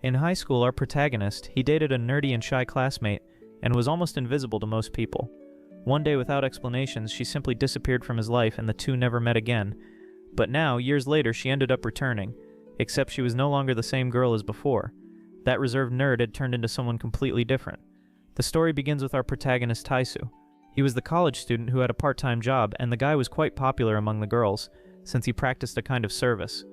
In high school, our protagonist, he dated a nerdy and shy classmate and was almost invisible to most people. One day, without explanations, she simply disappeared from his life and the two never met again. But now, years later, she ended up returning, except she was no longer the same girl as before. That reserved nerd had turned into someone completely different. The story begins with our protagonist, Taisu. He was the college student who had a part-time job, and the guy was quite popular among the girls, since he practiced a kind of service.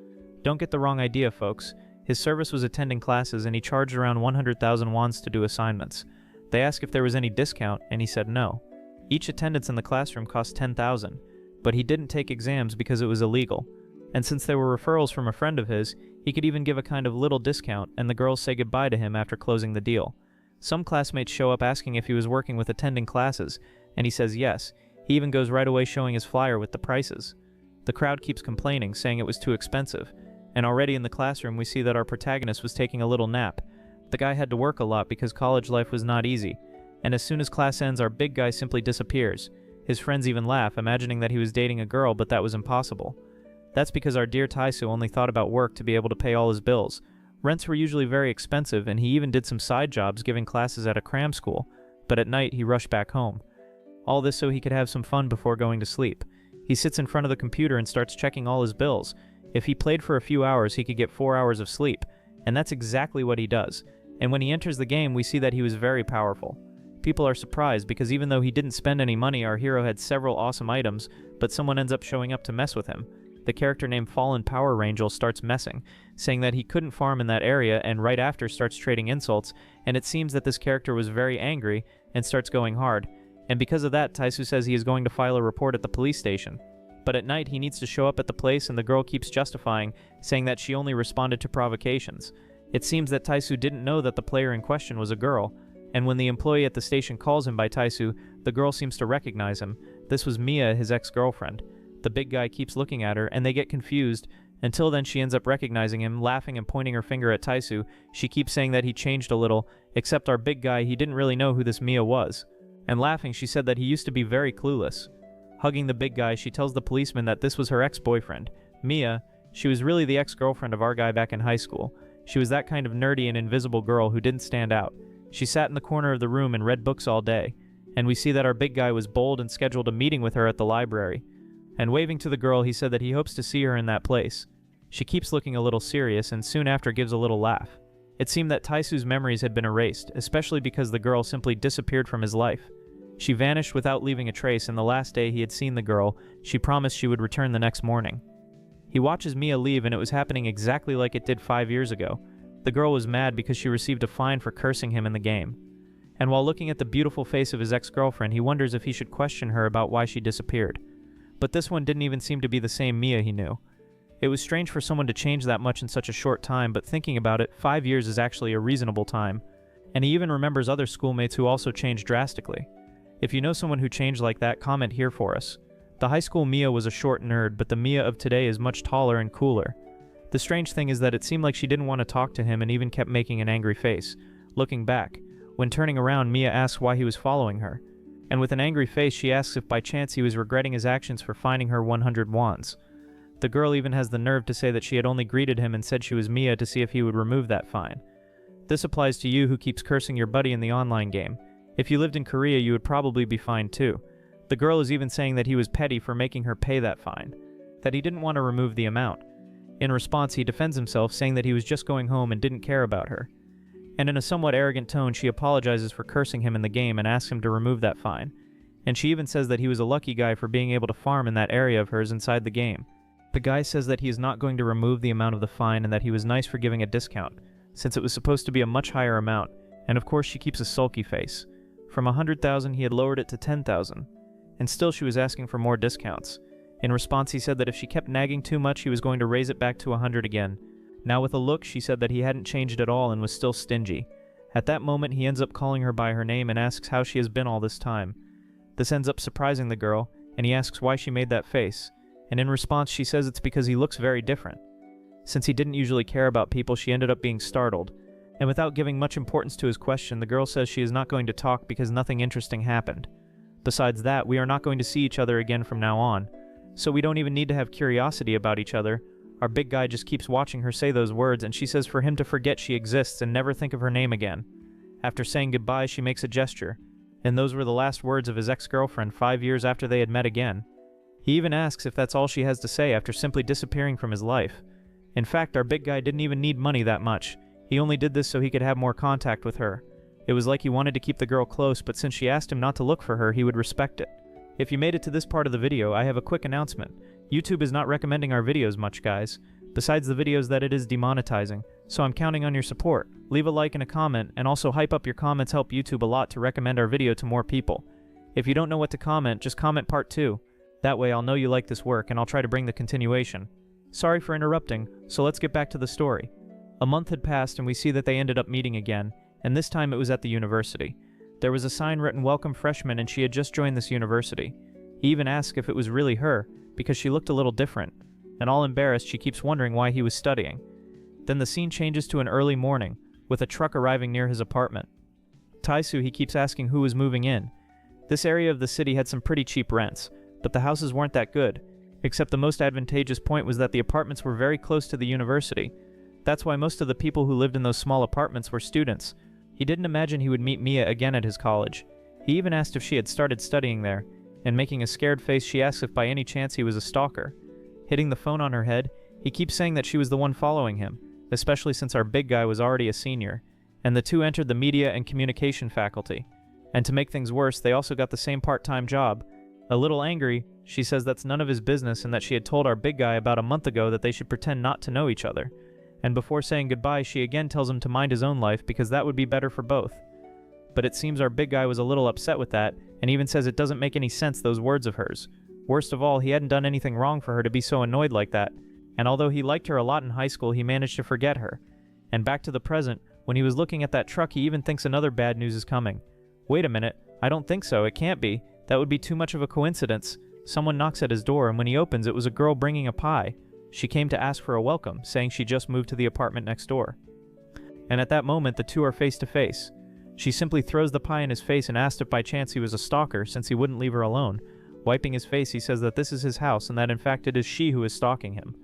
Don't get the wrong idea, folks. His service was attending classes, and he charged around 100,000 wons to do assignments. They asked if there was any discount, and he said no. Each attendance in the classroom cost 10,000, but he didn't take exams because it was illegal. And since there were referrals from a friend of his, he could even give a kind of little discount, and the girls say goodbye to him after closing the deal. Some classmates show up asking if he was working with attending classes, and he says yes. He even goes right away showing his flyer with the prices. The crowd keeps complaining, saying it was too expensive. And already in the classroom we see that our protagonist was taking a little nap. The guy had to work a lot because college life was not easy. And as soon as class ends, our big guy simply disappears. His friends even laugh, imagining that he was dating a girl, but that was impossible. That's because our dear Taisu only thought about work to be able to pay all his bills. Rents were usually very expensive, and he even did some side jobs giving classes at a cram school, but at night he rushed back home. All this so he could have some fun before going to sleep. He sits in front of the computer and starts checking all his bills. If he played for a few hours, he could get 4 hours of sleep, and that's exactly what he does. And when he enters the game, we see that he was very powerful. People are surprised because even though he didn't spend any money, our hero had several awesome items, but someone ends up showing up to mess with him. The character named Fallen Power Rangel starts messing, saying that he couldn't farm in that area, and right after starts trading insults, and it seems that this character was very angry and starts going hard. And because of that, Taisu says he is going to file a report at the police station. But at night he needs to show up at the place, and the girl keeps justifying, saying that she only responded to provocations. It seems that Taisu didn't know that the player in question was a girl, and when the employee at the station calls him by Taisu, the girl seems to recognize him. This was Mia, his ex-girlfriend. The big guy keeps looking at her, and they get confused. Until then, she ends up recognizing him, laughing and pointing her finger at Taisu. She keeps saying that he changed a little, except our big guy, he didn't really know who this Mia was. And laughing, she said that he used to be very clueless. Hugging the big guy, she tells the policeman that this was her ex-boyfriend. Mia, she was really the ex-girlfriend of our guy back in high school. She was that kind of nerdy and invisible girl who didn't stand out. She sat in the corner of the room and read books all day. And we see that our big guy was bold and scheduled a meeting with her at the library. And waving to the girl, he said that he hopes to see her in that place. She keeps looking a little serious and soon after gives a little laugh. It seemed that Taisu's memories had been erased, especially because the girl simply disappeared from his life. She vanished without leaving a trace, and the last day he had seen the girl, she promised she would return the next morning. He watches Mia leave, and it was happening exactly like it did 5 years ago. The girl was mad because she received a fine for cursing him in the game. And while looking at the beautiful face of his ex-girlfriend, he wonders if he should question her about why she disappeared. But this one didn't even seem to be the same Mia he knew. It was strange for someone to change that much in such a short time, but thinking about it, 5 years is actually a reasonable time. And he even remembers other schoolmates who also changed drastically. If you know someone who changed like that, comment here for us. The high school Mia was a short nerd, but the Mia of today is much taller and cooler. The strange thing is that it seemed like she didn't want to talk to him and even kept making an angry face. Looking back, when turning around, Mia asks why he was following her. And with an angry face, she asks if by chance he was regretting his actions for fining her 100 wands. The girl even has the nerve to say that she had only greeted him and said she was Mia to see if he would remove that fine. This applies to you who keeps cursing your buddy in the online game. If you lived in Korea, you would probably be fined too. The girl is even saying that he was petty for making her pay that fine, that he didn't want to remove the amount. In response, he defends himself, saying that he was just going home and didn't care about her. And in a somewhat arrogant tone, she apologizes for cursing him in the game and asks him to remove that fine. And she even says that he was a lucky guy for being able to farm in that area of hers inside the game. The guy says that he is not going to remove the amount of the fine and that he was nice for giving a discount, since it was supposed to be a much higher amount, and of course she keeps a sulky face. From 100,000 he had lowered it to 10,000, and still she was asking for more discounts. In response, he said that if she kept nagging too much, he was going to raise it back to 100 again. Now with a look, she said that he hadn't changed at all and was still stingy. At that moment, he ends up calling her by her name and asks how she has been all this time. This ends up surprising the girl, and he asks why she made that face. And in response, she says it's because he looks very different. Since he didn't usually care about people, she ended up being startled. And without giving much importance to his question, the girl says she is not going to talk because nothing interesting happened. Besides that, we are not going to see each other again from now on. So we don't even need to have curiosity about each other. Our big guy just keeps watching her say those words, and she says for him to forget she exists and never think of her name again. After saying goodbye, she makes a gesture, and those were the last words of his ex-girlfriend 5 years after they had met again. He even asks if that's all she has to say after simply disappearing from his life. In fact, our big guy didn't even need money that much. He only did this so he could have more contact with her. It was like he wanted to keep the girl close, but since she asked him not to look for her, he would respect it. If you made it to this part of the video, I have a quick announcement. YouTube is not recommending our videos much, guys, besides the videos that it is demonetizing, so I'm counting on your support. Leave a like and a comment, and also hype up your comments help YouTube a lot to recommend our video to more people. If you don't know what to comment, just comment part 2. That way I'll know you like this work, and I'll try to bring the continuation. Sorry for interrupting, so let's get back to the story. A month had passed and we see that they ended up meeting again, and this time it was at the university. There was a sign written "Welcome Freshman," and she had just joined this university. He even asked if it was really her, because she looked a little different, and all embarrassed she keeps wondering why he was studying. Then the scene changes to an early morning, with a truck arriving near his apartment. Taisu, he keeps asking who was moving in. This area of the city had some pretty cheap rents, but the houses weren't that good, except the most advantageous point was that the apartments were very close to the university. That's why most of the people who lived in those small apartments were students. He didn't imagine he would meet Mia again at his college. He even asked if she had started studying there, and making a scared face she asks if by any chance he was a stalker. Hitting the phone on her head, he keeps saying that she was the one following him, especially since our big guy was already a senior, and the two entered the media and communication faculty. And to make things worse, they also got the same part-time job. A little angry, she says that's none of his business and that she had told our big guy about a month ago that they should pretend not to know each other. And before saying goodbye, she again tells him to mind his own life because that would be better for both. But it seems our big guy was a little upset with that, and even says it doesn't make any sense, those words of hers. Worst of all, he hadn't done anything wrong for her to be so annoyed like that, and although he liked her a lot in high school, he managed to forget her. And back to the present, when he was looking at that truck, he even thinks another bad news is coming. Wait a minute, I don't think so, it can't be. That would be too much of a coincidence. Someone knocks at his door, and when he opens, it was a girl bringing a pie. She came to ask for a welcome, saying she just moved to the apartment next door. And at that moment, the two are face to face. She simply throws the pie in his face and asked if by chance he was a stalker, since he wouldn't leave her alone. Wiping his face, he says that this is his house, and that in fact it is she who is stalking him.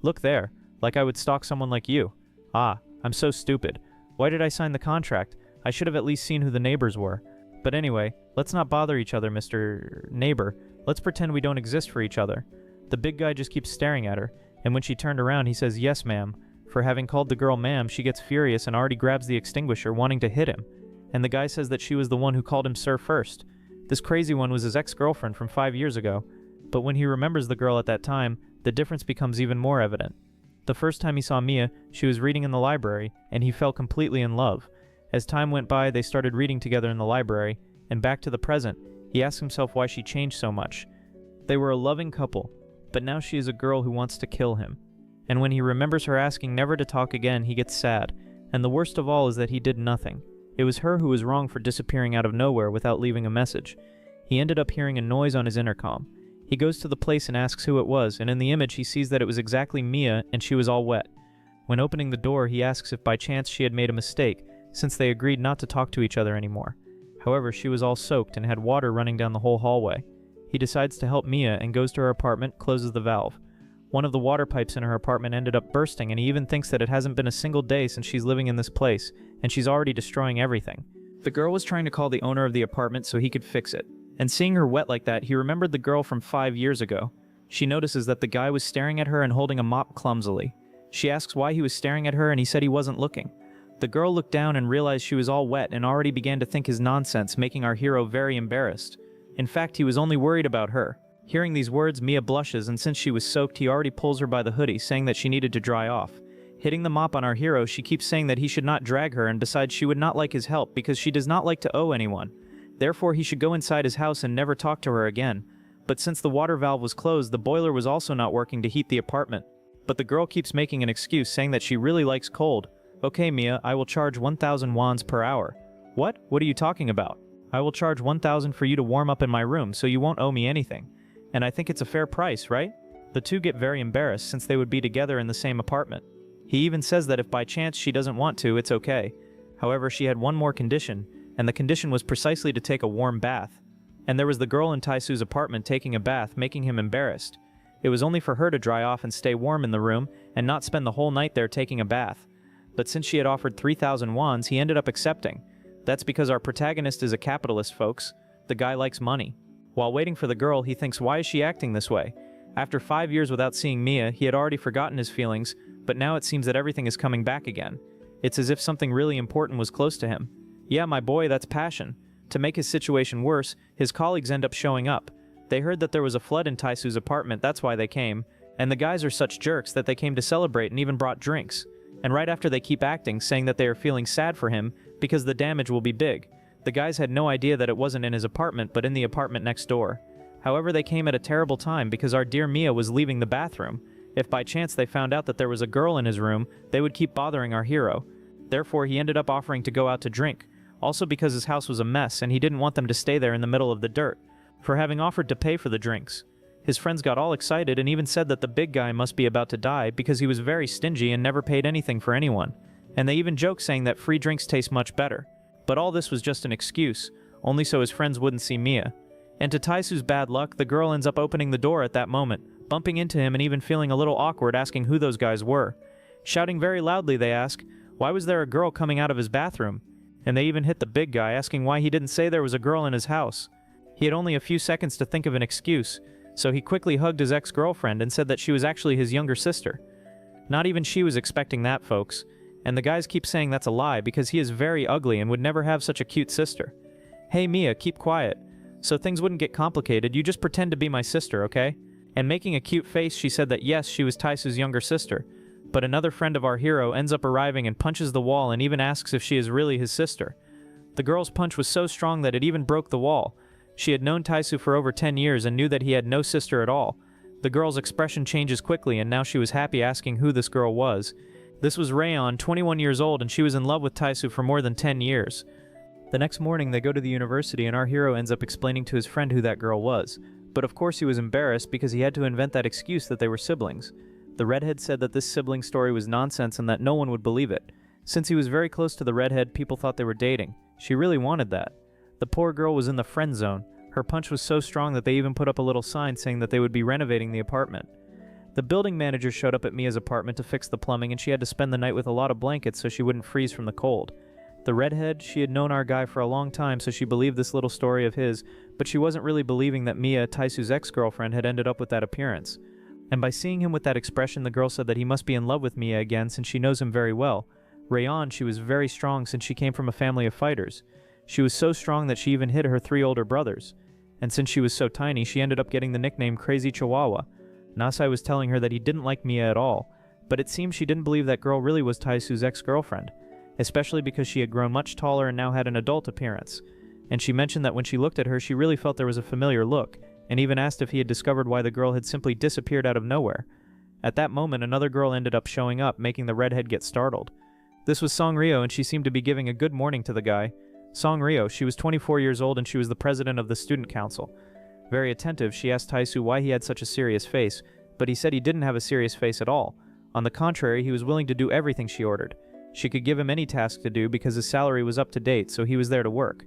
Look there, like I would stalk someone like you. Ah, I'm so stupid. Why did I sign the contract? I should have at least seen who the neighbors were. But anyway, let's not bother each other, Mr. Neighbor. Let's pretend we don't exist for each other. The big guy just keeps staring at her, and when she turned around, he says, "Yes, ma'am." For having called the girl ma'am, she gets furious and already grabs the extinguisher, wanting to hit him. And the guy says that she was the one who called him sir first. This crazy one was his ex-girlfriend from 5 years ago. But when he remembers the girl at that time, the difference becomes even more evident. The first time he saw Mia, she was reading in the library, and he fell completely in love. As time went by, they started reading together in the library, and back to the present, he asks himself why she changed so much. They were a loving couple, but now she is a girl who wants to kill him. And when he remembers her asking never to talk again, he gets sad, and the worst of all is that he did nothing. It was her who was wrong for disappearing out of nowhere without leaving a message. He ended up hearing a noise on his intercom. He goes to the place and asks who it was, and in the image he sees that it was exactly Mia, and she was all wet. When opening the door, he asks if by chance she had made a mistake, since they agreed not to talk to each other anymore. However, she was all soaked and had water running down the whole hallway. He decides to help Mia and goes to her apartment, closes the valve. One of the water pipes in her apartment ended up bursting, and he even thinks that it hasn't been a single day since she's living in this place, and she's already destroying everything. The girl was trying to call the owner of the apartment so he could fix it, and seeing her wet like that, he remembered the girl from 5 years ago. She notices that the guy was staring at her and holding a mop clumsily. She asks why he was staring at her, and he said he wasn't looking. The girl looked down and realized she was all wet and already began to think his nonsense, making our hero very embarrassed. In fact, he was only worried about her. Hearing these words, Mia blushes, and since she was soaked, he already pulls her by the hoodie, saying that she needed to dry off. Hitting the mop on our hero, she keeps saying that he should not drag her and decides she would not like his help because she does not like to owe anyone. Therefore, he should go inside his house and never talk to her again. But since the water valve was closed, the boiler was also not working to heat the apartment. But the girl keeps making an excuse, saying that she really likes cold. Okay, Mia, I will charge 1,000 wands per hour. What? What are you talking about? I will charge 1,000 for you to warm up in my room, so you won't owe me anything. And I think it's a fair price, right? The two get very embarrassed since they would be together in the same apartment. He even says that if by chance she doesn't want to, it's okay. However, she had one more condition, and the condition was precisely to take a warm bath. And there was the girl in Taisu's apartment taking a bath, making him embarrassed. It was only for her to dry off and stay warm in the room, and not spend the whole night there taking a bath. But since she had offered 3,000 wands, he ended up accepting. That's because our protagonist is a capitalist, folks. The guy likes money. While waiting for the girl, he thinks, why is she acting this way? After 5 years without seeing Mia, he had already forgotten his feelings, but now it seems that everything is coming back again. It's as if something really important was close to him. Yeah, my boy, that's passion. To make his situation worse, his colleagues end up showing up. They heard that there was a flood in Taisu's apartment, that's why they came. And the guys are such jerks that they came to celebrate and even brought drinks. And right after they keep acting, saying that they are feeling sad for him because the damage will be big. The guys had no idea that it wasn't in his apartment, but in the apartment next door. However, they came at a terrible time because our dear Mia was leaving the bathroom. If by chance they found out that there was a girl in his room, they would keep bothering our hero. Therefore, he ended up offering to go out to drink. Also because his house was a mess and he didn't want them to stay there in the middle of the dirt, for having offered to pay for the drinks. His friends got all excited and even said that the big guy must be about to die because he was very stingy and never paid anything for anyone. And they even joked saying that free drinks taste much better. But all this was just an excuse, only so his friends wouldn't see Mia. And to Taisu's bad luck, the girl ends up opening the door at that moment, bumping into him and even feeling a little awkward asking who those guys were. Shouting very loudly, they ask, why was there a girl coming out of his bathroom? And they even hit the big guy, asking why he didn't say there was a girl in his house. He had only a few seconds to think of an excuse, so he quickly hugged his ex-girlfriend and said that she was actually his younger sister. Not even she was expecting that, folks. And the guys keep saying that's a lie because he is very ugly and would never have such a cute sister. Hey Mia, keep quiet. So things wouldn't get complicated, you just pretend to be my sister, okay? And making a cute face, she said that yes, she was Taisu's younger sister. But another friend of our hero ends up arriving and punches the wall and even asks if she is really his sister. The girl's punch was so strong that it even broke the wall. She had known Taisu for over 10 years and knew that he had no sister at all. The girl's expression changes quickly and now she was happy asking who this girl was. This was Rayon, 21 years old, and she was in love with Taisu for more than 10 years. The next morning they go to the university and our hero ends up explaining to his friend who that girl was. But of course he was embarrassed because he had to invent that excuse that they were siblings. The redhead said that this sibling story was nonsense and that no one would believe it. Since he was very close to the redhead, people thought they were dating. She really wanted that. The poor girl was in the friend zone. Her punch was so strong that they even put up a little sign saying that they would be renovating the apartment. The building manager showed up at Mia's apartment to fix the plumbing and she had to spend the night with a lot of blankets so she wouldn't freeze from the cold. The redhead, she had known our guy for a long time so she believed this little story of his, but she wasn't really believing that Mia, Taisu's ex-girlfriend, had ended up with that appearance. And by seeing him with that expression, the girl said that he must be in love with Mia again since she knows him very well. Rayon, she was very strong since she came from a family of fighters. She was so strong that she even hid her 3 older brothers. And since she was so tiny, she ended up getting the nickname Crazy Chihuahua. Nasai was telling her that he didn't like Mia at all, but it seems she didn't believe that girl really was Taisu's ex-girlfriend, especially because she had grown much taller and now had an adult appearance. And she mentioned that when she looked at her, she really felt there was a familiar look, and even asked if he had discovered why the girl had simply disappeared out of nowhere. At that moment, another girl ended up showing up, making the redhead get startled. This was Songrio, and she seemed to be giving a good morning to the guy. Songrio, she was 24 years old and she was the president of the student council. Very attentive, she asked Taisu why he had such a serious face, but he said he didn't have a serious face at all. On the contrary, he was willing to do everything she ordered. She could give him any task to do because his salary was up to date, so he was there to work.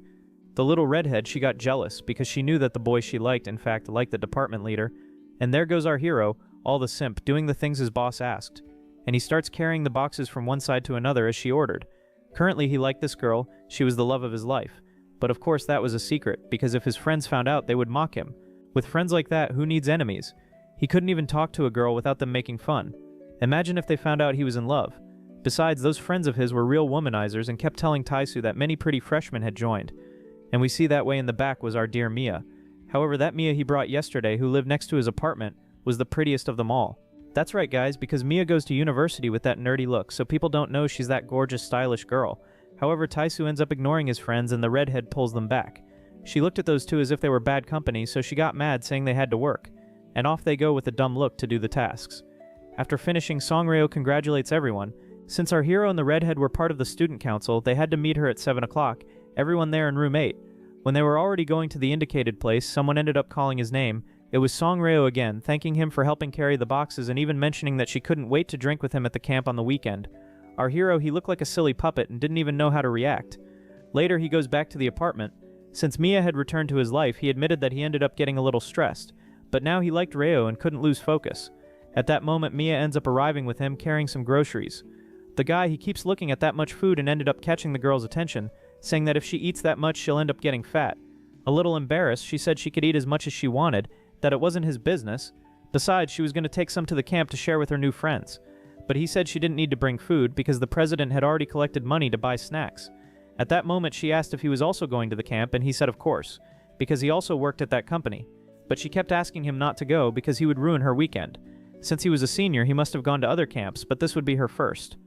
The little redhead, she got jealous because she knew that the boy she liked, in fact, liked the department leader. And there goes our hero, all the simp, doing the things his boss asked. And he starts carrying the boxes from one side to another as she ordered. Currently, he liked this girl, she was the love of his life. But of course that was a secret, because if his friends found out, they would mock him. With friends like that, who needs enemies? He couldn't even talk to a girl without them making fun. Imagine if they found out he was in love. Besides, those friends of his were real womanizers and kept telling Taisu that many pretty freshmen had joined. And we see that way in the back was our dear Mia. However, that Mia he brought yesterday, who lived next to his apartment, was the prettiest of them all. That's right, guys, because Mia goes to university with that nerdy look, so people don't know she's that gorgeous, stylish girl. However, Taisu ends up ignoring his friends and the redhead pulls them back. She looked at those two as if they were bad company, so she got mad saying they had to work. And off they go with a dumb look to do the tasks. After finishing, Songrio congratulates everyone. Since our hero and the redhead were part of the student council, they had to meet her at 7 o'clock, everyone there in room 8. When they were already going to the indicated place, someone ended up calling his name. It was Songrio again, thanking him for helping carry the boxes and even mentioning that she couldn't wait to drink with him at the camp on the weekend. Our hero, he looked like a silly puppet and didn't even know how to react. Later, he goes back to the apartment. Since Mia had returned to his life, he admitted that he ended up getting a little stressed. But now he liked Reo and couldn't lose focus. At that moment, Mia ends up arriving with him carrying some groceries. The guy, he keeps looking at that much food and ended up catching the girl's attention, saying that if she eats that much, she'll end up getting fat. A little embarrassed, she said she could eat as much as she wanted, that it wasn't his business. Besides, she was going to take some to the camp to share with her new friends. But he said she didn't need to bring food because the president had already collected money to buy snacks. At that moment, she asked if he was also going to the camp, and he said of course, because he also worked at that company. But she kept asking him not to go because he would ruin her weekend. Since he was a senior, he must have gone to other camps, but this would be her first.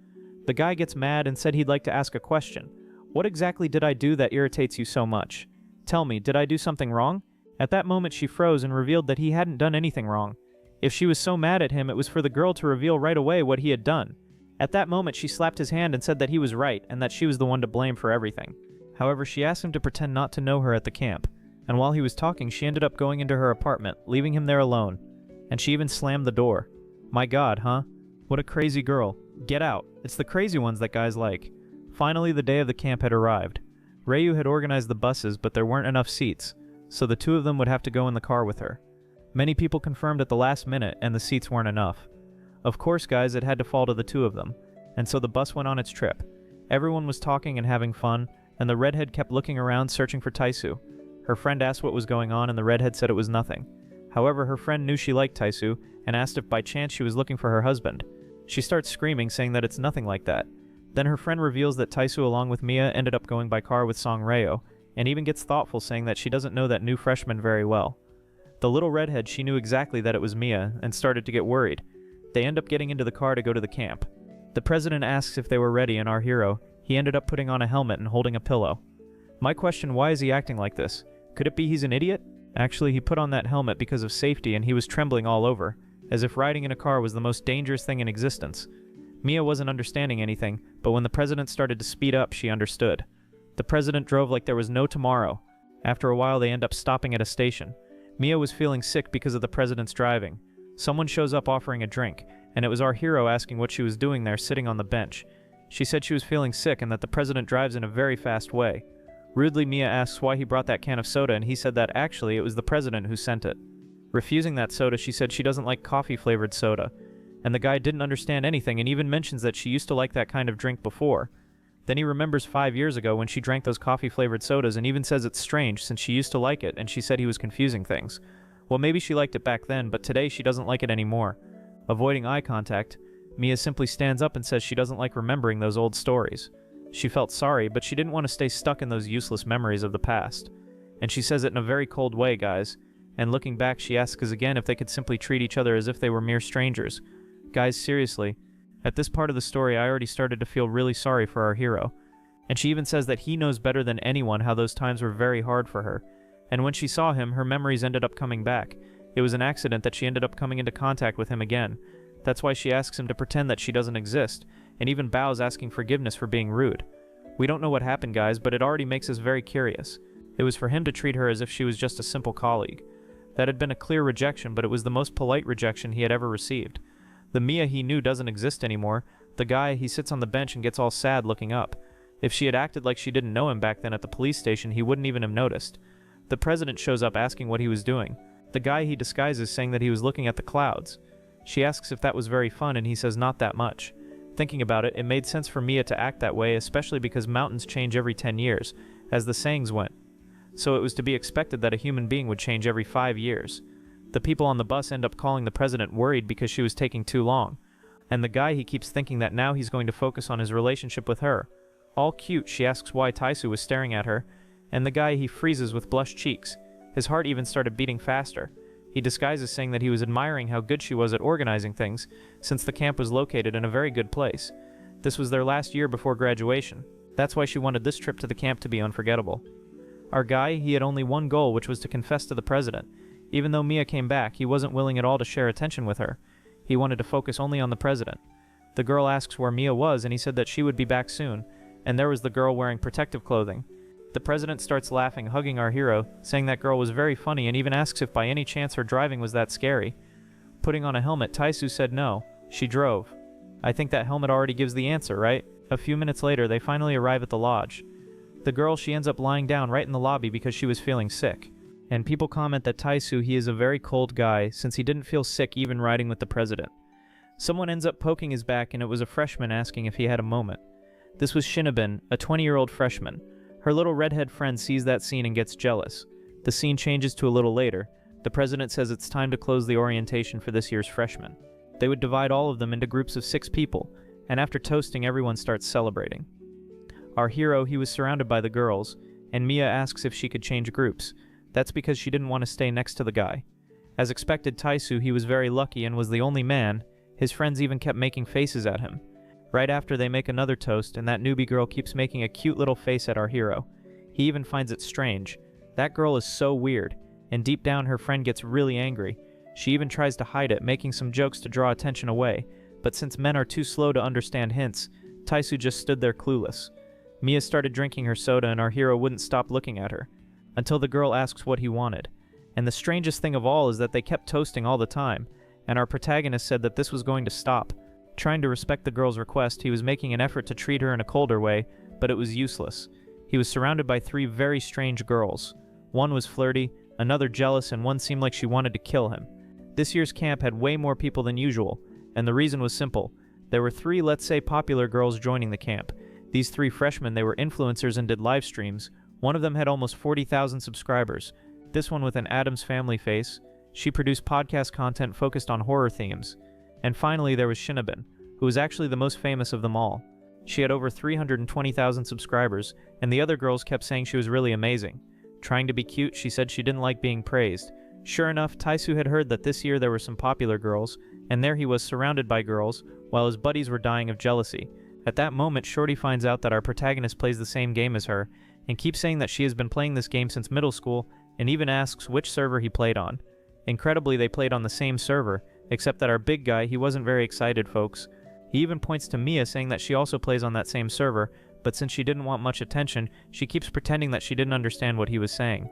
The guy gets mad and said he'd like to ask a question. What exactly did I do that irritates you so much? Tell me, did I do something wrong? At that moment she froze and revealed that he hadn't done anything wrong. If she was so mad at him, it was for the girl to reveal right away what he had done. At that moment she slapped his hand and said that he was right and that she was the one to blame for everything. However, she asked him to pretend not to know her at the camp, and while he was talking she ended up going into her apartment, leaving him there alone. And she even slammed the door. My god, huh? What a crazy girl. Get out. It's the crazy ones that guys like. Finally, the day of the camp had arrived. Ryu had organized the buses, but there weren't enough seats, so the two of them would have to go in the car with her. Many people confirmed at the last minute, and the seats weren't enough. Of course, guys, it had to fall to the two of them, and so the bus went on its trip. Everyone was talking and having fun, and the redhead kept looking around searching for Taisu. Her friend asked what was going on, and the redhead said it was nothing. However, her friend knew she liked Taisu, and asked if by chance she was looking for her husband. She starts screaming, saying that it's nothing like that. Then her friend reveals that Taisu along with Mia ended up going by car with Song Reo, and even gets thoughtful saying that she doesn't know that new freshman very well. The little redhead, she knew exactly that it was Mia, and started to get worried. They end up getting into the car to go to the camp. The president asks if they were ready, and our hero, he ended up putting on a helmet and holding a pillow. My question, why is he acting like this? Could it be he's an idiot? Actually, he put on that helmet because of safety and he was trembling all over, as if riding in a car was the most dangerous thing in existence. Mia wasn't understanding anything, but when the president started to speed up, she understood. The president drove like there was no tomorrow. After a while, they end up stopping at a station. Mia was feeling sick because of the president's driving. Someone shows up offering a drink, and it was our hero asking what she was doing there sitting on the bench. She said she was feeling sick and that the president drives in a very fast way. Rudely, Mia asks why he brought that can of soda, and he said that actually it was the president who sent it. Refusing that soda, she said she doesn't like coffee-flavored soda, and the guy didn't understand anything and even mentions that she used to like that kind of drink before. Then he remembers 5 years ago when she drank those coffee-flavored sodas and even says it's strange since she used to like it and she said he was confusing things. Well, maybe she liked it back then, but today she doesn't like it anymore. Avoiding eye contact, Mia simply stands up and says she doesn't like remembering those old stories. She felt sorry, but she didn't want to stay stuck in those useless memories of the past. And she says it in a very cold way, guys. And looking back, she asks again if they could simply treat each other as if they were mere strangers. Guys, seriously, at this part of the story I already started to feel really sorry for our hero. And she even says that he knows better than anyone how those times were very hard for her. And when she saw him, her memories ended up coming back. It was an accident that she ended up coming into contact with him again. That's why she asks him to pretend that she doesn't exist, and even bows asking forgiveness for being rude. We don't know what happened, guys, but it already makes us very curious. It was for him to treat her as if she was just a simple colleague. That had been a clear rejection, but it was the most polite rejection he had ever received. The Mia he knew doesn't exist anymore. The guy, he sits on the bench and gets all sad looking up. If she had acted like she didn't know him back then at the police station, he wouldn't even have noticed. The president shows up asking what he was doing. The guy he disguises saying that he was looking at the clouds. She asks if that was very fun and he says not that much. Thinking about it, it made sense for Mia to act that way, especially because mountains change every 10 years, as the sayings went. So it was to be expected that a human being would change every 5 years. The people on the bus end up calling the president worried because she was taking too long. And the guy, he keeps thinking that now he's going to focus on his relationship with her. All cute, she asks why Taisu was staring at her, and the guy, he freezes with blushed cheeks. His heart even started beating faster. He disguises saying that he was admiring how good she was at organizing things, since the camp was located in a very good place. This was their last year before graduation. That's why she wanted this trip to the camp to be unforgettable. Our guy, he had only one goal, which was to confess to the president. Even though Mia came back, he wasn't willing at all to share attention with her. He wanted to focus only on the president. The girl asks where Mia was, and he said that she would be back soon, and there was the girl wearing protective clothing. The president starts laughing, hugging our hero, saying that girl was very funny, and even asks if by any chance her driving was that scary. Putting on a helmet, Taisu said no, she drove. I think that helmet already gives the answer, right? A few minutes later, they finally arrive at the lodge. The girl, she ends up lying down right in the lobby because she was feeling sick. And people comment that Taisu, he is a very cold guy, since he didn't feel sick even riding with the president. Someone ends up poking his back, and it was a freshman asking if he had a moment. This was Shinobin, a 20-year-old freshman. Her little redhead friend sees that scene and gets jealous. The scene changes to a little later. The president says it's time to close the orientation for this year's freshmen. They would divide all of them into groups of 6 people, and after toasting, everyone starts celebrating. Our hero, he was surrounded by the girls, and Mia asks if she could change groups. That's because she didn't want to stay next to the guy. As expected, Taisu, he was very lucky and was the only man. His friends even kept making faces at him. Right after, they make another toast, and that newbie girl keeps making a cute little face at our hero. He even finds it strange. That girl is so weird, and deep down her friend gets really angry. She even tries to hide it, making some jokes to draw attention away, but since men are too slow to understand hints, Taisu just stood there clueless. Mia started drinking her soda, and our hero wouldn't stop looking at her, until the girl asks what he wanted. And the strangest thing of all is that they kept toasting all the time, and our protagonist said that this was going to stop. Trying to respect the girl's request, he was making an effort to treat her in a colder way, but it was useless. He was surrounded by 3 very strange girls. One was flirty, another jealous, and one seemed like she wanted to kill him. This year's camp had way more people than usual, and the reason was simple. There were 3, let's say, popular girls joining the camp. These 3 freshmen, they were influencers and did live streams. One of them had almost 40,000 subscribers. This one with an Addams Family face. She produced podcast content focused on horror themes. And finally, there was Shinobin, who was actually the most famous of them all. She had over 320,000 subscribers, and the other girls kept saying she was really amazing. Trying to be cute, she said she didn't like being praised. Sure enough, Taisu had heard that this year there were some popular girls, and there he was surrounded by girls, while his buddies were dying of jealousy. At that moment, Shorty finds out that our protagonist plays the same game as her, and keeps saying that she has been playing this game since middle school, and even asks which server he played on. Incredibly, they played on the same server, except that our big guy, he wasn't very excited, folks. He even points to Mia, saying that she also plays on that same server, but since she didn't want much attention, she keeps pretending that she didn't understand what he was saying.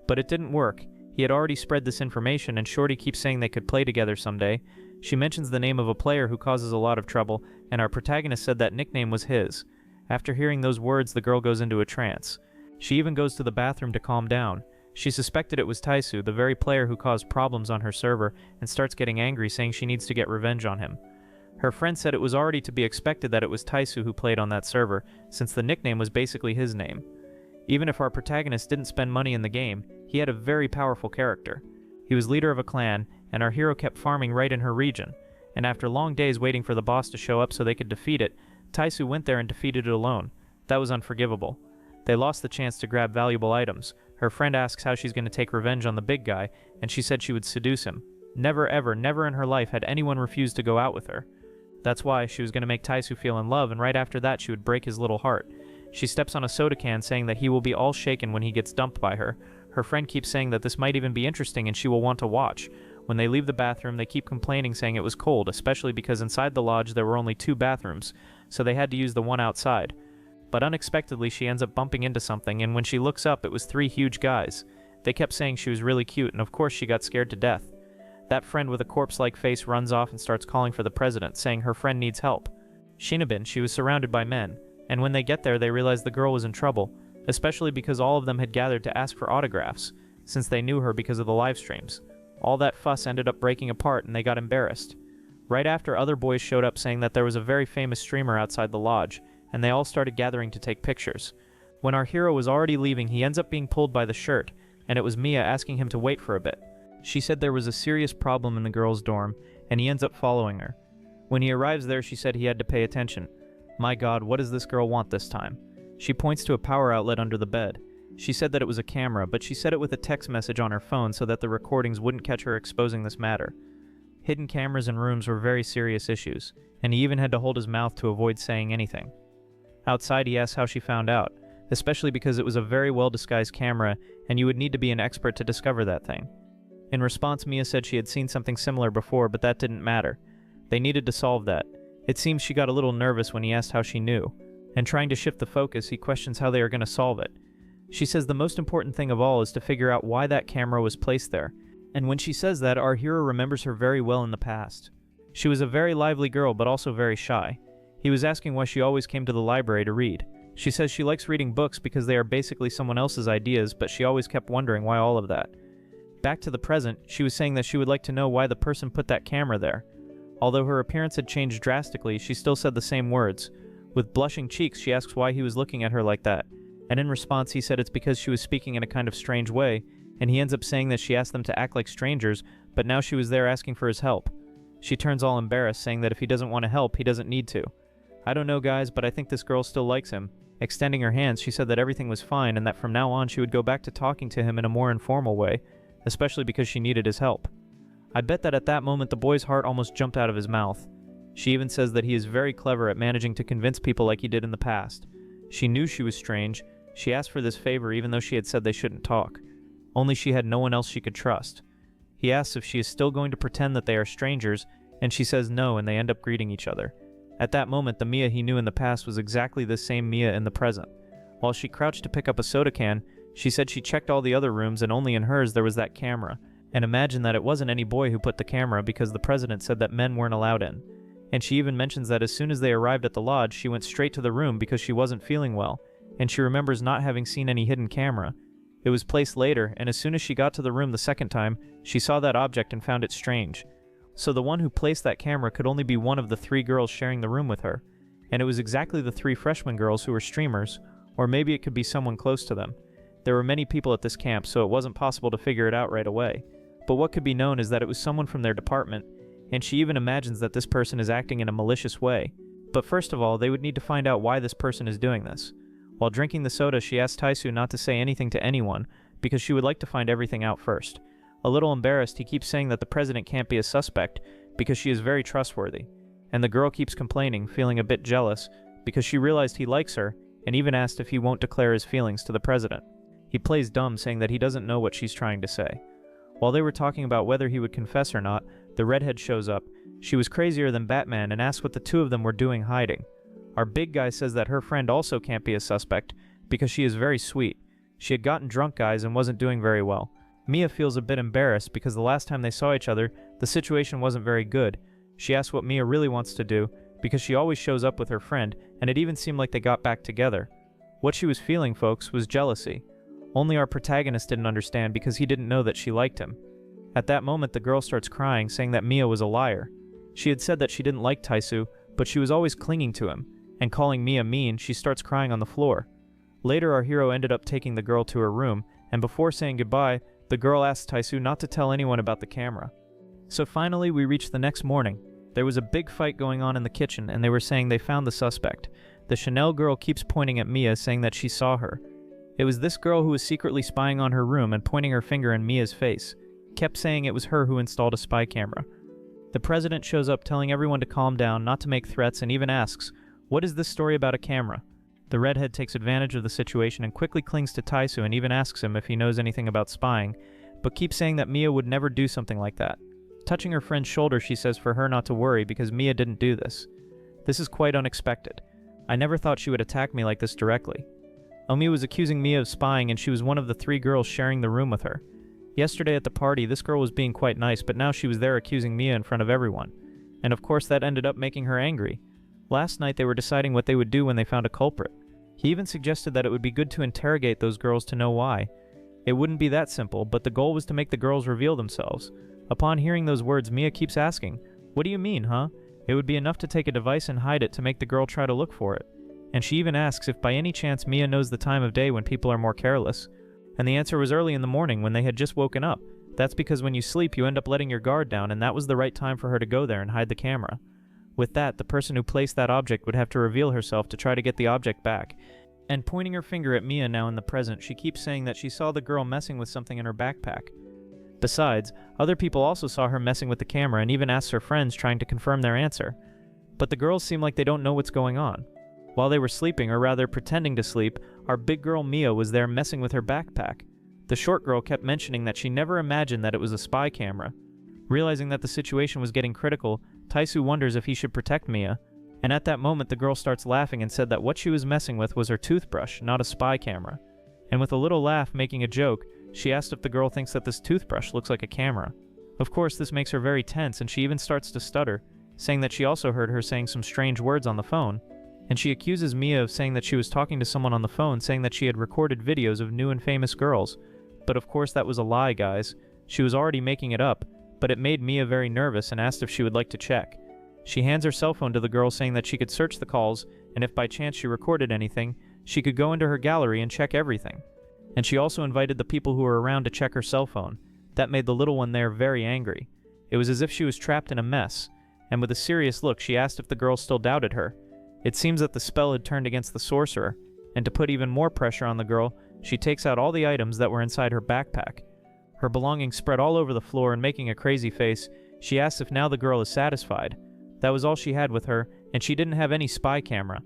But it didn't work. He had already spread this information, and Shorty keeps saying they could play together someday. She mentions the name of a player who causes a lot of trouble, and our protagonist said that nickname was his. After hearing those words, the girl goes into a trance. She even goes to the bathroom to calm down. She suspected it was Taisu, the very player who caused problems on her server, and starts getting angry, saying she needs to get revenge on him. Her friend said it was already to be expected that it was Taisu who played on that server, since the nickname was basically his name. Even if our protagonist didn't spend money in the game, he had a very powerful character. He was leader of a clan, and our hero kept farming right in her region, and after long days waiting for the boss to show up so they could defeat it, Taisu went there and defeated it alone. That was unforgivable. They lost the chance to grab valuable items. Her friend asks how she's going to take revenge on the big guy, and she said she would seduce him. Never ever, never in her life had anyone refused to go out with her. That's why she was going to make Taisu feel in love, and right after that she would break his little heart. She steps on a soda can, saying that he will be all shaken when he gets dumped by her. Her friend keeps saying that this might even be interesting and she will want to watch. When they leave the bathroom, they keep complaining, saying it was cold, especially because inside the lodge there were only 2 bathrooms, so they had to use the one outside. But unexpectedly, she ends up bumping into something, and when she looks up, it was 3 huge guys. They kept saying she was really cute, and of course she got scared to death. That friend with a corpse-like face runs off and starts calling for the president, saying her friend needs help. Shinobin, she was surrounded by men, and when they get there, they realize the girl was in trouble, especially because all of them had gathered to ask for autographs, since they knew her because of the live streams. All that fuss ended up breaking apart, and they got embarrassed. Right after, other boys showed up saying that there was a very famous streamer outside the lodge, and they all started gathering to take pictures. When our hero was already leaving, he ends up being pulled by the shirt, and it was Mia asking him to wait for a bit. She said there was a serious problem in the girls' dorm, and he ends up following her. When he arrives there, she said he had to pay attention. My God, what does this girl want this time? She points to a power outlet under the bed. She said that it was a camera, but she said it with a text message on her phone so that the recordings wouldn't catch her exposing this matter. Hidden cameras in rooms were very serious issues, and he even had to hold his mouth to avoid saying anything. Outside, he asks how she found out, especially because it was a very well-disguised camera, and you would need to be an expert to discover that thing. In response, Mia said she had seen something similar before, but that didn't matter. They needed to solve that. It seems she got a little nervous when he asked how she knew, and trying to shift the focus, he questions how they are going to solve it. She says the most important thing of all is to figure out why that camera was placed there, and when she says that, our hero remembers her very well in the past. She was a very lively girl, but also very shy. He was asking why she always came to the library to read. She says she likes reading books because they are basically someone else's ideas, but she always kept wondering why all of that. Back to the present, she was saying that she would like to know why the person put that camera there. Although her appearance had changed drastically, she still said the same words. With blushing cheeks, she asks why he was looking at her like that, and in response he said it's because she was speaking in a kind of strange way, and he ends up saying that she asked them to act like strangers, but now she was there asking for his help. She turns all embarrassed, saying that if he doesn't want to help, he doesn't need to. I don't know guys, but I think this girl still likes him. Extending her hands, she said that everything was fine and that from now on she would go back to talking to him in a more informal way, especially because she needed his help. I bet that at that moment the boy's heart almost jumped out of his mouth. She even says that he is very clever at managing to convince people like he did in the past. She knew she was strange. She asked for this favor even though she had said they shouldn't talk. Only she had no one else she could trust. He asks if she is still going to pretend that they are strangers, and she says no, and they end up greeting each other. At that moment, the Mia he knew in the past was exactly the same Mia in the present. While she crouched to pick up a soda can, she said she checked all the other rooms and only in hers there was that camera, and imagined that it wasn't any boy who put the camera because the president said that men weren't allowed in. And she even mentions that as soon as they arrived at the lodge, she went straight to the room because she wasn't feeling well, and she remembers not having seen any hidden camera. It was placed later, and as soon as she got to the room the second time, she saw that object and found it strange. So the one who placed that camera could only be one of the 3 girls sharing the room with her, and it was exactly the 3 freshman girls who were streamers, or maybe it could be someone close to them. There were many people at this camp, so it wasn't possible to figure it out right away. But what could be known is that it was someone from their department, and she even imagines that this person is acting in a malicious way. But first of all, they would need to find out why this person is doing this. While drinking the soda, she asked Taisu not to say anything to anyone, because she would like to find everything out first. A little embarrassed, he keeps saying that the president can't be a suspect, because she is very trustworthy. And the girl keeps complaining, feeling a bit jealous, because she realized he likes her, and even asked if he won't declare his feelings to the president. He plays dumb, saying that he doesn't know what she's trying to say. While they were talking about whether he would confess or not, the redhead shows up. She was crazier than Batman and asks what the 2 of them were doing hiding. Our big guy says that her friend also can't be a suspect, because she is very sweet. She had gotten drunk, guys, and wasn't doing very well. Mia feels a bit embarrassed because the last time they saw each other, the situation wasn't very good. She asks what Mia really wants to do, because she always shows up with her friend, and it even seemed like they got back together. What she was feeling, folks, was jealousy. Only our protagonist didn't understand because he didn't know that she liked him. At that moment, the girl starts crying, saying that Mia was a liar. She had said that she didn't like Taisu, but she was always clinging to him, and calling Mia mean, she starts crying on the floor. Later, our hero ended up taking the girl to her room, and before saying goodbye, the girl asked Taisu not to tell anyone about the camera. So finally, we reached the next morning. There was a big fight going on in the kitchen, and they were saying they found the suspect. The Chanel girl keeps pointing at Mia, saying that she saw her. It was this girl who was secretly spying on her room and pointing her finger in Mia's face. Kept saying it was her who installed a spy camera. The president shows up telling everyone to calm down, not to make threats, and even asks, "What is this story about a camera?" The redhead takes advantage of the situation and quickly clings to Taisu and even asks him if he knows anything about spying, but keeps saying that Mia would never do something like that. Touching her friend's shoulder, she says for her not to worry because Mia didn't do this. This is quite unexpected. I never thought she would attack me like this directly. Omi was accusing Mia of spying, and she was one of the 3 girls sharing the room with her. Yesterday at the party, this girl was being quite nice, but now she was there accusing Mia in front of everyone. And of course that ended up making her angry. Last night they were deciding what they would do when they found a culprit. He even suggested that it would be good to interrogate those girls to know why. It wouldn't be that simple, but the goal was to make the girls reveal themselves. Upon hearing those words, Mia keeps asking, "What do you mean, huh?" It would be enough to take a device and hide it to make the girl try to look for it. And she even asks if by any chance Mia knows the time of day when people are more careless. And the answer was early in the morning when they had just woken up. That's because when you sleep you end up letting your guard down, and that was the right time for her to go there and hide the camera. With that, the person who placed that object would have to reveal herself to try to get the object back. And pointing her finger at Mia now in the present, she keeps saying that she saw the girl messing with something in her backpack. Besides, other people also saw her messing with the camera and even asked her friends trying to confirm their answer. But the girls seem like they don't know what's going on. While they were sleeping, or rather pretending to sleep, our big girl Mia was there messing with her backpack. The short girl kept mentioning that she never imagined that it was a spy camera. Realizing that the situation was getting critical, Taisu wonders if he should protect Mia. And at that moment the girl starts laughing and said that what she was messing with was her toothbrush, not a spy camera. And with a little laugh making a joke, she asked if the girl thinks that this toothbrush looks like a camera. Of course this makes her very tense, and she even starts to stutter, saying that she also heard her saying some strange words on the phone. And she accuses Mia of saying that she was talking to someone on the phone, saying that she had recorded videos of new and famous girls. But of course that was a lie, guys. She was already making it up, but it made Mia very nervous and asked if she would like to check. She hands her cell phone to the girl saying that she could search the calls, and if by chance she recorded anything, she could go into her gallery and check everything. And she also invited the people who were around to check her cell phone. That made the little one there very angry. It was as if she was trapped in a mess, and with a serious look she asked if the girl still doubted her. It seems that the spell had turned against the sorcerer, and to put even more pressure on the girl, she takes out all the items that were inside her backpack. Her belongings spread all over the floor, and making a crazy face, she asks if now the girl is satisfied. That was all she had with her, and she didn't have any spy camera.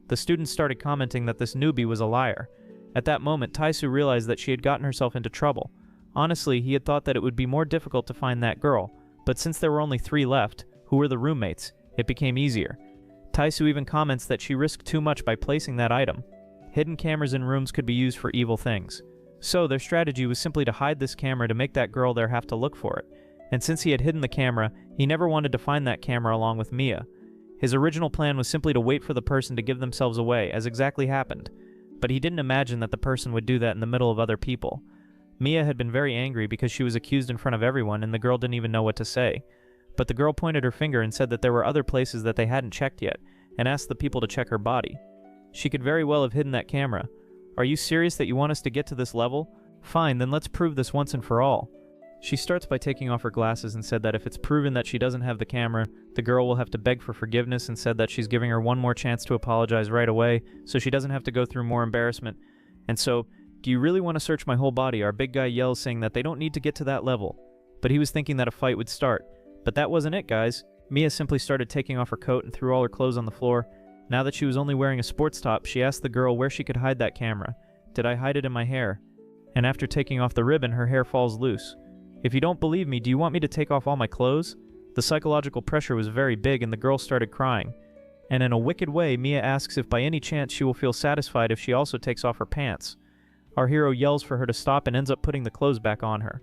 The students started commenting that this newbie was a liar. At that moment, Taisu realized that she had gotten herself into trouble. Honestly, he had thought that it would be more difficult to find that girl, but since there were only 3 left, who were the roommates, it became easier. Taisu even comments that she risked too much by placing that item. Hidden cameras in rooms could be used for evil things. So their strategy was simply to hide this camera to make that girl there have to look for it. And since he had hidden the camera, he never wanted to find that camera along with Mia. His original plan was simply to wait for the person to give themselves away, as exactly happened. But he didn't imagine that the person would do that in the middle of other people. Mia had been very angry because she was accused in front of everyone and the girl didn't even know what to say. But the girl pointed her finger and said that there were other places that they hadn't checked yet, and asked the people to check her body. She could very well have hidden that camera. Are you serious that you want us to get to this level? Fine, then let's prove this once and for all. She starts by taking off her glasses and said that if it's proven that she doesn't have the camera, the girl will have to beg for forgiveness, and said that she's giving her one more chance to apologize right away so she doesn't have to go through more embarrassment. And so, do you really want to search my whole body? Our big guy yells, saying that they don't need to get to that level. But he was thinking that a fight would start. But that wasn't it, guys. Mia simply started taking off her coat and threw all her clothes on the floor. Now that she was only wearing a sports top, she asked the girl where she could hide that camera. Did I hide it in my hair? And after taking off the ribbon, her hair falls loose. If you don't believe me, do you want me to take off all my clothes? The psychological pressure was very big and the girl started crying. And in a wicked way, Mia asks if by any chance she will feel satisfied if she also takes off her pants. Our hero yells for her to stop and ends up putting the clothes back on her.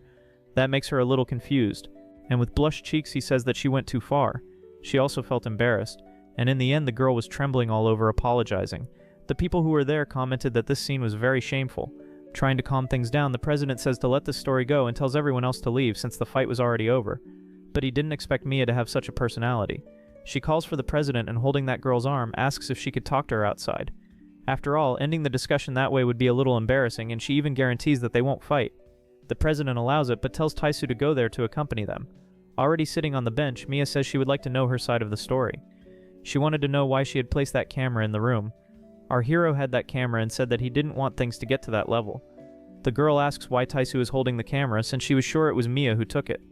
That makes her a little confused. And with blushed cheeks he says that she went too far. She also felt embarrassed. And in the end the girl was trembling all over, apologizing. The people who were there commented that this scene was very shameful. Trying to calm things down, the president says to let this story go and tells everyone else to leave since the fight was already over. But he didn't expect Mia to have such a personality. She calls for the president and holding that girl's arm, asks if she could talk to her outside. After all, ending the discussion that way would be a little embarrassing, and she even guarantees that they won't fight. The president allows it, but tells Taisu to go there to accompany them. Already sitting on the bench, Mia says she would like to know her side of the story. She wanted to know why she had placed that camera in the room. Our hero had that camera and said that he didn't want things to get to that level. The girl asks why Taisu is holding the camera since she was sure it was Mia who took it.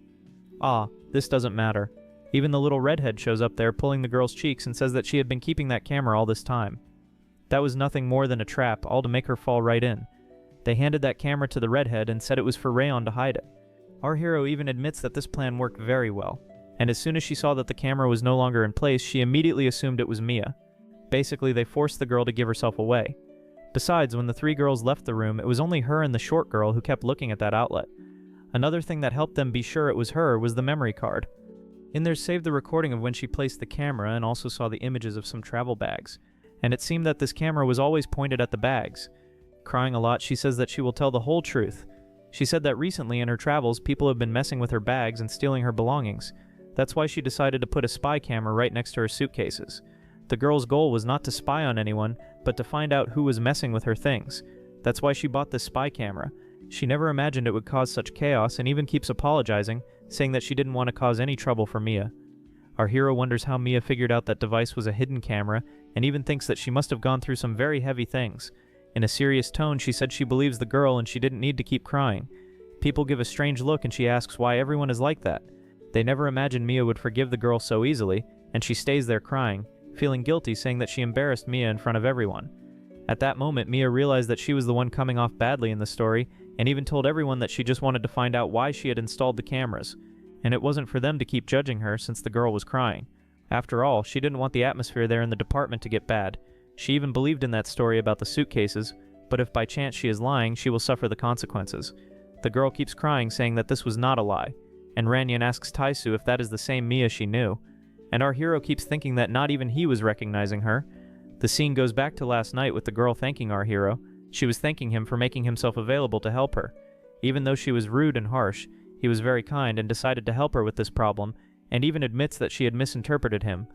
Ah, this doesn't matter. Even the little redhead shows up there pulling the girl's cheeks and says that she had been keeping that camera all this time. That was nothing more than a trap, all to make her fall right in. They handed that camera to the redhead and said it was for Rayon to hide it. Our hero even admits that this plan worked very well, and as soon as she saw that the camera was no longer in place, she immediately assumed it was Mia. Basically, they forced the girl to give herself away. Besides, when the 3 girls left the room, it was only her and the short girl who kept looking at that outlet. Another thing that helped them be sure it was her was the memory card. In there saved the recording of when she placed the camera and also saw the images of some travel bags. And it seemed that this camera was always pointed at the bags. Crying a lot, she says that she will tell the whole truth. She said that recently in her travels, people have been messing with her bags and stealing her belongings. That's why she decided to put a spy camera right next to her suitcases. The girl's goal was not to spy on anyone, but to find out who was messing with her things. That's why she bought this spy camera. She never imagined it would cause such chaos and even keeps apologizing, saying that she didn't want to cause any trouble for Mia. Our hero wonders how Mia figured out that device was a hidden camera, and even thinks that she must have gone through some very heavy things. In a serious tone, she said she believes the girl and she didn't need to keep crying. People give a strange look and she asks why everyone is like that. They never imagined Mia would forgive the girl so easily, and she stays there crying, feeling guilty, saying that she embarrassed Mia in front of everyone. At that moment, Mia realized that she was the one coming off badly in the story, and even told everyone that she just wanted to find out why she had installed the cameras, and it wasn't for them to keep judging her since the girl was crying. After all, she didn't want the atmosphere there in the department to get bad. She even believed in that story about the suitcases, but if by chance she is lying, she will suffer the consequences. The girl keeps crying, saying that this was not a lie, and Ranyan asks Taisu if that is the same Mia she knew. And our hero keeps thinking that not even he was recognizing her. The scene goes back to last night with the girl thanking our hero. She was thanking him for making himself available to help her. Even though she was rude and harsh, he was very kind and decided to help her with this problem, and even admits that she had misinterpreted him.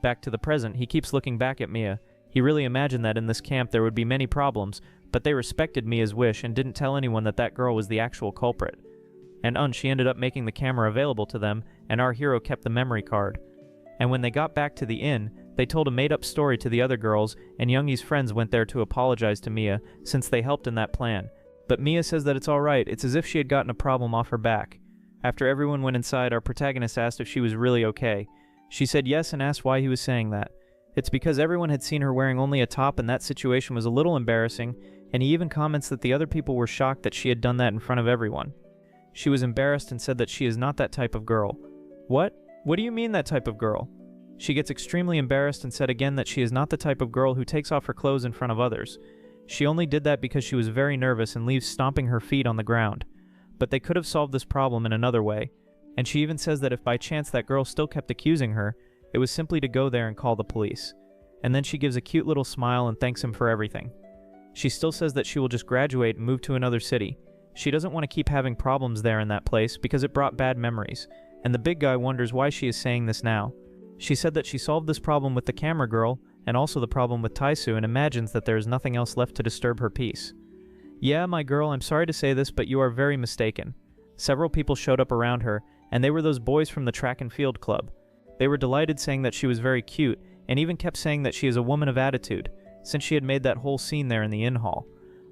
Back to the present, he keeps looking back at Mia. He really imagined that in this camp there would be many problems, but they respected Mia's wish and didn't tell anyone that that girl was the actual culprit. And she ended up making the camera available to them, and our hero kept the memory card. And when they got back to the inn, they told a made-up story to the other girls, and Youngi's friends went there to apologize to Mia, since they helped in that plan. But Mia says that it's alright, it's as if she had gotten a problem off her back. After everyone went inside, our protagonist asked if she was really okay. She said yes and asked why he was saying that. It's because everyone had seen her wearing only a top and that situation was a little embarrassing, and he even comments that the other people were shocked that she had done that in front of everyone. She was embarrassed and said that she is not that type of girl. What? What do you mean that type of girl? She gets extremely embarrassed and said again that she is not the type of girl who takes off her clothes in front of others. She only did that because she was very nervous and leaves stomping her feet on the ground. But they could have solved this problem in another way, and she even says that if by chance that girl still kept accusing her, it was simply to go there and call the police. And then she gives a cute little smile and thanks him for everything. She still says that she will just graduate and move to another city. She doesn't want to keep having problems there in that place because it brought bad memories, and the big guy wonders why she is saying this now. She said that she solved this problem with the camera girl, and also the problem with Taisu, and imagines that there is nothing else left to disturb her peace. Yeah, my girl, I'm sorry to say this, but you are very mistaken. Several people showed up around her, and they were those boys from the track and field club. They were delighted, saying that she was very cute, and even kept saying that she is a woman of attitude, since she had made that whole scene there in the inn hall.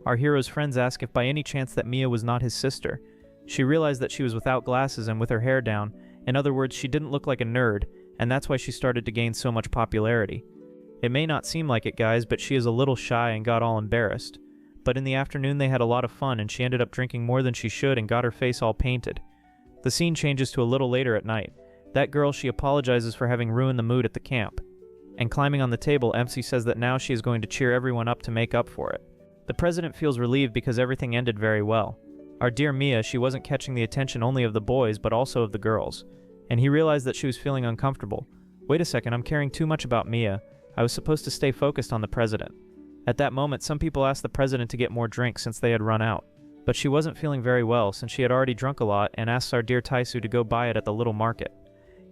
Our hero's friends ask if by any chance that Mia was not his sister. She realized that she was without glasses and with her hair down. In other words, she didn't look like a nerd, and that's why she started to gain so much popularity. It may not seem like it, guys, but she is a little shy and got all embarrassed. But in the afternoon they had a lot of fun, and she ended up drinking more than she should and got her face all painted. The scene changes to a little later at night. That girl, she apologizes for having ruined the mood at the camp. And climbing on the table, MC says that now she is going to cheer everyone up to make up for it. The president feels relieved because everything ended very well. Our dear Mia, she wasn't catching the attention only of the boys, but also of the girls. And he realized that she was feeling uncomfortable. Wait a second, I'm caring too much about Mia. I was supposed to stay focused on the president. At that moment, some people asked the president to get more drinks since they had run out. But she wasn't feeling very well since she had already drunk a lot and asks our dear Taisu to go buy it at the little market.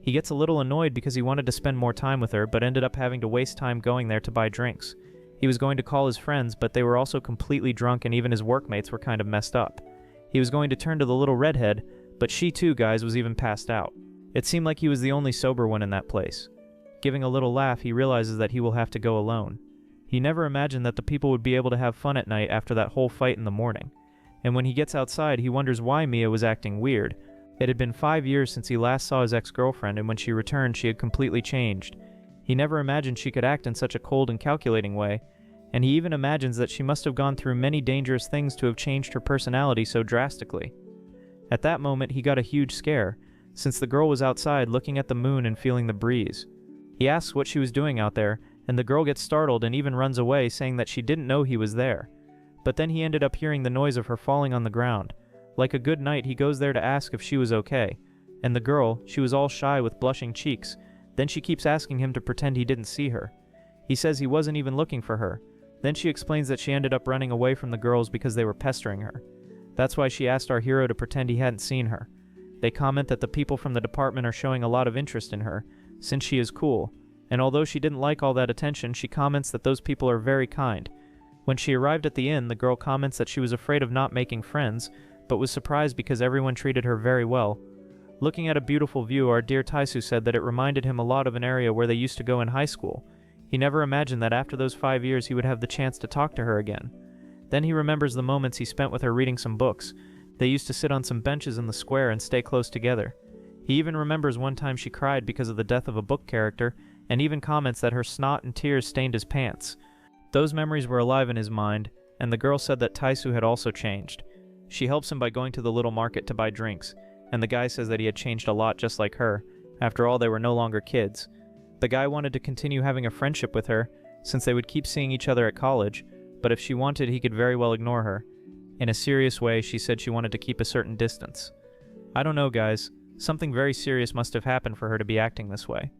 He gets a little annoyed because he wanted to spend more time with her but ended up having to waste time going there to buy drinks. He was going to call his friends, but they were also completely drunk and even his workmates were kind of messed up. He was going to turn to the little redhead, but she too, guys, was even passed out. It seemed like he was the only sober one in that place. Giving a little laugh, he realizes that he will have to go alone. He never imagined that the people would be able to have fun at night after that whole fight in the morning. And when he gets outside, he wonders why Mia was acting weird. It had been 5 years since he last saw his ex-girlfriend, and when she returned, she had completely changed. He never imagined she could act in such a cold and calculating way, and he even imagines that she must have gone through many dangerous things to have changed her personality so drastically. At that moment, he got a huge scare, since the girl was outside looking at the moon and feeling the breeze. He asks what she was doing out there, and the girl gets startled and even runs away, saying that she didn't know he was there. But then he ended up hearing the noise of her falling on the ground. Like a good knight, he goes there to ask if she was okay. And the girl, she was all shy with blushing cheeks. Then she keeps asking him to pretend he didn't see her. He says he wasn't even looking for her. Then she explains that she ended up running away from the girls because they were pestering her. That's why she asked our hero to pretend he hadn't seen her. They comment that the people from the department are showing a lot of interest in her, since she is cool. And although she didn't like all that attention, she comments that those people are very kind. When she arrived at the inn, the girl comments that she was afraid of not making friends, but was surprised because everyone treated her very well. Looking at a beautiful view, our dear Taisu said that it reminded him a lot of an area where they used to go in high school. He never imagined that after those 5 years he would have the chance to talk to her again. Then he remembers the moments he spent with her reading some books. They used to sit on some benches in the square and stay close together. He even remembers one time she cried because of the death of a book character, and even comments that her snot and tears stained his pants. Those memories were alive in his mind, and the girl said that Taisu had also changed. She helps him by going to the little market to buy drinks, and the guy says that he had changed a lot just like her. After all, they were no longer kids. The guy wanted to continue having a friendship with her, since they would keep seeing each other at college, but if she wanted, he could very well ignore her. In a serious way, she said she wanted to keep a certain distance. I don't know, guys. Something very serious must have happened for her to be acting this way.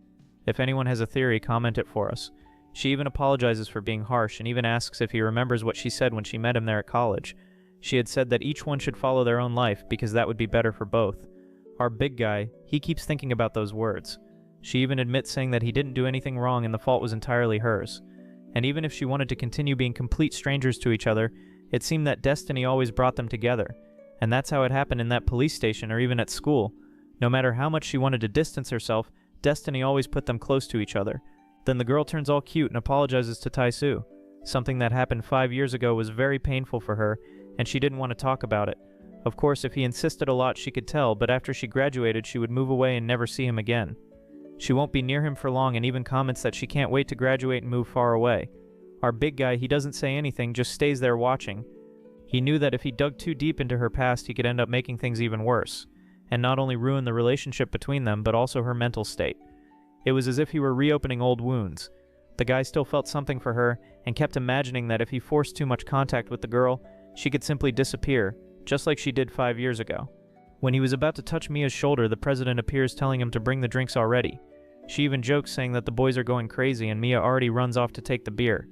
If anyone has a theory, comment it for us. She even apologizes for being harsh and even asks if he remembers what she said when she met him there at college. She had said that each one should follow their own life because that would be better for both. Our big guy, he keeps thinking about those words. She even admits saying that he didn't do anything wrong and the fault was entirely hers. And even if she wanted to continue being complete strangers to each other, it seemed that destiny always brought them together. And that's how it happened in that police station or even at school. No matter how much she wanted to distance herself, destiny always put them close to each other. Then the girl turns all cute and apologizes to Taisu. Something that happened 5 years ago was very painful for her, and she didn't want to talk about it. Of course, if he insisted a lot she could tell, but after she graduated she would move away and never see him again. She won't be near him for long and even comments that she can't wait to graduate and move far away. Our big guy, he doesn't say anything, just stays there watching. He knew that if he dug too deep into her past he could end up making things even worse, and not only ruin the relationship between them but also her mental state. It was as if he were reopening old wounds. The guy still felt something for her and kept imagining that if he forced too much contact with the girl, she could simply disappear, just like she did 5 years ago. When he was about to touch Mia's shoulder, the president appears telling him to bring the drinks already. She even jokes saying that the boys are going crazy and Mia already runs off to take the beer.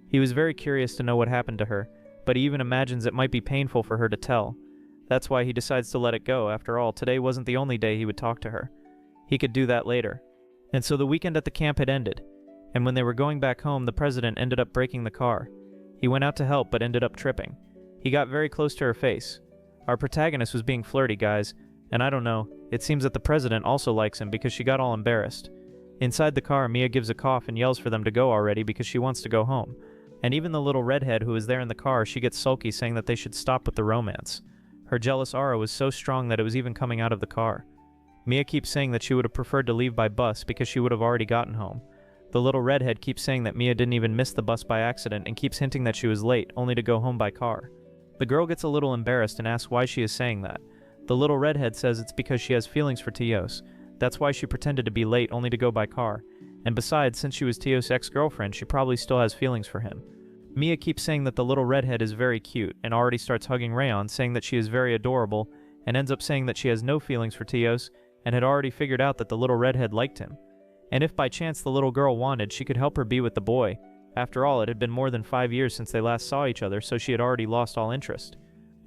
He was very curious to know what happened to her, but he even imagines it might be painful for her to tell. That's why he decides to let it go. After all, today wasn't the only day he would talk to her. He could do that later. And so the weekend at the camp had ended, and when they were going back home, the president ended up breaking the car. He went out to help but ended up tripping. He got very close to her face. Our protagonist was being flirty, guys, and I don't know, it seems that the president also likes him because she got all embarrassed. Inside the car, Mia gives a cough and yells for them to go already because she wants to go home. And even the little redhead who was there in the car, she gets sulky saying that they should stop with the romance. Her jealous aura was so strong that it was even coming out of the car. Mia keeps saying that she would have preferred to leave by bus because she would have already gotten home. The little redhead keeps saying that Mia didn't even miss the bus by accident and keeps hinting that she was late, only to go home by car. The girl gets a little embarrassed and asks why she is saying that. The little redhead says it's because she has feelings for Teos. That's why she pretended to be late only to go by car. And besides, since she was Teos' ex-girlfriend, she probably still has feelings for him. Mia keeps saying that the little redhead is very cute and already starts hugging Rayon, saying that she is very adorable, and ends up saying that she has no feelings for Teos and had already figured out that the little redhead liked him. And if by chance the little girl wanted, she could help her be with the boy. After all, it had been more than 5 years since they last saw each other, so she had already lost all interest.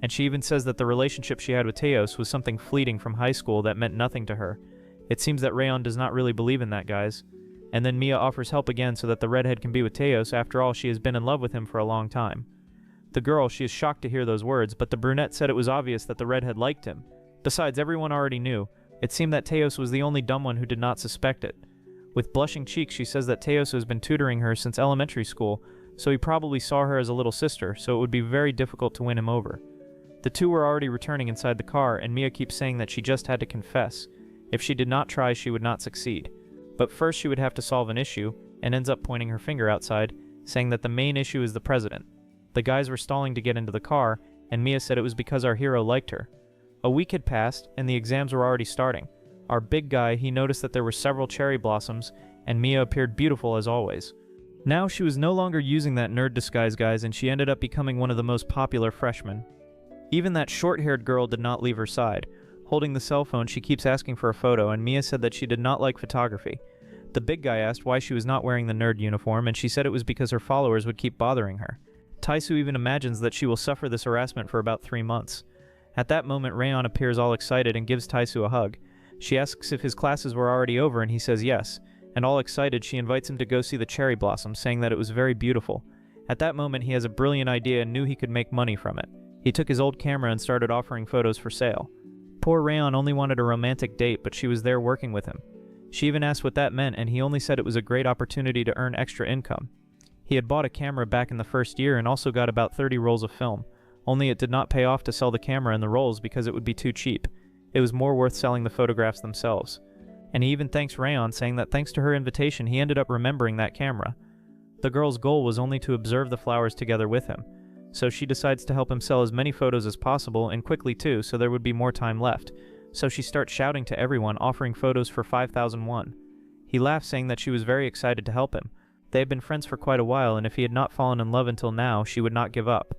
And she even says that the relationship she had with Teos was something fleeting from high school that meant nothing to her. It seems that Rayon does not really believe in that, guys. And then Mia offers help again so that the redhead can be with Teos. After all, she has been in love with him for a long time. The girl, she is shocked to hear those words, but the brunette said it was obvious that the redhead liked him. Besides, everyone already knew. It seemed that Teos was the only dumb one who did not suspect it. With blushing cheeks, she says that Teos has been tutoring her since elementary school, so he probably saw her as a little sister, so it would be very difficult to win him over. The two were already returning inside the car, and Mia keeps saying that she just had to confess. If she did not try, she would not succeed. But first she would have to solve an issue, and ends up pointing her finger outside, saying that the main issue is the president. The guys were stalling to get into the car, and Mia said it was because our hero liked her. A week had passed, and the exams were already starting. Our big guy, he noticed that there were several cherry blossoms, and Mia appeared beautiful as always. Now she was no longer using that nerd disguise, guys, and she ended up becoming one of the most popular freshmen. Even that short-haired girl did not leave her side. Holding the cell phone, she keeps asking for a photo, and Mia said that she did not like photography. The big guy asked why she was not wearing the nerd uniform, and she said it was because her followers would keep bothering her. Taisu even imagines that she will suffer this harassment for about 3 months. At that moment, Rayon appears all excited and gives Taisu a hug. She asks if his classes were already over, and he says yes, and all excited she invites him to go see the cherry blossom, saying that it was very beautiful. At that moment, he has a brilliant idea and knew he could make money from it. He took his old camera and started offering photos for sale. Poor Rayon only wanted a romantic date, but she was there working with him. She even asked what that meant, and he only said it was a great opportunity to earn extra income. He had bought a camera back in the first year and also got about 30 rolls of film, only it did not pay off to sell the camera and the rolls because it would be too cheap. It was more worth selling the photographs themselves. And he even thanks Rayon, saying that thanks to her invitation he ended up remembering that camera. The girl's goal was only to observe the flowers together with him, so she decides to help him sell as many photos as possible, and quickly too, so there would be more time left. So she starts shouting to everyone, offering photos for 5,000 won. He laughs, saying that she was very excited to help him. They had been friends for quite a while, and if he had not fallen in love until now, she would not give up.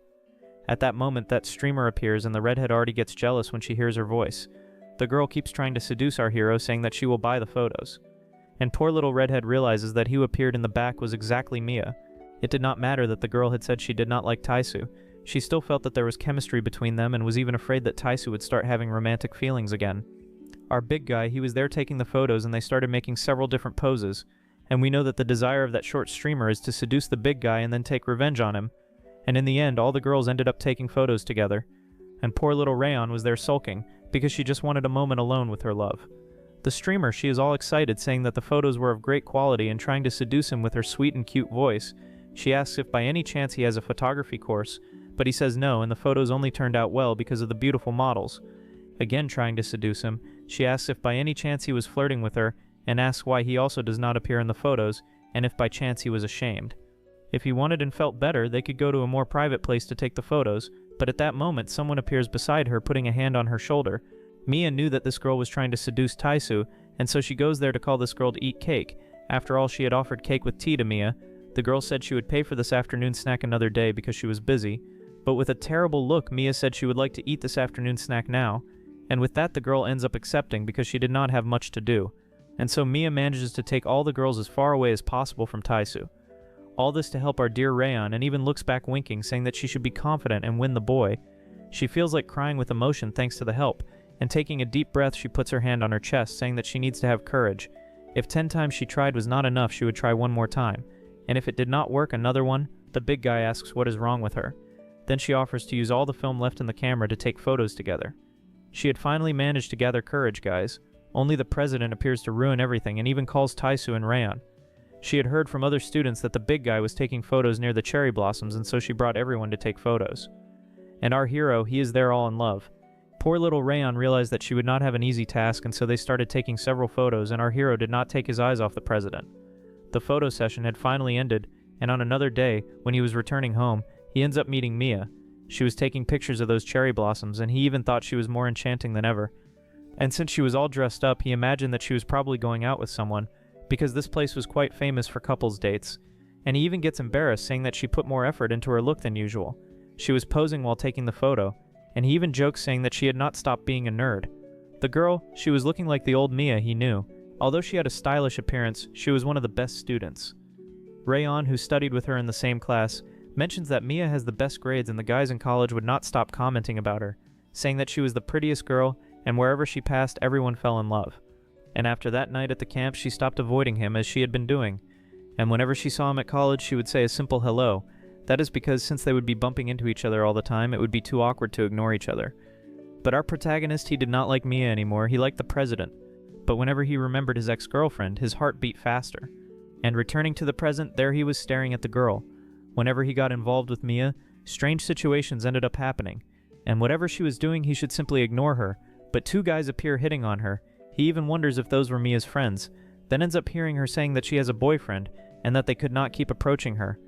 At that moment, that streamer appears, and the redhead already gets jealous when she hears her voice. The girl keeps trying to seduce our hero, saying that she will buy the photos. And poor little redhead realizes that he who appeared in the back was exactly Mia. It did not matter that the girl had said she did not like Taisu. She still felt that there was chemistry between them and was even afraid that Taisu would start having romantic feelings again. Our big guy, he was there taking the photos and they started making several different poses, and we know that the desire of that short streamer is to seduce the big guy and then take revenge on him. And in the end, all the girls ended up taking photos together. And poor little Rayon was there sulking, because she just wanted a moment alone with her love. The streamer, she is all excited, saying that the photos were of great quality and trying to seduce him with her sweet and cute voice. She asks if by any chance he has a photography course, but he says no, and the photos only turned out well because of the beautiful models. Again trying to seduce him, she asks if by any chance he was flirting with her, and asks why he also does not appear in the photos, and if by chance he was ashamed. If he wanted and felt better, they could go to a more private place to take the photos, but at that moment someone appears beside her putting a hand on her shoulder. Mia knew that this girl was trying to seduce Taisu, and so she goes there to call this girl to eat cake. After all, she had offered cake with tea to Mia. The girl said she would pay for this afternoon snack another day because she was busy, but with a terrible look, Mia said she would like to eat this afternoon snack now, and with that the girl ends up accepting because she did not have much to do. And so Mia manages to take all the girls as far away as possible from Taisu. All this to help our dear Rayon, and even looks back winking, saying that she should be confident and win the boy. She feels like crying with emotion thanks to the help, and taking a deep breath she puts her hand on her chest, saying that she needs to have courage. If 10 times she tried was not enough, she would try one more time. And if it did not work, another one. The big guy asks what is wrong with her. Then she offers to use all the film left in the camera to take photos together. She had finally managed to gather courage, guys. Only the president appears to ruin everything and even calls Taisu and Rayon. She had heard from other students that the big guy was taking photos near the cherry blossoms, and so she brought everyone to take photos. And our hero, he is there all in love. Poor little Rayon realized that she would not have an easy task, and so they started taking several photos, and our hero did not take his eyes off the president. The photo session had finally ended, and on another day, when he was returning home, he ends up meeting Mia. She was taking pictures of those cherry blossoms, and he even thought she was more enchanting than ever. And since she was all dressed up, he imagined that she was probably going out with someone, because this place was quite famous for couples dates. And he even gets embarrassed, saying that she put more effort into her look than usual. She was posing while taking the photo, and he even jokes saying that she had not stopped being a nerd. The girl, she was looking like the old Mia he knew. Although she had a stylish appearance, she was one of the best students. Rayon, who studied with her in the same class, mentions that Mia has the best grades and the guys in college would not stop commenting about her, saying that she was the prettiest girl, and wherever she passed everyone fell in love. And after that night at the camp, she stopped avoiding him as she had been doing, and whenever she saw him at college she would say a simple hello. That is because since they would be bumping into each other all the time, it would be too awkward to ignore each other. But our protagonist, he did not like Mia anymore, he liked the president. But whenever he remembered his ex-girlfriend, his heart beat faster. And returning to the present, there he was staring at the girl. Whenever he got involved with Mia, strange situations ended up happening, and whatever she was doing he should simply ignore her, but two guys appear hitting on her. He even wonders if those were Mia's friends, then ends up hearing her saying that she has a boyfriend, and that they could not keep approaching her.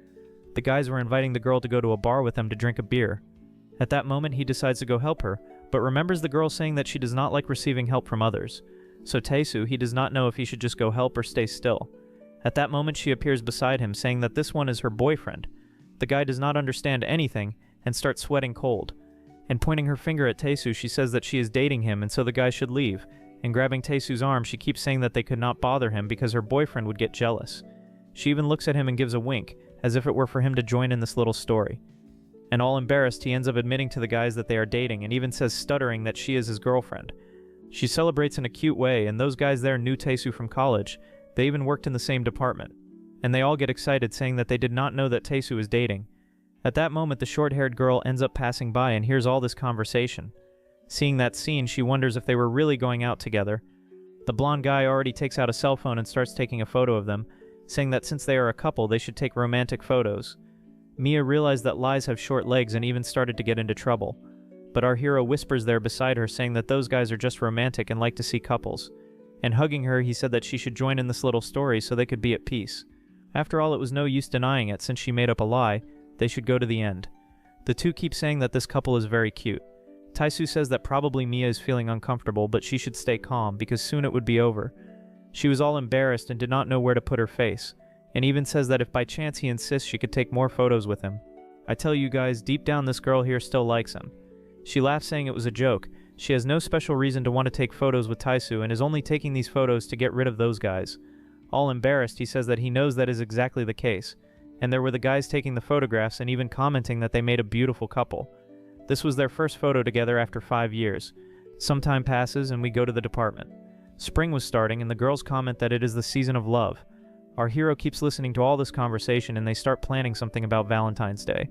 The guys were inviting the girl to go to a bar with them to drink a beer. At that moment he decides to go help her, but remembers the girl saying that she does not like receiving help from others. So Taisu, he does not know if he should just go help or stay still. At that moment she appears beside him, saying that this one is her boyfriend. The guy does not understand anything, and starts sweating cold. And pointing her finger at Taisu, she says that she is dating him, and so the guy should leave. And grabbing Taisu's arm, she keeps saying that they could not bother him because her boyfriend would get jealous. She even looks at him and gives a wink, as if it were for him to join in this little story. And all embarrassed, he ends up admitting to the guys that they are dating, and even says stuttering that she is his girlfriend. She celebrates in a cute way, and those guys there knew Taisu from college. They even worked in the same department. And they all get excited, saying that they did not know that Taisu is dating. At that moment, the short-haired girl ends up passing by and hears all this conversation. Seeing that scene, she wonders if they were really going out together. The blonde guy already takes out a cell phone and starts taking a photo of them, saying that since they are a couple, they should take romantic photos. Mia realized that lies have short legs and even started to get into trouble. But our hero whispers there beside her, saying that those guys are just romantic and like to see couples. And hugging her, he said that she should join in this little story so they could be at peace. After all, it was no use denying it, since she made up a lie. They should go to the end. The two keep saying that this couple is very cute. Taisu says that probably Mia is feeling uncomfortable, but she should stay calm, because soon it would be over. She was all embarrassed and did not know where to put her face, and even says that if by chance he insists, she could take more photos with him. I tell you guys, deep down this girl here still likes him. She laughs, saying it was a joke. She has no special reason to want to take photos with Taisu and is only taking these photos to get rid of those guys. All embarrassed, he says that he knows that is exactly the case, and there were the guys taking the photographs and even commenting that they made a beautiful couple. This was their first photo together after 5 years. Some time passes and we go to the department. Spring was starting and the girls comment that it is the season of love. Our hero keeps listening to all this conversation and they start planning something about Valentine's Day.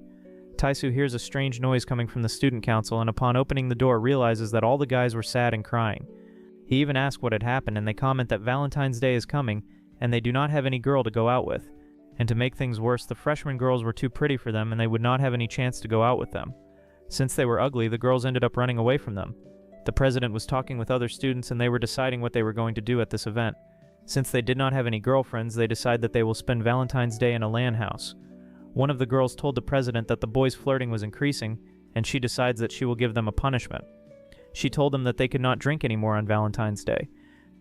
Taisu hears a strange noise coming from the student council and upon opening the door realizes that all the guys were sad and crying. He even asks what had happened and they comment that Valentine's Day is coming and they do not have any girl to go out with. And to make things worse, the freshman girls were too pretty for them and they would not have any chance to go out with them. Since they were ugly, the girls ended up running away from them. The president was talking with other students and they were deciding what they were going to do at this event. Since they did not have any girlfriends, they decide that they will spend Valentine's Day in a LAN house. One of the girls told the president that the boys' flirting was increasing, and she decides that she will give them a punishment. She told them that they could not drink anymore on Valentine's Day.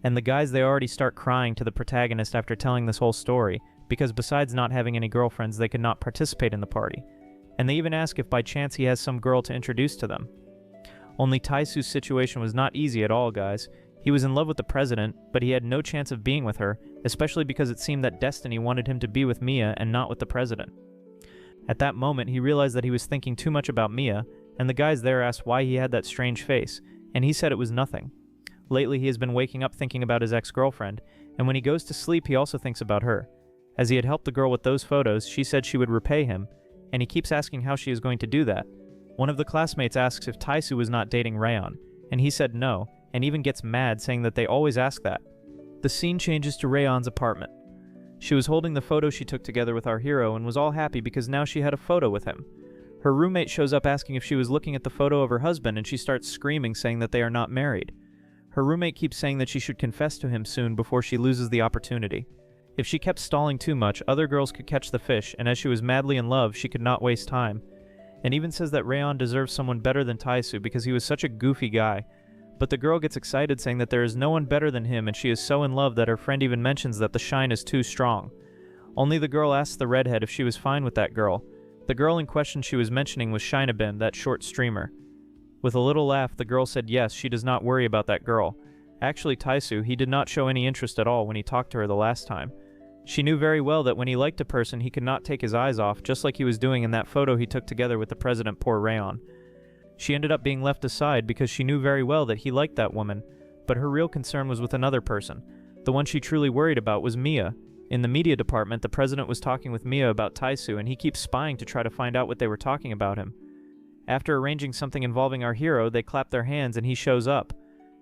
And the guys, they already start crying to the protagonist after telling this whole story, because besides not having any girlfriends, they could not participate in the party. And they even ask if by chance he has some girl to introduce to them. Only Taisu's situation was not easy at all, guys. He was in love with the president, but he had no chance of being with her, especially because it seemed that destiny wanted him to be with Mia and not with the president. At that moment, he realized that he was thinking too much about Mia, and the guys there asked why he had that strange face, and he said it was nothing. Lately, he has been waking up thinking about his ex-girlfriend, and when he goes to sleep, he also thinks about her. As he had helped the girl with those photos, she said she would repay him, and he keeps asking how she is going to do that. One of the classmates asks if Taisu was not dating Rayon, and he said no, and even gets mad saying that they always ask that. The scene changes to Rayon's apartment. She was holding the photo she took together with our hero and was all happy because now she had a photo with him. Her roommate shows up asking if she was looking at the photo of her husband and she starts screaming saying that they are not married. Her roommate keeps saying that she should confess to him soon before she loses the opportunity. If she kept stalling too much, other girls could catch the fish, and as she was madly in love, she could not waste time. And even says that Rayon deserves someone better than Taisu because he was such a goofy guy. But the girl gets excited saying that there is no one better than him and she is so in love that her friend even mentions that the shine is too strong. Only the girl asks the redhead if she was fine with that girl. The girl in question she was mentioning was Shinabin, that short streamer. With a little laugh, the girl said yes, she does not worry about that girl. Actually, Taisu, he did not show any interest at all when he talked to her the last time. She knew very well that when he liked a person, he could not take his eyes off, just like he was doing in that photo he took together with the president, poor Rayon. She ended up being left aside because she knew very well that he liked that woman, but her real concern was with another person. The one she truly worried about was Mia. In the media department, the president was talking with Mia about Taisu, and he keeps spying to try to find out what they were talking about him. After arranging something involving our hero, they clap their hands and he shows up.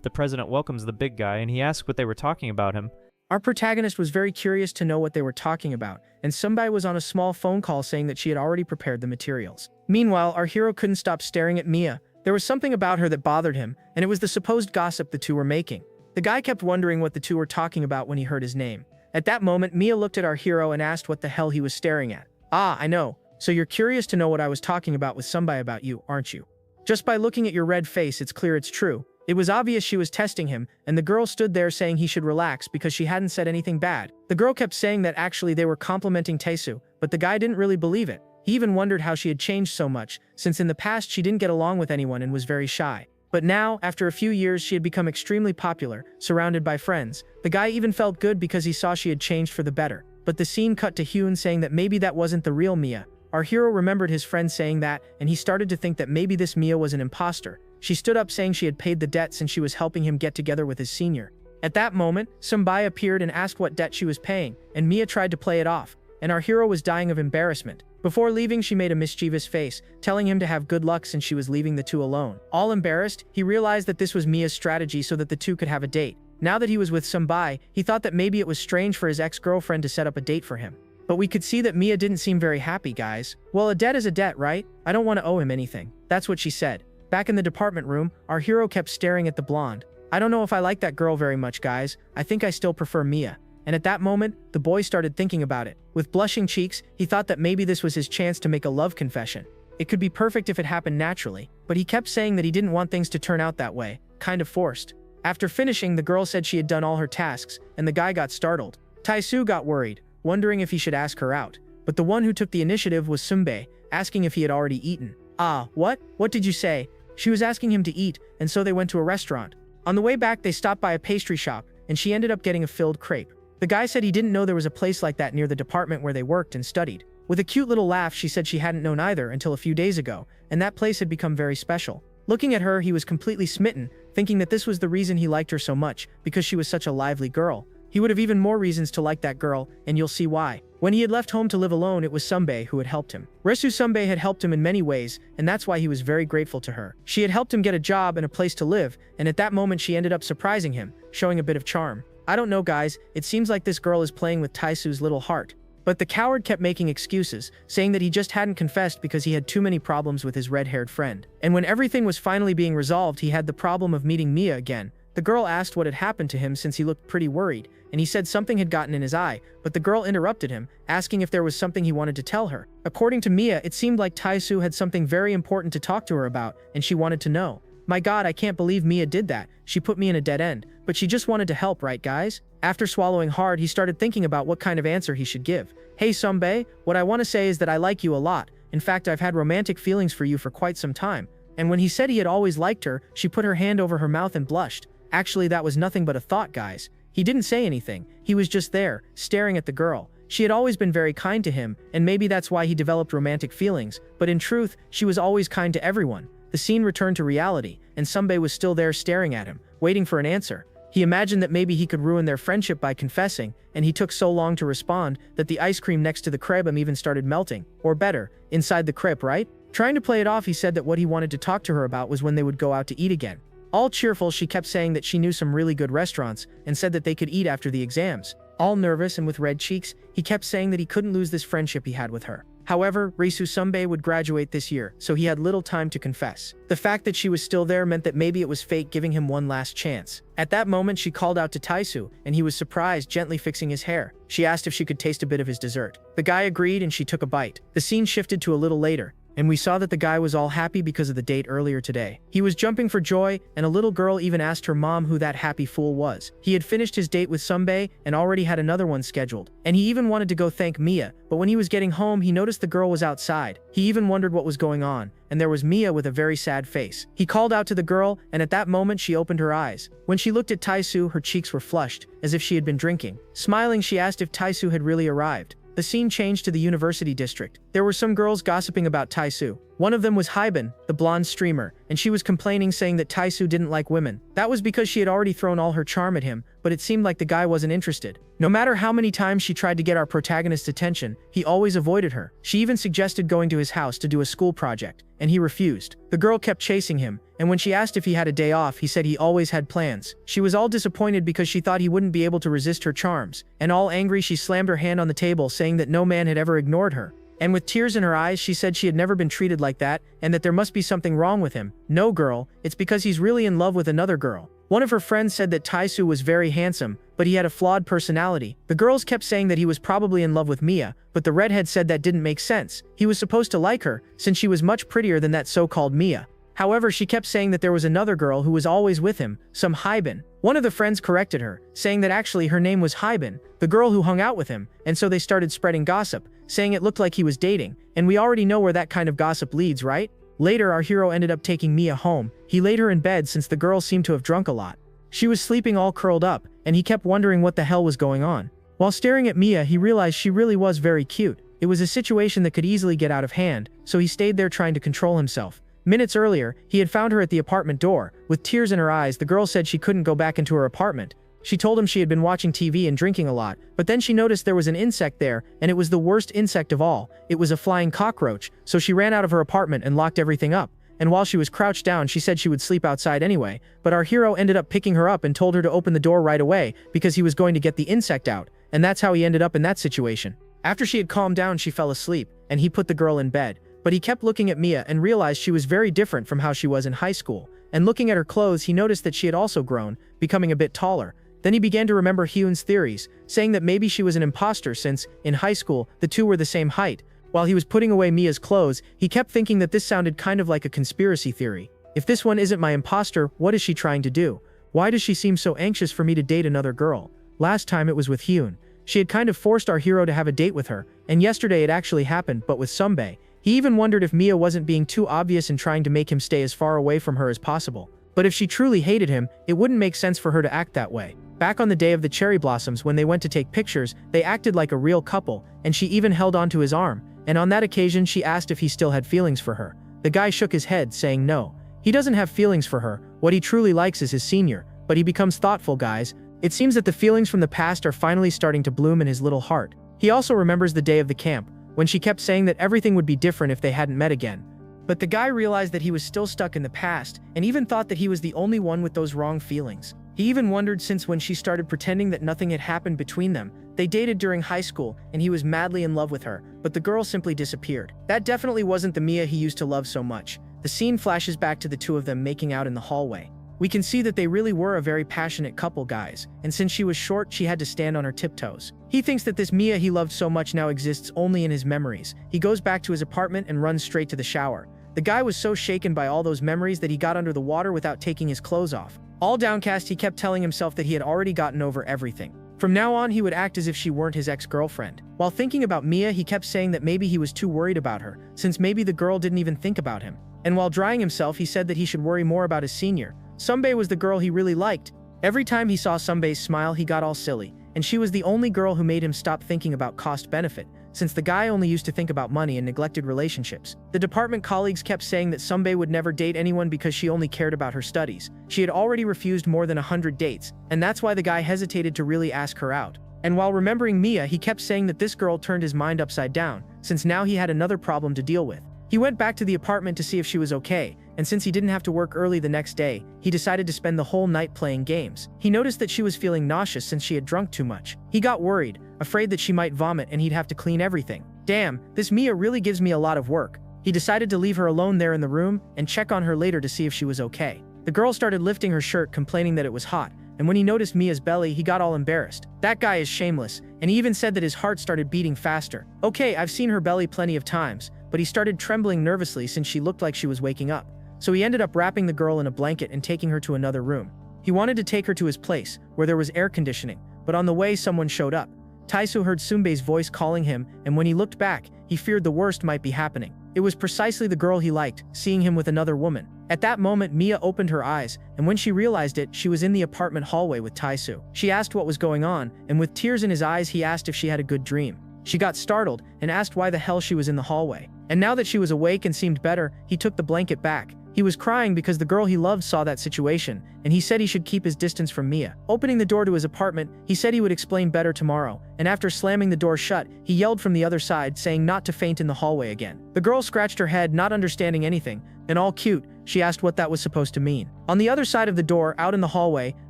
The president welcomes the big guy, and he asks what they were talking about him. Our protagonist was very curious to know what they were talking about, and somebody was on a small phone call saying that she had already prepared the materials. Meanwhile, our hero couldn't stop staring at Mia. There was something about her that bothered him, and it was the supposed gossip the two were making. The guy kept wondering what the two were talking about when he heard his name. At that moment, Mia looked at our hero and asked what the hell he was staring at. Ah, I know. So you're curious to know what I was talking about with somebody about you, aren't you? Just by looking at your red face, it's clear it's true. It was obvious she was testing him, and the girl stood there saying he should relax because she hadn't said anything bad. The girl kept saying that actually they were complimenting Taisu, but the guy didn't really believe it. He even wondered how she had changed so much, since in the past she didn't get along with anyone and was very shy. But now, after a few years, she had become extremely popular, surrounded by friends. The guy even felt good because he saw she had changed for the better. But the scene cut to Hyun saying that maybe that wasn't the real Mia. Our hero remembered his friend saying that, and he started to think that maybe this Mia was an imposter. She stood up saying she had paid the debt since she was helping him get together with his senior. At that moment, Sombai appeared and asked what debt she was paying, and Mia tried to play it off, and our hero was dying of embarrassment. Before leaving, she made a mischievous face, telling him to have good luck since she was leaving the two alone. All embarrassed, he realized that this was Mia's strategy so that the two could have a date. Now that he was with Sombai, he thought that maybe it was strange for his ex-girlfriend to set up a date for him. But we could see that Mia didn't seem very happy, guys. Well, a debt is a debt, right? I don't want to owe him anything. That's what she said. Back in the department room, our hero kept staring at the blonde. I don't know if I like that girl very much, guys. I think I still prefer Mia. And at that moment, the boy started thinking about it. With blushing cheeks, he thought that maybe this was his chance to make a love confession. It could be perfect if it happened naturally, but he kept saying that he didn't want things to turn out that way, kind of forced. After finishing, the girl said she had done all her tasks, and the guy got startled. Taisu got worried, wondering if he should ask her out. But the one who took the initiative was Sumbe, asking if he had already eaten. Ah, what? What did you say? She was asking him to eat, and so they went to a restaurant. On the way back, they stopped by a pastry shop, and she ended up getting a filled crepe. The guy said he didn't know there was a place like that near the department where they worked and studied. With a cute little laugh, she said she hadn't known either until a few days ago, and that place had become very special. Looking at her, he was completely smitten, thinking that this was the reason he liked her so much, because she was such a lively girl. He would have even more reasons to like that girl, and you'll see why. When he had left home to live alone, it was Sunbae who had helped him. Resu Sunbae had helped him in many ways, and that's why he was very grateful to her. She had helped him get a job and a place to live, and at that moment she ended up surprising him, showing a bit of charm. I don't know guys, it seems like this girl is playing with Taisu's little heart. But the coward kept making excuses, saying that he just hadn't confessed because he had too many problems with his red-haired friend. And when everything was finally being resolved, he had the problem of meeting Mia again. The girl asked what had happened to him since he looked pretty worried, and he said something had gotten in his eye, but the girl interrupted him, asking if there was something he wanted to tell her. According to Mia, it seemed like Taisu had something very important to talk to her about, and she wanted to know. My god, I can't believe Mia did that. She put me in a dead end. But she just wanted to help, right guys? After swallowing hard, he started thinking about what kind of answer he should give. Hey Sunbae, what I want to say is that I like you a lot. In fact, I've had romantic feelings for you for quite some time. And when he said he had always liked her, she put her hand over her mouth and blushed. Actually, that was nothing but a thought, guys. He didn't say anything. He was just there, staring at the girl. She had always been very kind to him, and maybe that's why he developed romantic feelings, but in truth, she was always kind to everyone. The scene returned to reality, and Sunbae was still there staring at him, waiting for an answer. He imagined that maybe he could ruin their friendship by confessing, and he took so long to respond that the ice cream next to the crepe even started melting, or better, inside the crepe, right? Trying to play it off, he said that what he wanted to talk to her about was when they would go out to eat again. All cheerful, she kept saying that she knew some really good restaurants, and said that they could eat after the exams. All nervous and with red cheeks, he kept saying that he couldn't lose this friendship he had with her. However, Risu Sunbae would graduate this year, so he had little time to confess. The fact that she was still there meant that maybe it was fate giving him one last chance. At that moment, she called out to Taisu, and he was surprised, gently fixing his hair. She asked if she could taste a bit of his dessert. The guy agreed, and she took a bite. The scene shifted to a little later, and we saw that the guy was all happy because of the date earlier today. He was jumping for joy, and a little girl even asked her mom who that happy fool was. He had finished his date with Sunbae and already had another one scheduled, and he even wanted to go thank Mia, but when he was getting home, he noticed the girl was outside. He even wondered what was going on, and there was Mia with a very sad face. He called out to the girl, and at that moment she opened her eyes. When she looked at Taisu, her cheeks were flushed, as if she had been drinking. Smiling, she asked if Taisu had really arrived. The scene changed to the university district. There were some girls gossiping about Taisu. One of them was Hyben, the blonde streamer, and she was complaining, saying that Taisu didn't like women. That was because she had already thrown all her charm at him, but it seemed like the guy wasn't interested. No matter how many times she tried to get our protagonist's attention, he always avoided her. She even suggested going to his house to do a school project, and he refused. The girl kept chasing him, and when she asked if he had a day off, he said he always had plans. She was all disappointed because she thought he wouldn't be able to resist her charms, and all angry, she slammed her hand on the table, saying that no man had ever ignored her. And with tears in her eyes, she said she had never been treated like that, and that there must be something wrong with him. No girl, it's because he's really in love with another girl. One of her friends said that Taisu was very handsome, but he had a flawed personality. The girls kept saying that he was probably in love with Mia, but the redhead said that didn't make sense. He was supposed to like her, since she was much prettier than that so-called Mia. However, she kept saying that there was another girl who was always with him, some Hyben. One of the friends corrected her, saying that actually her name was Hyben, the girl who hung out with him, and so they started spreading gossip, saying it looked like he was dating, and we already know where that kind of gossip leads, right? Later, our hero ended up taking Mia home. He laid her in bed since the girl seemed to have drunk a lot. She was sleeping all curled up, and he kept wondering what the hell was going on. While staring at Mia, he realized she really was very cute. It was a situation that could easily get out of hand, so he stayed there trying to control himself. Minutes earlier, he had found her at the apartment door. With tears in her eyes, the girl said she couldn't go back into her apartment. She told him she had been watching TV and drinking a lot, but then she noticed there was an insect there, and it was the worst insect of all. It was a flying cockroach, so she ran out of her apartment and locked everything up. And while she was crouched down, she said she would sleep outside anyway, but our hero ended up picking her up and told her to open the door right away because he was going to get the insect out, and that's how he ended up in that situation. After she had calmed down, she fell asleep, and he put the girl in bed. But he kept looking at Mia and realized she was very different from how she was in high school. And looking at her clothes, he noticed that she had also grown, becoming a bit taller. Then he began to remember Hyun's theories, saying that maybe she was an imposter since, in high school, the two were the same height. While he was putting away Mia's clothes, he kept thinking that this sounded kind of like a conspiracy theory. If this one isn't my imposter, what is she trying to do? Why does she seem so anxious for me to date another girl? Last time it was with Hyun. She had kind of forced our hero to have a date with her, and yesterday it actually happened, but with Sunbae. He even wondered if Mia wasn't being too obvious in trying to make him stay as far away from her as possible. But if she truly hated him, it wouldn't make sense for her to act that way. Back on the day of the cherry blossoms, when they went to take pictures, they acted like a real couple, and she even held onto his arm, and on that occasion she asked if he still had feelings for her. The guy shook his head, saying no. He doesn't have feelings for her, what he truly likes is his senior, but he becomes thoughtful, guys. It seems that the feelings from the past are finally starting to bloom in his little heart. He also remembers the day of the camp, when she kept saying that everything would be different if they hadn't met again. But the guy realized that he was still stuck in the past, and even thought that he was the only one with those wrong feelings. He even wondered since when she started pretending that nothing had happened between them. They dated during high school, and he was madly in love with her, but the girl simply disappeared. That definitely wasn't the Mia he used to love so much. The scene flashes back to the two of them making out in the hallway. We can see that they really were a very passionate couple, guys, and since she was short, she had to stand on her tiptoes. He thinks that this Mia he loved so much now exists only in his memories. He goes back to his apartment and runs straight to the shower. The guy was so shaken by all those memories that he got under the water without taking his clothes off. All downcast, he kept telling himself that he had already gotten over everything. From now on, he would act as if she weren't his ex-girlfriend. While thinking about Mia, he kept saying that maybe he was too worried about her, since maybe the girl didn't even think about him. And while drying himself, he said that he should worry more about his senior. Sunbae was the girl he really liked. Every time he saw Sunbae's smile, he got all silly, and she was the only girl who made him stop thinking about cost-benefit, since the guy only used to think about money and neglected relationships. The department colleagues kept saying that Sunbae would never date anyone because she only cared about her studies. She had already refused more than 100 dates, and that's why the guy hesitated to really ask her out. And while remembering Mia, he kept saying that this girl turned his mind upside down, since now he had another problem to deal with. He went back to the apartment to see if she was okay, and since he didn't have to work early the next day, he decided to spend the whole night playing games. He noticed that she was feeling nauseous since she had drunk too much. He got worried, afraid that she might vomit and he'd have to clean everything. Damn, this Mia really gives me a lot of work. He decided to leave her alone there in the room and check on her later to see if she was okay. The girl started lifting her shirt, complaining that it was hot, and when he noticed Mia's belly, he got all embarrassed. That guy is shameless, and he even said that his heart started beating faster. Okay, I've seen her belly plenty of times, but he started trembling nervously since she looked like she was waking up. So he ended up wrapping the girl in a blanket and taking her to another room. He wanted to take her to his place, where there was air conditioning, but on the way someone showed up. Taisu heard Sunbae's voice calling him, and when he looked back, he feared the worst might be happening. It was precisely the girl he liked, seeing him with another woman. At that moment, Mia opened her eyes, and when she realized it, she was in the apartment hallway with Taisu. She asked what was going on, and with tears in his eyes, he asked if she had a good dream. She got startled, and asked why the hell she was in the hallway. And now that she was awake and seemed better, he took the blanket back. He was crying because the girl he loved saw that situation, and he said he should keep his distance from Mia. Opening the door to his apartment, he said he would explain better tomorrow, and after slamming the door shut, he yelled from the other side, saying not to faint in the hallway again. The girl scratched her head, not understanding anything, and all cute, she asked what that was supposed to mean. On the other side of the door, out in the hallway,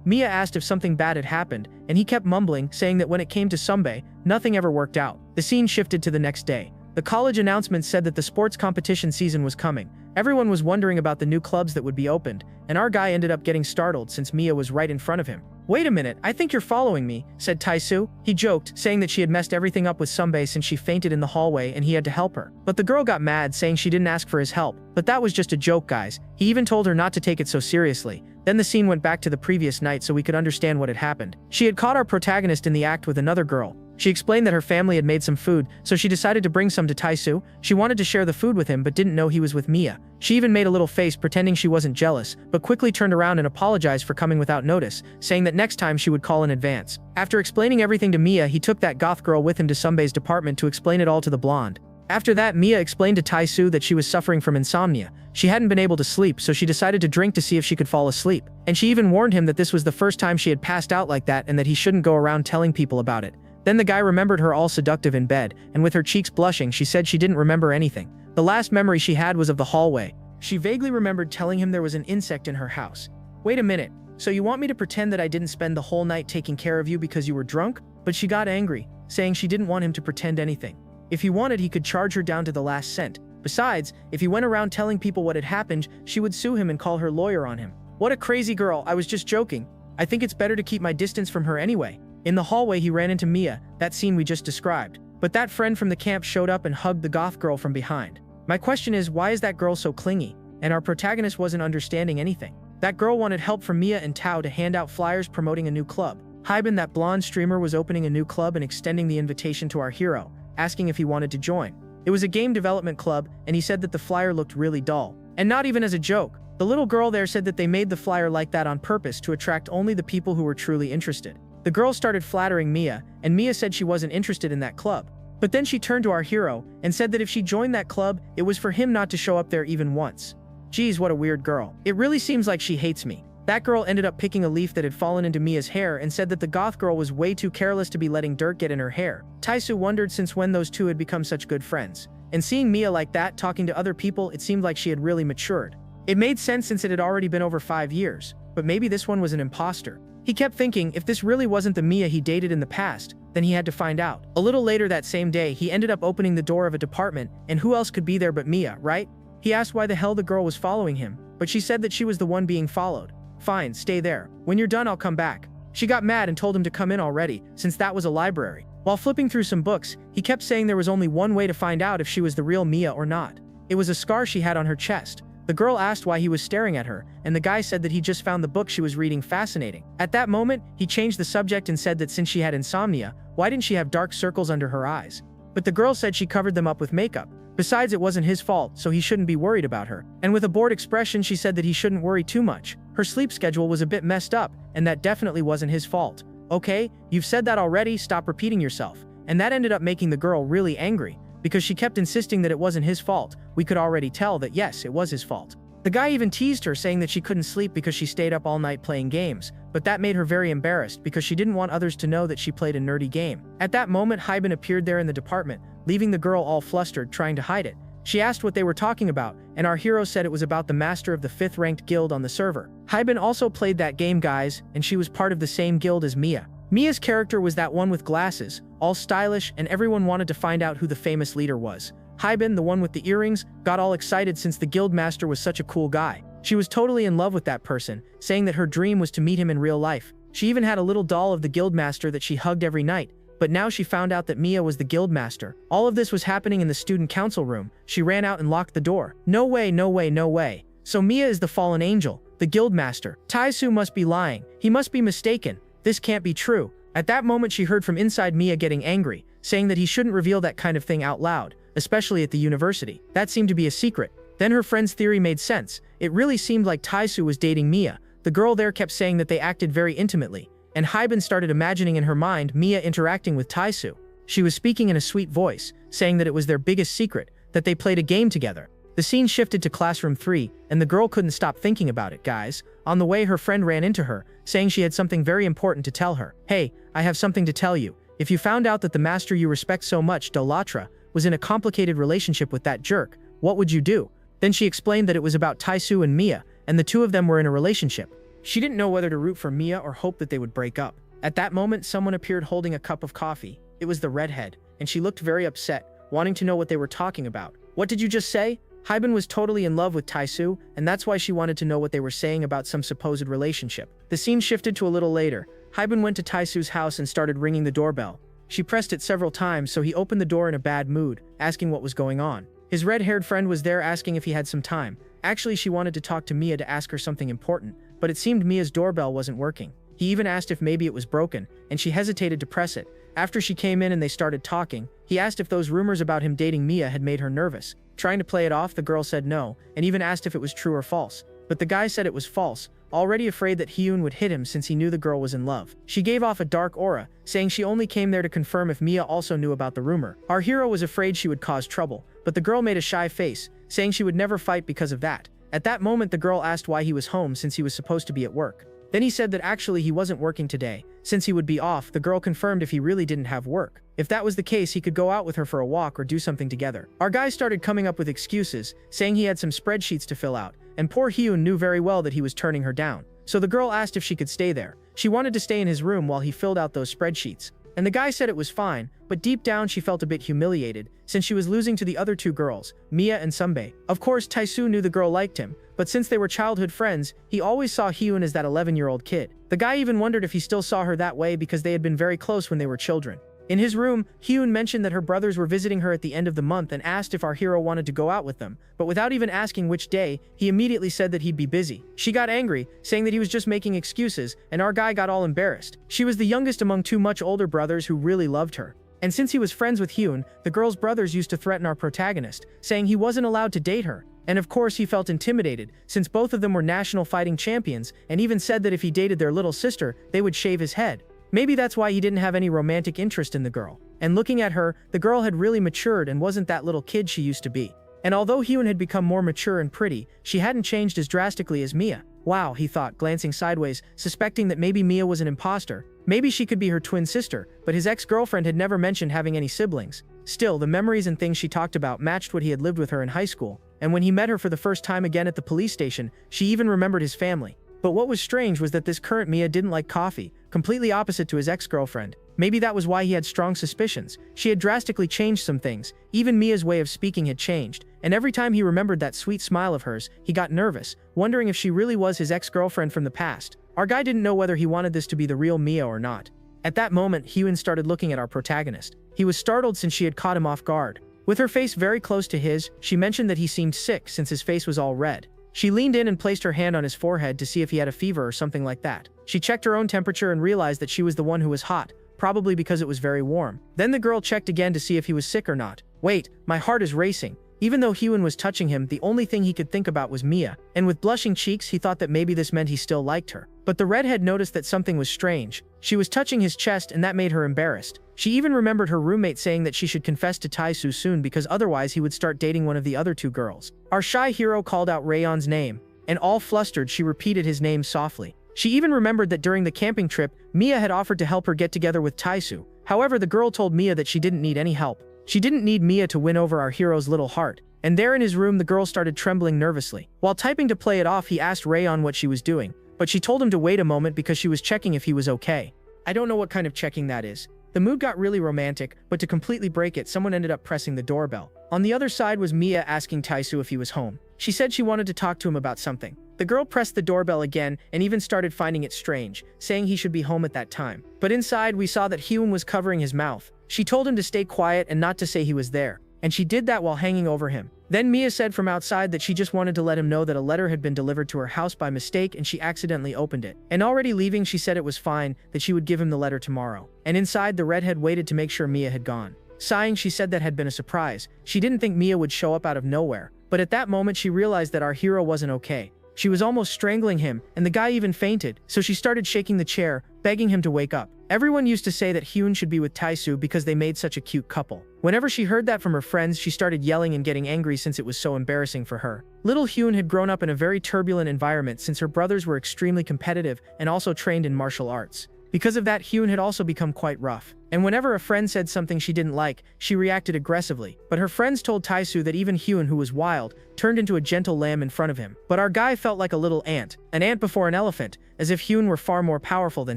Mia asked if something bad had happened, and he kept mumbling, saying that when it came to Sunbae, nothing ever worked out. The scene shifted to the next day. The college announcement said that the sports competition season was coming. Everyone was wondering about the new clubs that would be opened, and our guy ended up getting startled since Mia was right in front of him. "Wait a minute, I think you're following me," said Taisu. He joked, saying that she had messed everything up with Sunbae since she fainted in the hallway and he had to help her. But the girl got mad, saying she didn't ask for his help. But that was just a joke, guys. He even told her not to take it so seriously. Then the scene went back to the previous night so we could understand what had happened. She had caught our protagonist in the act with another girl. She explained that her family had made some food, so she decided to bring some to Taisu. She wanted to share the food with him but didn't know he was with Mia. She even made a little face pretending she wasn't jealous, but quickly turned around and apologized for coming without notice, saying that next time she would call in advance. After explaining everything to Mia, he took that goth girl with him to Sunbae's department to explain it all to the blonde. After that, Mia explained to Taisu that she was suffering from insomnia. She hadn't been able to sleep, so she decided to drink to see if she could fall asleep. And she even warned him that this was the first time she had passed out like that and that he shouldn't go around telling people about it. Then the guy remembered her all seductive in bed, and with her cheeks blushing, she said she didn't remember anything. The last memory she had was of the hallway. She vaguely remembered telling him there was an insect in her house. "Wait a minute, so you want me to pretend that I didn't spend the whole night taking care of you because you were drunk?" But she got angry, saying she didn't want him to pretend anything. If he wanted, he could charge her down to the last cent. Besides, if he went around telling people what had happened, she would sue him and call her lawyer on him. What a crazy girl, I was just joking. I think it's better to keep my distance from her anyway. In the hallway, he ran into Mia, that scene we just described. But that friend from the camp showed up and hugged the goth girl from behind. My question is, why is that girl so clingy? And our protagonist wasn't understanding anything. That girl wanted help from Mia and Tao to hand out flyers promoting a new club. Hyben, that blonde streamer, was opening a new club and extending the invitation to our hero, asking if he wanted to join. It was a game development club, and he said that the flyer looked really dull. And not even as a joke. The little girl there said that they made the flyer like that on purpose to attract only the people who were truly interested. The girl started flattering Mia, and Mia said she wasn't interested in that club. But then she turned to our hero and said that if she joined that club, it was for him not to show up there even once. Geez, what a weird girl. It really seems like she hates me. That girl ended up picking a leaf that had fallen into Mia's hair and said that the goth girl was way too careless to be letting dirt get in her hair. Taisu wondered since when those two had become such good friends. And seeing Mia like that, talking to other people, it seemed like she had really matured. It made sense since it had already been over 5 years, but maybe this one was an imposter. He kept thinking, if this really wasn't the Mia he dated in the past, then he had to find out. A little later that same day, he ended up opening the door of a department, and who else could be there but Mia, right? He asked why the hell the girl was following him, but she said that she was the one being followed. Fine, stay there. When you're done, I'll come back. She got mad and told him to come in already, since that was a library. While flipping through some books, he kept saying there was only one way to find out if she was the real Mia or not. It was a scar she had on her chest. The girl asked why he was staring at her, and the guy said that he just found the book she was reading fascinating. At that moment, he changed the subject and said that since she had insomnia, why didn't she have dark circles under her eyes? But the girl said she covered them up with makeup. Besides, it wasn't his fault, so he shouldn't be worried about her. And with a bored expression, she said that he shouldn't worry too much. Her sleep schedule was a bit messed up, and that definitely wasn't his fault. Okay, you've said that already, stop repeating yourself. And that ended up making the girl really angry, because she kept insisting that it wasn't his fault. We could already tell that yes, it was his fault. The guy even teased her, saying that she couldn't sleep because she stayed up all night playing games, but that made her very embarrassed because she didn't want others to know that she played a nerdy game. At that moment, Hyben appeared there in the department, leaving the girl all flustered, trying to hide it. She asked what they were talking about, and our hero said it was about the master of the 5th ranked guild on the server. Hyben also played that game, guys, and she was part of the same guild as Mia. Mia's character was that one with glasses, all stylish, and everyone wanted to find out who the famous leader was. Hyben, the one with the earrings, got all excited since the guild master was such a cool guy. She was totally in love with that person, saying that her dream was to meet him in real life. She even had a little doll of the guild master that she hugged every night. But now she found out that Mia was the guild master. All of this was happening in the student council room. She ran out and locked the door. No way, no way, no way. So Mia is the fallen angel, the guild master. Taisu must be lying. He must be mistaken. This can't be true. At that moment, she heard from inside Mia getting angry, saying that he shouldn't reveal that kind of thing out loud, especially at the university. That seemed to be a secret. Then her friend's theory made sense. It really seemed like Taisu was dating Mia. The girl there kept saying that they acted very intimately, and Hyben started imagining in her mind Mia interacting with Taisu. She was speaking in a sweet voice, saying that it was their biggest secret, that they played a game together. The scene shifted to classroom 3, and the girl couldn't stop thinking about it, guys. On the way, her friend ran into her, saying she had something very important to tell her. Hey, I have something to tell you. If you found out that the master you respect so much, Dolatra, was in a complicated relationship with that jerk, what would you do? Then she explained that it was about Taisu and Mia, and the two of them were in a relationship. She didn't know whether to root for Mia or hope that they would break up. At that moment, someone appeared holding a cup of coffee. It was the redhead, and she looked very upset, wanting to know what they were talking about. What did you just say? Hyben was totally in love with Taisu, and that's why she wanted to know what they were saying about some supposed relationship. The scene shifted to a little later. Hyben went to Taisu's house and started ringing the doorbell. She pressed it several times, so he opened the door in a bad mood, asking what was going on. His red-haired friend was there asking if he had some time. Actually, she wanted to talk to Mia to ask her something important, but it seemed Mia's doorbell wasn't working. He even asked if maybe it was broken, and she hesitated to press it. After she came in and they started talking, he asked if those rumors about him dating Mia had made her nervous. Trying to play it off, the girl said no, and even asked if it was true or false. But the guy said it was false, already afraid that Hyun would hit him since he knew the girl was in love. She gave off a dark aura, saying she only came there to confirm if Mia also knew about the rumor. Our hero was afraid she would cause trouble, but the girl made a shy face, saying she would never fight because of that. At that moment, the girl asked why he was home since he was supposed to be at work. Then he said that actually he wasn't working today. Since he would be off, the girl confirmed if he really didn't have work. If that was the case, he could go out with her for a walk or do something together. Our guy started coming up with excuses, saying he had some spreadsheets to fill out, and poor Hyun knew very well that he was turning her down. So the girl asked if she could stay there. She wanted to stay in his room while he filled out those spreadsheets. And the guy said it was fine, but deep down she felt a bit humiliated, since she was losing to the other two girls, Mia and Sunbae. Of course, Taisu knew the girl liked him, but since they were childhood friends, he always saw Hyun as that 11-year-old kid. The guy even wondered if he still saw her that way because they had been very close when they were children. In his room, Hyun mentioned that her brothers were visiting her at the end of the month and asked if our hero wanted to go out with them, but without even asking which day, he immediately said that he'd be busy. She got angry, saying that he was just making excuses, and our guy got all embarrassed. She was the youngest among two much older brothers who really loved her. And since he was friends with Hyun, the girl's brothers used to threaten our protagonist, saying he wasn't allowed to date her. And of course he felt intimidated, since both of them were national fighting champions, and even said that if he dated their little sister, they would shave his head. Maybe that's why he didn't have any romantic interest in the girl. And looking at her, the girl had really matured and wasn't that little kid she used to be. And although Hyun had become more mature and pretty, she hadn't changed as drastically as Mia. Wow, he thought, glancing sideways, suspecting that maybe Mia was an imposter. Maybe she could be her twin sister, but his ex-girlfriend had never mentioned having any siblings. Still, the memories and things she talked about matched what he had lived with her in high school, and when he met her for the first time again at the police station, she even remembered his family. But what was strange was that this current Mia didn't like coffee, completely opposite to his ex-girlfriend. Maybe that was why he had strong suspicions. She had drastically changed some things. Even Mia's way of speaking had changed, and every time he remembered that sweet smile of hers, he got nervous, wondering if she really was his ex-girlfriend from the past. Our guy didn't know whether he wanted this to be the real Mia or not. At that moment, Hyun started looking at our protagonist. He was startled since she had caught him off guard. With her face very close to his, she mentioned that he seemed sick since his face was all red. She leaned in and placed her hand on his forehead to see if he had a fever or something like that. She checked her own temperature and realized that she was the one who was hot, probably because it was very warm. Then the girl checked again to see if he was sick or not. Wait, my heart is racing. Even though Hyun was touching him, the only thing he could think about was Mia, and with blushing cheeks he thought that maybe this meant he still liked her. But the redhead noticed that something was strange. She was touching his chest and that made her embarrassed. She even remembered her roommate saying that she should confess to Tae-soo soon because otherwise he would start dating one of the other two girls. Our shy hero called out Rayon's name, and all flustered she repeated his name softly. She even remembered that during the camping trip, Mia had offered to help her get together with Tae-soo. However, the girl told Mia that she didn't need any help. She didn't need Mia to win over our hero's little heart. And there in his room the girl started trembling nervously. While typing to play it off, he asked Rayon what she was doing, but she told him to wait a moment because she was checking if he was okay. I don't know what kind of checking that is. The mood got really romantic, but to completely break it, someone ended up pressing the doorbell. On the other side was Mia asking Tae-soo if he was home. She said she wanted to talk to him about something. The girl pressed the doorbell again and even started finding it strange, saying he should be home at that time. But inside we saw that Hyun was covering his mouth. She told him to stay quiet and not to say he was there, and she did that while hanging over him. Then Mia said from outside that she just wanted to let him know that a letter had been delivered to her house by mistake and she accidentally opened it. And already leaving, she said it was fine, that she would give him the letter tomorrow. And inside, the redhead waited to make sure Mia had gone. Sighing, she said that had been a surprise. She didn't think Mia would show up out of nowhere. But at that moment she realized that our hero wasn't okay. She was almost strangling him, and the guy even fainted, so she started shaking the chair, begging him to wake up. Everyone used to say that Hyun should be with Tae-soo because they made such a cute couple. Whenever she heard that from her friends, she started yelling and getting angry since it was so embarrassing for her. Little Hyun had grown up in a very turbulent environment since her brothers were extremely competitive and also trained in martial arts. Because of that, Hyun had also become quite rough. And whenever a friend said something she didn't like, she reacted aggressively. But her friends told Tae-soo that even Hyun, who was wild, turned into a gentle lamb in front of him. But our guy felt like a little ant, an ant before an elephant, as if Hyun were far more powerful than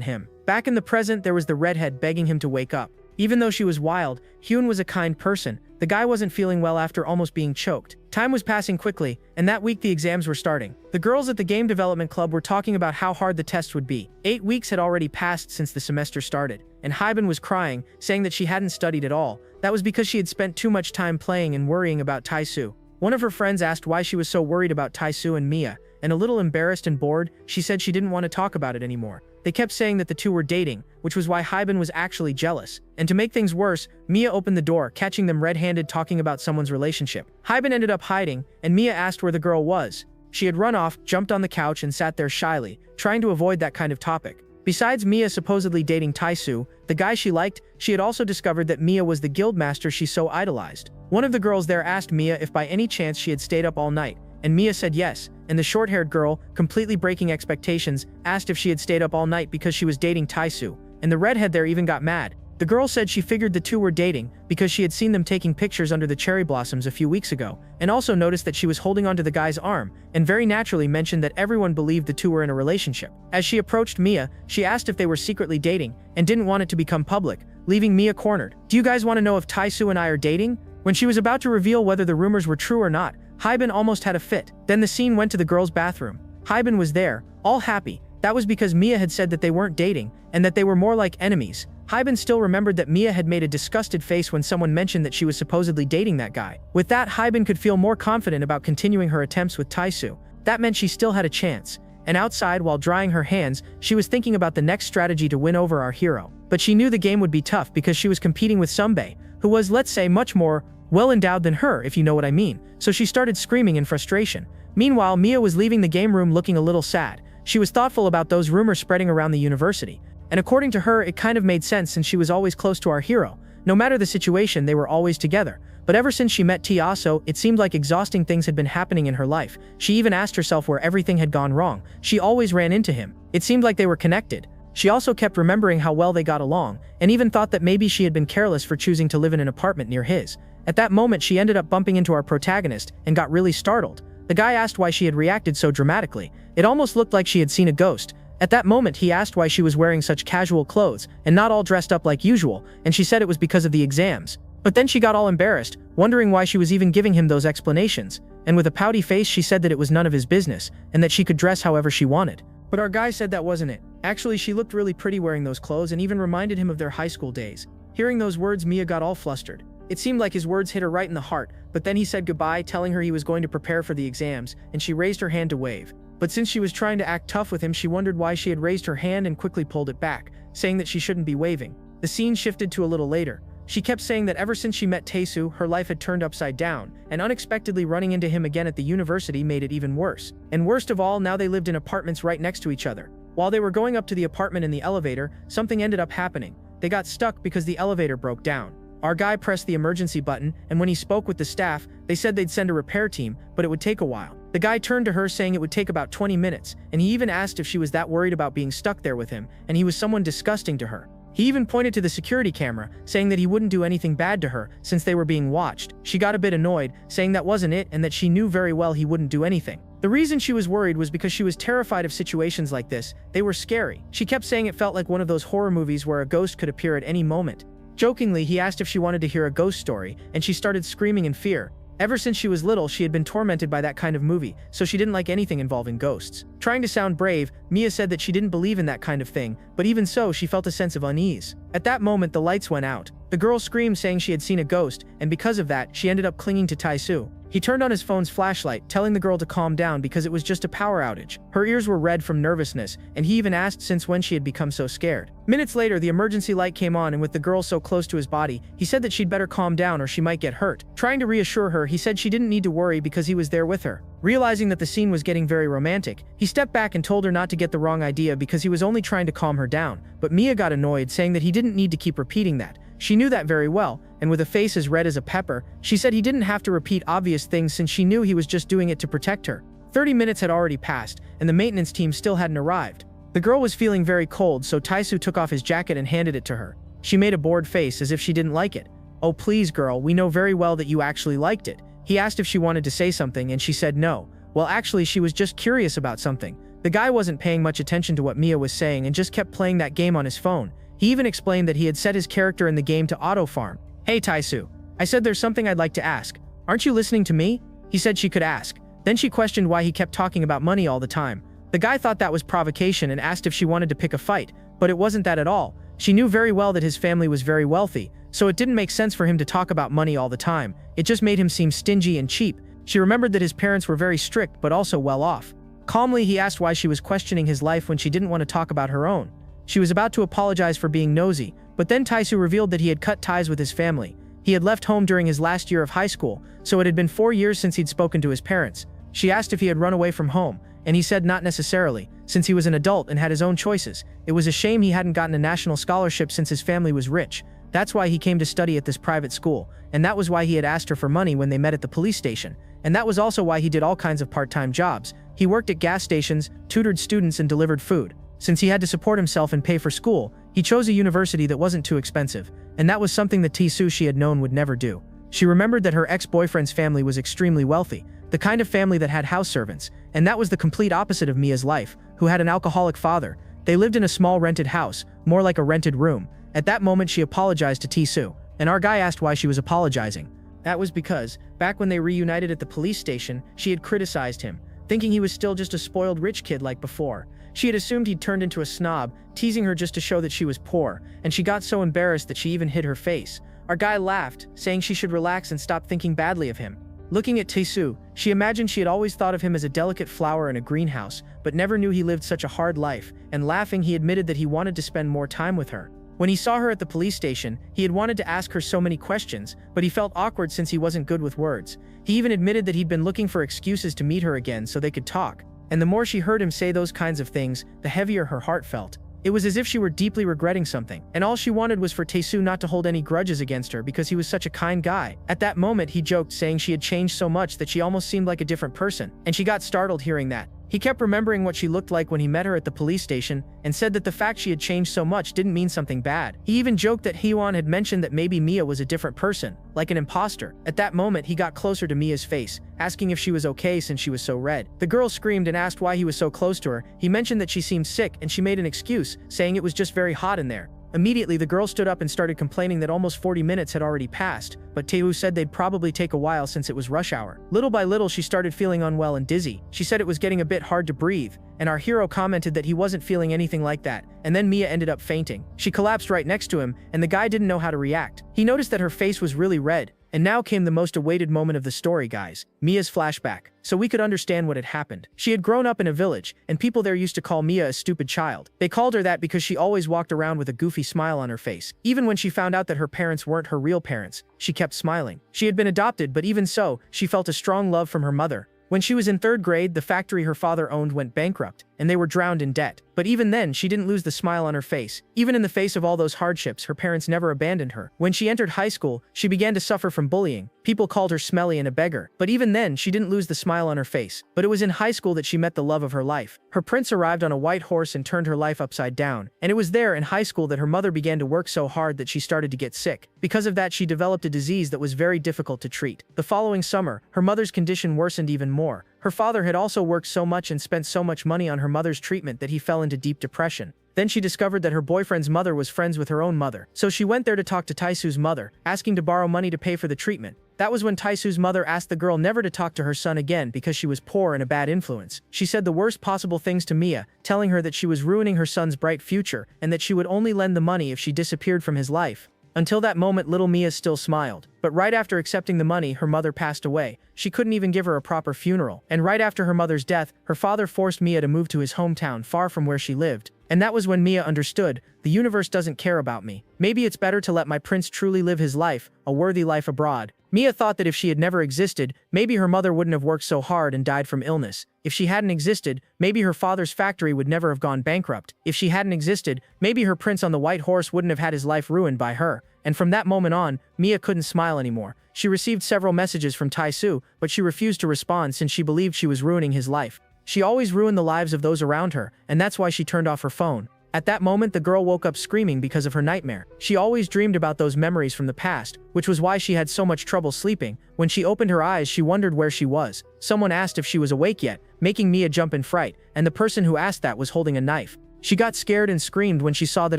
him. Back in the present, there was the redhead begging him to wake up. Even though she was wild, Hyun was a kind person. The guy wasn't feeling well after almost being choked. Time was passing quickly, and that week the exams were starting. The girls at the game development club were talking about how hard the test would be. 8 weeks had already passed since the semester started, and Hyben was crying, saying that she hadn't studied at all. That was because she had spent too much time playing and worrying about Tae-soo. One of her friends asked why she was so worried about Tae-soo and Mia, and a little embarrassed and bored, she said she didn't want to talk about it anymore. They kept saying that the two were dating, which was why Hyben was actually jealous. And to make things worse, Mia opened the door, catching them red-handed talking about someone's relationship. Hyben ended up hiding, and Mia asked where the girl was. She had run off, jumped on the couch, and sat there shyly, trying to avoid that kind of topic. Besides Mia supposedly dating Tae-soo, the guy she liked, she had also discovered that Mia was the guildmaster she so idolized. One of the girls there asked Mia if by any chance she had stayed up all night, and Mia said yes, and the short-haired girl, completely breaking expectations, asked if she had stayed up all night because she was dating Tae-soo, and the redhead there even got mad. The girl said she figured the two were dating because she had seen them taking pictures under the cherry blossoms a few weeks ago, and also noticed that she was holding onto the guy's arm, and very naturally mentioned that everyone believed the two were in a relationship. As she approached Mia, she asked if they were secretly dating, and didn't want it to become public, leaving Mia cornered. "Do you guys want to know if Tae-soo and I are dating?" When she was about to reveal whether the rumors were true or not, Hyben almost had a fit. Then the scene went to the girls' bathroom. Hyben was there, all happy. That was because Mia had said that they weren't dating, and that they were more like enemies. Hyben still remembered that Mia had made a disgusted face when someone mentioned that she was supposedly dating that guy. With that, Hyben could feel more confident about continuing her attempts with Tae-soo. That meant she still had a chance. And outside, while drying her hands, she was thinking about the next strategy to win over our hero. But she knew the game would be tough because she was competing with Sunbae, who was, let's say, much more well-endowed than her, if you know what I mean. So she started screaming in frustration. Meanwhile, Mia was leaving the game room looking a little sad. She was thoughtful about those rumors spreading around the university. And according to her, it kind of made sense since she was always close to our hero. No matter the situation, they were always together. but ever since she met Tiaso, it seemed like exhausting things had been happening in her life. She even asked herself where everything had gone wrong. She always ran into him. It seemed like they were connected. She also kept remembering how well they got along, and even thought that maybe she had been careless for choosing to live in an apartment near his. At that moment, she ended up bumping into our protagonist and got really startled. The guy asked why she had reacted so dramatically. It almost looked like she had seen a ghost. At that moment, he asked why she was wearing such casual clothes and not all dressed up like usual, and she said it was because of the exams. But then she got all embarrassed, wondering why she was even giving him those explanations, and with a pouty face she said that it was none of his business, and that she could dress however she wanted. But our guy said that wasn't it. Actually, she looked really pretty wearing those clothes and even reminded him of their high school days. Hearing those words, Mia got all flustered. It seemed like his words hit her right in the heart, but then he said goodbye, telling her he was going to prepare for the exams, and she raised her hand to wave. But since she was trying to act tough with him, she wondered why she had raised her hand and quickly pulled it back, saying that she shouldn't be waving. The scene shifted to a little later. She kept saying that ever since she met Taesu, her life had turned upside down, and unexpectedly running into him again at the university made it even worse. And worst of all, now they lived in apartments right next to each other. While they were going up to the apartment in the elevator, something ended up happening. They got stuck because the elevator broke down. Our guy pressed the emergency button, and when he spoke with the staff, they said they'd send a repair team, but it would take a while. The guy turned to her saying it would take about 20 minutes, and he even asked if she was that worried about being stuck there with him, and he was someone disgusting to her. He even pointed to the security camera, saying that he wouldn't do anything bad to her since they were being watched. She got a bit annoyed, saying that wasn't it and that she knew very well he wouldn't do anything. The reason she was worried was because she was terrified of situations like this. They were scary. She kept saying it felt like one of those horror movies where a ghost could appear at any moment. Jokingly, he asked if she wanted to hear a ghost story, and she started screaming in fear. Ever since she was little, she had been tormented by that kind of movie, so she didn't like anything involving ghosts. Trying to sound brave, Mia said that she didn't believe in that kind of thing, but even so, she felt a sense of unease. At that moment, the lights went out. The girl screamed saying she had seen a ghost, and because of that, she ended up clinging to Taesu. He turned on his phone's flashlight, telling the girl to calm down because it was just a power outage. Her ears were red from nervousness, and he even asked since when she had become so scared. Minutes later, the emergency light came on, and with the girl so close to his body, he said that she'd better calm down or she might get hurt. Trying to reassure her, he said she didn't need to worry because he was there with her. Realizing that the scene was getting very romantic, he stepped back and told her not to get the wrong idea because he was only trying to calm her down. But Mia got annoyed, saying that he didn't need to keep repeating that. She knew that very well, and with a face as red as a pepper, she said he didn't have to repeat obvious things since she knew he was just doing it to protect her. 30 minutes had already passed, and the maintenance team still hadn't arrived. The girl was feeling very cold, so Taesu took off his jacket and handed it to her. She made a bored face as if she didn't like it. "Oh please girl, we know very well that you actually liked it." He asked if she wanted to say something and she said no. Well actually she was just curious about something. The guy wasn't paying much attention to what Mia was saying and just kept playing that game on his phone. He even explained that he had set his character in the game to auto-farm. "Hey Taesu, I said there's something I'd like to ask. Aren't you listening to me?" He said she could ask. Then she questioned why he kept talking about money all the time. The guy thought that was provocation and asked if she wanted to pick a fight, but it wasn't that at all. She knew very well that his family was very wealthy, so it didn't make sense for him to talk about money all the time. It just made him seem stingy and cheap. She remembered that his parents were very strict but also well off. Calmly, he asked why she was questioning his life when she didn't want to talk about her own. She was about to apologize for being nosy, but then Taesu revealed that he had cut ties with his family. He had left home during his last year of high school, so it had been 4 years since he'd spoken to his parents. She asked if he had run away from home, and he said not necessarily, since he was an adult and had his own choices. It was a shame he hadn't gotten a national scholarship since his family was rich. That's why he came to study at this private school, and that was why he had asked her for money when they met at the police station. And that was also why he did all kinds of part-time jobs. He worked at gas stations, tutored students, and delivered food. Since he had to support himself and pay for school, he chose a university that wasn't too expensive, and that was something that Taesu she had known would never do. She remembered that her ex-boyfriend's family was extremely wealthy, the kind of family that had house servants, and that was the complete opposite of Mia's life, who had an alcoholic father. They lived in a small rented house, more like a rented room. At that moment she apologized to Taesu, and our guy asked why she was apologizing. That was because, back when they reunited at the police station, she had criticized him, thinking he was still just a spoiled rich kid like before. She had assumed he'd turned into a snob, teasing her just to show that she was poor, and she got so embarrassed that she even hid her face. Our guy laughed, saying she should relax and stop thinking badly of him. Looking at Taesu, she imagined she had always thought of him as a delicate flower in a greenhouse, but never knew he lived such a hard life, and laughing he admitted that he wanted to spend more time with her. When he saw her at the police station, he had wanted to ask her so many questions, but he felt awkward since he wasn't good with words. He even admitted that he'd been looking for excuses to meet her again so they could talk. And the more she heard him say those kinds of things, the heavier her heart felt. It was as if she were deeply regretting something, and all she wanted was for Taesu not to hold any grudges against her because he was such a kind guy. At that moment, he joked, saying she had changed so much that she almost seemed like a different person, and she got startled hearing that. He kept remembering what she looked like when he met her at the police station, and said that the fact she had changed so much didn't mean something bad. He even joked that Hyewon had mentioned that maybe Mia was a different person, like an imposter. At that moment, he got closer to Mia's face, asking if she was okay since she was so red. The girl screamed and asked why he was so close to her. He mentioned that she seemed sick, and she made an excuse, saying it was just very hot in there. Immediately, the girl stood up and started complaining that almost 40 minutes had already passed, but Taewoo said they'd probably take a while since it was rush hour. Little by little, she started feeling unwell and dizzy. She said it was getting a bit hard to breathe, and our hero commented that he wasn't feeling anything like that, and then Mia ended up fainting. She collapsed right next to him, and the guy didn't know how to react. He noticed that her face was really red, and now came the most awaited moment of the story, guys. Mia's flashback. So we could understand what had happened. She had grown up in a village, and people there used to call Mia a stupid child. They called her that because she always walked around with a goofy smile on her face. Even when she found out that her parents weren't her real parents, she kept smiling. She had been adopted, but even so, she felt a strong love from her mother. When she was in 3rd grade, the factory her father owned went bankrupt, and they were drowned in debt. But even then, she didn't lose the smile on her face. Even in the face of all those hardships, her parents never abandoned her. When she entered high school, she began to suffer from bullying. People called her smelly and a beggar. But even then, she didn't lose the smile on her face. But it was in high school that she met the love of her life. Her prince arrived on a white horse and turned her life upside down. And it was there in high school that her mother began to work so hard that she started to get sick. Because of that, she developed a disease that was very difficult to treat. The following summer, her mother's condition worsened even more. Her father had also worked so much and spent so much money on her mother's treatment that he fell into deep depression. Then she discovered that her boyfriend's mother was friends with her own mother. So she went there to talk to Taesu's mother, asking to borrow money to pay for the treatment. That was when Taesu's mother asked the girl never to talk to her son again because she was poor and a bad influence. She said the worst possible things to Mia, telling her that she was ruining her son's bright future and that she would only lend the money if she disappeared from his life. Until that moment, little Mia still smiled. But right after accepting the money, her mother passed away. She couldn't even give her a proper funeral. And right after her mother's death, her father forced Mia to move to his hometown far from where she lived. And that was when Mia understood, the universe doesn't care about me. Maybe it's better to let my prince truly live his life, a worthy life abroad. Mia thought that if she had never existed, maybe her mother wouldn't have worked so hard and died from illness. If she hadn't existed, maybe her father's factory would never have gone bankrupt. If she hadn't existed, maybe her prince on the white horse wouldn't have had his life ruined by her. And from that moment on, Mia couldn't smile anymore. She received several messages from Taesu, but she refused to respond since she believed she was ruining his life. She always ruined the lives of those around her, and that's why she turned off her phone. At that moment, the girl woke up screaming because of her nightmare. She always dreamed about those memories from the past, which was why she had so much trouble sleeping. When she opened her eyes, she wondered where she was. Someone asked if she was awake yet, making Mia jump in fright, and the person who asked that was holding a knife. She got scared and screamed when she saw that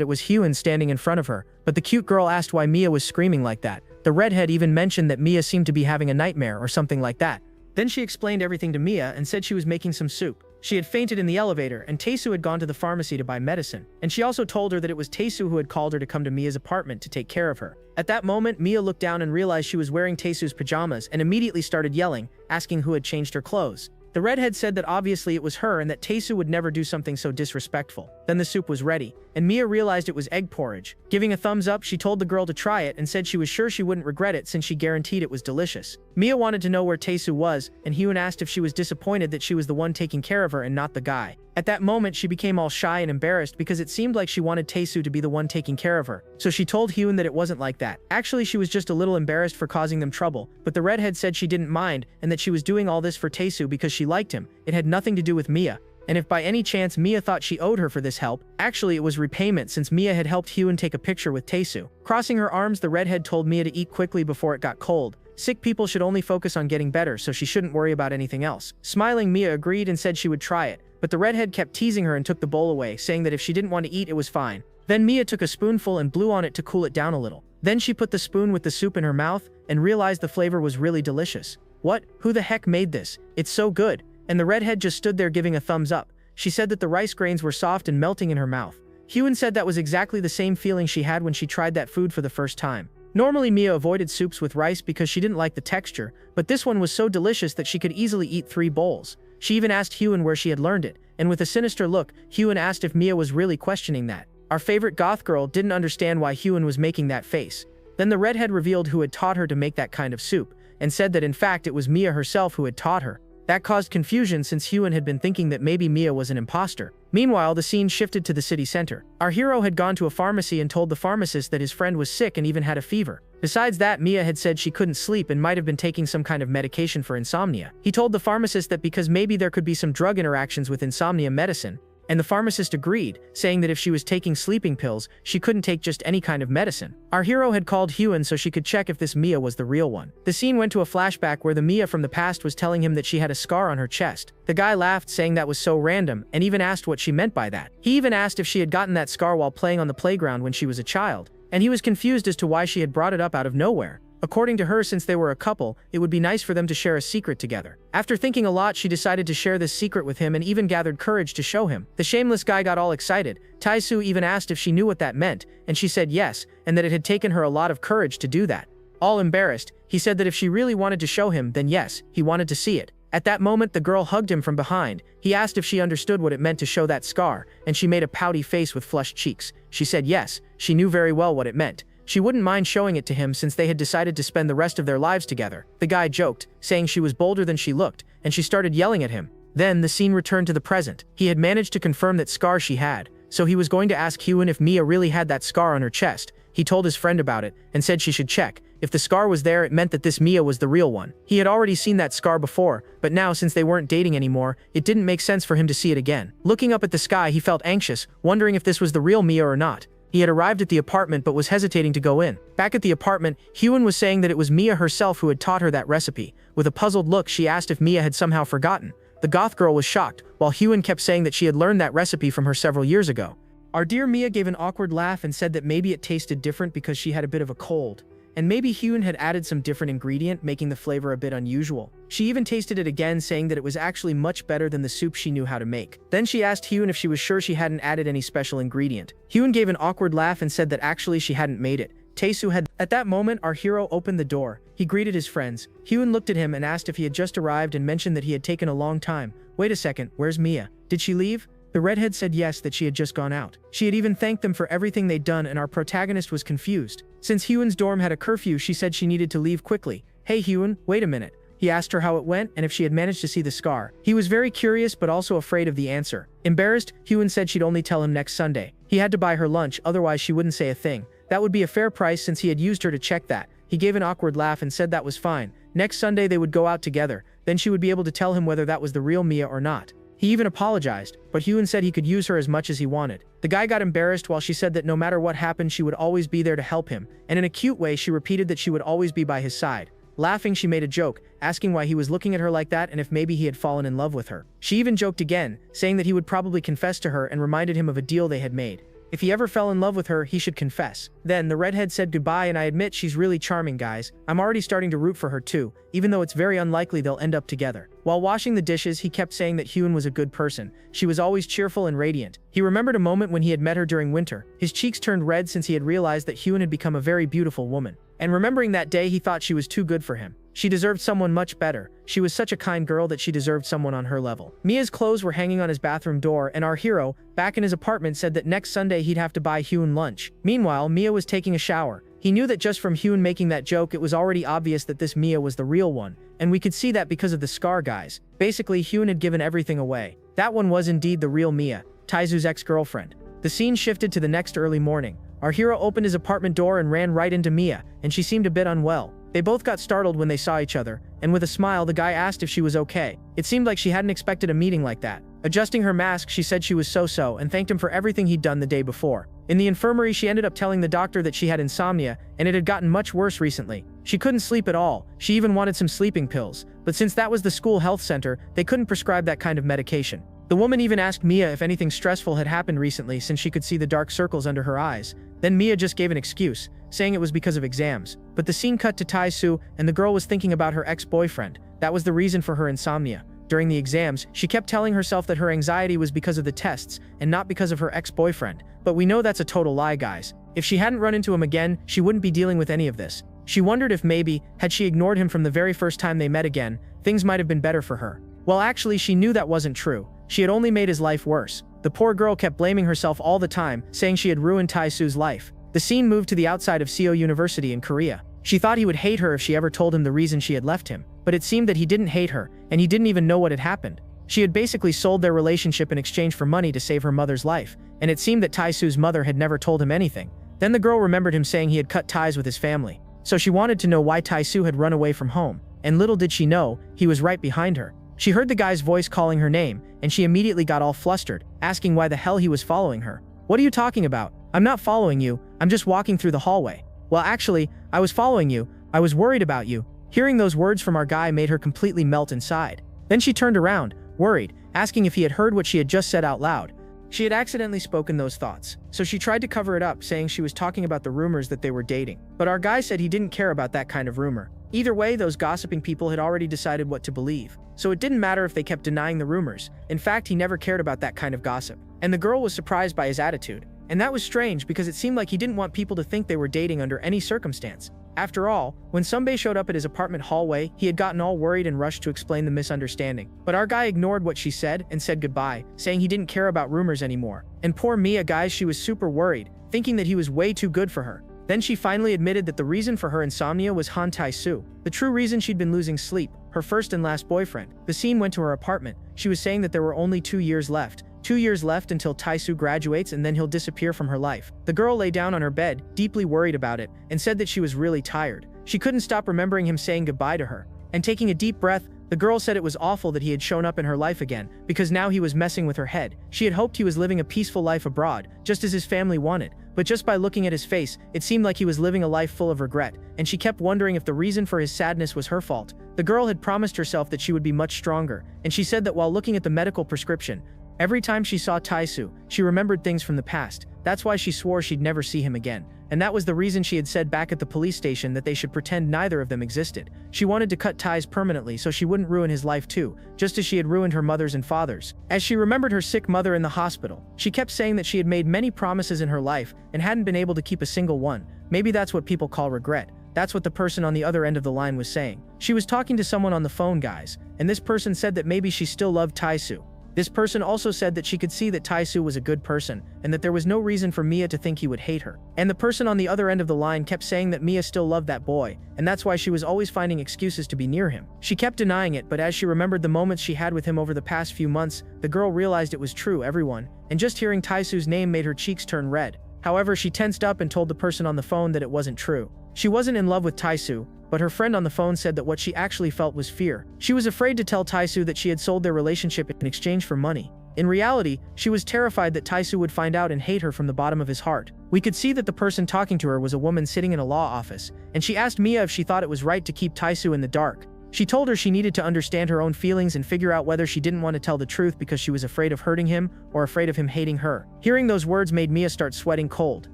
it was Hyewon standing in front of her, but the cute girl asked why Mia was screaming like that. The redhead even mentioned that Mia seemed to be having a nightmare or something like that. Then she explained everything to Mia and said she was making some soup. She had fainted in the elevator, and Taesu had gone to the pharmacy to buy medicine. And she also told her that it was Taesu who had called her to come to Mia's apartment to take care of her. At that moment, Mia looked down and realized she was wearing Taesu's pajamas and immediately started yelling, asking who had changed her clothes. The redhead said that obviously it was her and that Taesu would never do something so disrespectful. Then the soup was ready, and Mia realized it was egg porridge. Giving a thumbs up, she told the girl to try it and said she was sure she wouldn't regret it since she guaranteed it was delicious. Mia wanted to know where Taesu was, and Hyewon asked if she was disappointed that she was the one taking care of her and not the guy. At that moment, she became all shy and embarrassed because it seemed like she wanted Taesu to be the one taking care of her. So she told Hyewon that it wasn't like that. Actually, she was just a little embarrassed for causing them trouble, but the redhead said she didn't mind and that she was doing all this for Taesu because she liked him. It had nothing to do with Mia. And if by any chance Mia thought she owed her for this help, actually it was repayment since Mia had helped Hyewon take a picture with Taesu. Crossing her arms, the redhead told Mia to eat quickly before it got cold. Sick people should only focus on getting better, so she shouldn't worry about anything else. Smiling, Mia agreed and said she would try it, but the redhead kept teasing her and took the bowl away, saying that if she didn't want to eat, it was fine. Then Mia took a spoonful and blew on it to cool it down a little. Then she put the spoon with the soup in her mouth and realized the flavor was really delicious. What? Who the heck made this? It's so good. And the redhead just stood there giving a thumbs up. She said that the rice grains were soft and melting in her mouth. Hyewon said that was exactly the same feeling she had when she tried that food for the first time. Normally, Mia avoided soups with rice because she didn't like the texture, but this one was so delicious that she could easily eat 3 bowls. She even asked Hyewon where she had learned it, and with a sinister look, Hyewon asked if Mia was really questioning that. Our favorite goth girl didn't understand why Hyewon was making that face. Then the redhead revealed who had taught her to make that kind of soup, and said that in fact it was Mia herself who had taught her. That caused confusion since Hyun had been thinking that maybe Mia was an imposter. Meanwhile, the scene shifted to the city center. Our hero had gone to a pharmacy and told the pharmacist that his friend was sick and even had a fever. Besides that, Mia had said she couldn't sleep and might have been taking some kind of medication for insomnia. He told the pharmacist that because maybe there could be some drug interactions with insomnia medicine, and the pharmacist agreed, saying that if she was taking sleeping pills, she couldn't take just any kind of medicine. Our hero had called Hyun so she could check if this Mia was the real one. The scene went to a flashback where the Mia from the past was telling him that she had a scar on her chest. The guy laughed, saying that was so random, and even asked what she meant by that. He even asked if she had gotten that scar while playing on the playground when she was a child, and he was confused as to why she had brought it up out of nowhere. According to her, since they were a couple, it would be nice for them to share a secret together. After thinking a lot, she decided to share this secret with him and even gathered courage to show him. The shameless guy got all excited. Tae-soo even asked if she knew what that meant, and she said yes, and that it had taken her a lot of courage to do that. All embarrassed, he said that if she really wanted to show him, then yes, he wanted to see it. At that moment, the girl hugged him from behind. He asked if she understood what it meant to show that scar, and she made a pouty face with flushed cheeks. She said yes, she knew very well what it meant. She wouldn't mind showing it to him since they had decided to spend the rest of their lives together. The guy joked, saying she was bolder than she looked, and she started yelling at him. Then, the scene returned to the present. He had managed to confirm that scar she had, so he was going to ask Hyun if Mia really had that scar on her chest. He told his friend about it, and said she should check. If the scar was there, it meant that this Mia was the real one. He had already seen that scar before, but now since they weren't dating anymore, it didn't make sense for him to see it again. Looking up at the sky, he felt anxious, wondering if this was the real Mia or not. He had arrived at the apartment but was hesitating to go in. Back at the apartment, Hyun was saying that it was Mia herself who had taught her that recipe. With a puzzled look, she asked if Mia had somehow forgotten. The goth girl was shocked, while Hyun kept saying that she had learned that recipe from her several years ago. Our dear Mia gave an awkward laugh and said that maybe it tasted different because she had a bit of a cold. And maybe Hyun had added some different ingredient, making the flavor a bit unusual. She even tasted it again, saying that it was actually much better than the soup she knew how to make. Then she asked Hyun if she was sure she hadn't added any special ingredient. Hyun gave an awkward laugh and said that actually she hadn't made it. Tae-soo had. At that moment, our hero opened the door. He greeted his friends. Hyun looked at him and asked if he had just arrived and mentioned that he had taken a long time. Wait a second, where's Mia? Did she leave? The redhead said yes, that she had just gone out. She had even thanked them for everything they'd done, and our protagonist was confused. Since Hyun's dorm had a curfew, she said she needed to leave quickly. Hey Hyun, wait a minute. He asked her how it went and if she had managed to see the scar. He was very curious but also afraid of the answer. Embarrassed, Hyun said she'd only tell him next Sunday. He had to buy her lunch, otherwise she wouldn't say a thing. That would be a fair price since he had used her to check that. He gave an awkward laugh and said that was fine. Next Sunday they would go out together. Then she would be able to tell him whether that was the real Mia or not. He even apologized, but Hyun said he could use her as much as he wanted. The guy got embarrassed while she said that no matter what happened, she would always be there to help him, and in a cute way she repeated that she would always be by his side. Laughing, she made a joke, asking why he was looking at her like that and if maybe he had fallen in love with her. She even joked again, saying that he would probably confess to her and reminded him of a deal they had made. If he ever fell in love with her, he should confess. Then, the redhead said goodbye, and I admit she's really charming, guys. I'm already starting to root for her too, even though it's very unlikely they'll end up together. While washing the dishes, he kept saying that Hyun was a good person. She was always cheerful and radiant. He remembered a moment when he had met her during winter. His cheeks turned red since he had realized that Hyun had become a very beautiful woman. And remembering that day, he thought she was too good for him. She deserved someone much better. She was such a kind girl that she deserved someone on her level. Mia's clothes were hanging on his bathroom door, and our hero, back in his apartment, said that next Sunday he'd have to buy Hyun lunch. Meanwhile, Mia was taking a shower. He knew that just from Hyun making that joke, it was already obvious that this Mia was the real one, and we could see that because of the scar, guys. Basically, Hyun had given everything away. That one was indeed the real Mia, Tae-soo's ex-girlfriend. The scene shifted to the next early morning. Our hero opened his apartment door and ran right into Mia, and she seemed a bit unwell. They both got startled when they saw each other, and with a smile, the guy asked if she was okay. It seemed like she hadn't expected a meeting like that. Adjusting her mask, she said she was so-so and thanked him for everything he'd done the day before. In the infirmary, she ended up telling the doctor that she had insomnia, and it had gotten much worse recently. She couldn't sleep at all. She even wanted some sleeping pills, but since that was the school health center, they couldn't prescribe that kind of medication. The woman even asked Mia if anything stressful had happened recently since she could see the dark circles under her eyes. Then Mia just gave an excuse, saying it was because of exams. But the scene cut to Tae-soo, and the girl was thinking about her ex-boyfriend. That was the reason for her insomnia. During the exams, she kept telling herself that her anxiety was because of the tests and not because of her ex-boyfriend. But we know that's a total lie, guys. If she hadn't run into him again, she wouldn't be dealing with any of this. She wondered if maybe, had she ignored him from the very first time they met again, things might have been better for her. Well, actually, she knew that wasn't true. She had only made his life worse. The poor girl kept blaming herself all the time, saying she had ruined Tae-soo's life. The scene moved to the outside of Seo University in Korea. She thought he would hate her if she ever told him the reason she had left him. but it seemed that he didn't hate her, and he didn't even know what had happened. She had basically sold their relationship in exchange for money to save her mother's life, and it seemed that Tai-Su's mother had never told him anything. Then the girl remembered him saying he had cut ties with his family. So she wanted to know why Tai-Su had run away from home, and little did she know, he was right behind her. She heard the guy's voice calling her name, and she immediately got all flustered, asking why the hell he was following her. "What are you talking about? I'm not following you, I'm just walking through the hallway." "Well, actually, I was following you, I was worried about you." Hearing those words from our guy made her completely melt inside. Then she turned around, worried, asking if he had heard what she had just said out loud. She had accidentally spoken those thoughts, so she tried to cover it up, saying she was talking about the rumors that they were dating. But our guy said he didn't care about that kind of rumor. Either way, those gossiping people had already decided what to believe, so it didn't matter if they kept denying the rumors. In fact, he never cared about that kind of gossip. And the girl was surprised by his attitude. And that was strange because it seemed like he didn't want people to think they were dating under any circumstance. After all, when Sunbae showed up at his apartment hallway, he had gotten all worried and rushed to explain the misunderstanding. But our guy ignored what she said and said goodbye, saying he didn't care about rumors anymore. And poor Mia, guys, she was super worried, thinking that he was way too good for her. Then she finally admitted that the reason for her insomnia was Han Tai-Su. The true reason she'd been losing sleep, her first and last boyfriend. The scene went to her apartment. She was saying that there were only 2 years left. 2 years left until Tai-Su graduates and then he'll disappear from her life. The girl lay down on her bed, deeply worried about it, and said that she was really tired. She couldn't stop remembering him saying goodbye to her. And taking a deep breath, the girl said it was awful that he had shown up in her life again, because now he was messing with her head. She had hoped he was living a peaceful life abroad, just as his family wanted. But just by looking at his face, it seemed like he was living a life full of regret, and she kept wondering if the reason for his sadness was her fault. The girl had promised herself that she would be much stronger, and she said that while looking at the medical prescription, every time she saw Tai-Su, she remembered things from the past. That's why she swore she'd never see him again. And that was the reason she had said back at the police station that they should pretend neither of them existed. She wanted to cut ties permanently so she wouldn't ruin his life too, just as she had ruined her mother's and father's. As she remembered her sick mother in the hospital, she kept saying that she had made many promises in her life and hadn't been able to keep a single one. Maybe that's what people call regret. That's what the person on the other end of the line was saying. She was talking to someone on the phone, guys, and this person said that maybe she still loved Tai-Su. This person also said that she could see that Tai-Su was a good person, and that there was no reason for Mia to think he would hate her. And the person on the other end of the line kept saying that Mia still loved that boy, and that's why she was always finding excuses to be near him. She kept denying it, but as she remembered the moments she had with him over the past few months, the girl realized it was true, everyone, and just hearing Tai-Su's name made her cheeks turn red. However, she tensed up and told the person on the phone that it wasn't true. She wasn't in love with Tai-Su, but her friend on the phone said that what she actually felt was fear. She was afraid to tell Tai-Su that she had sold their relationship in exchange for money. In reality, she was terrified that Tai-Su would find out and hate her from the bottom of his heart. We could see that the person talking to her was a woman sitting in a law office, and she asked Mia if she thought it was right to keep Tai-Su in the dark. She told her she needed to understand her own feelings and figure out whether she didn't want to tell the truth because she was afraid of hurting him or afraid of him hating her. Hearing those words made Mia start sweating cold.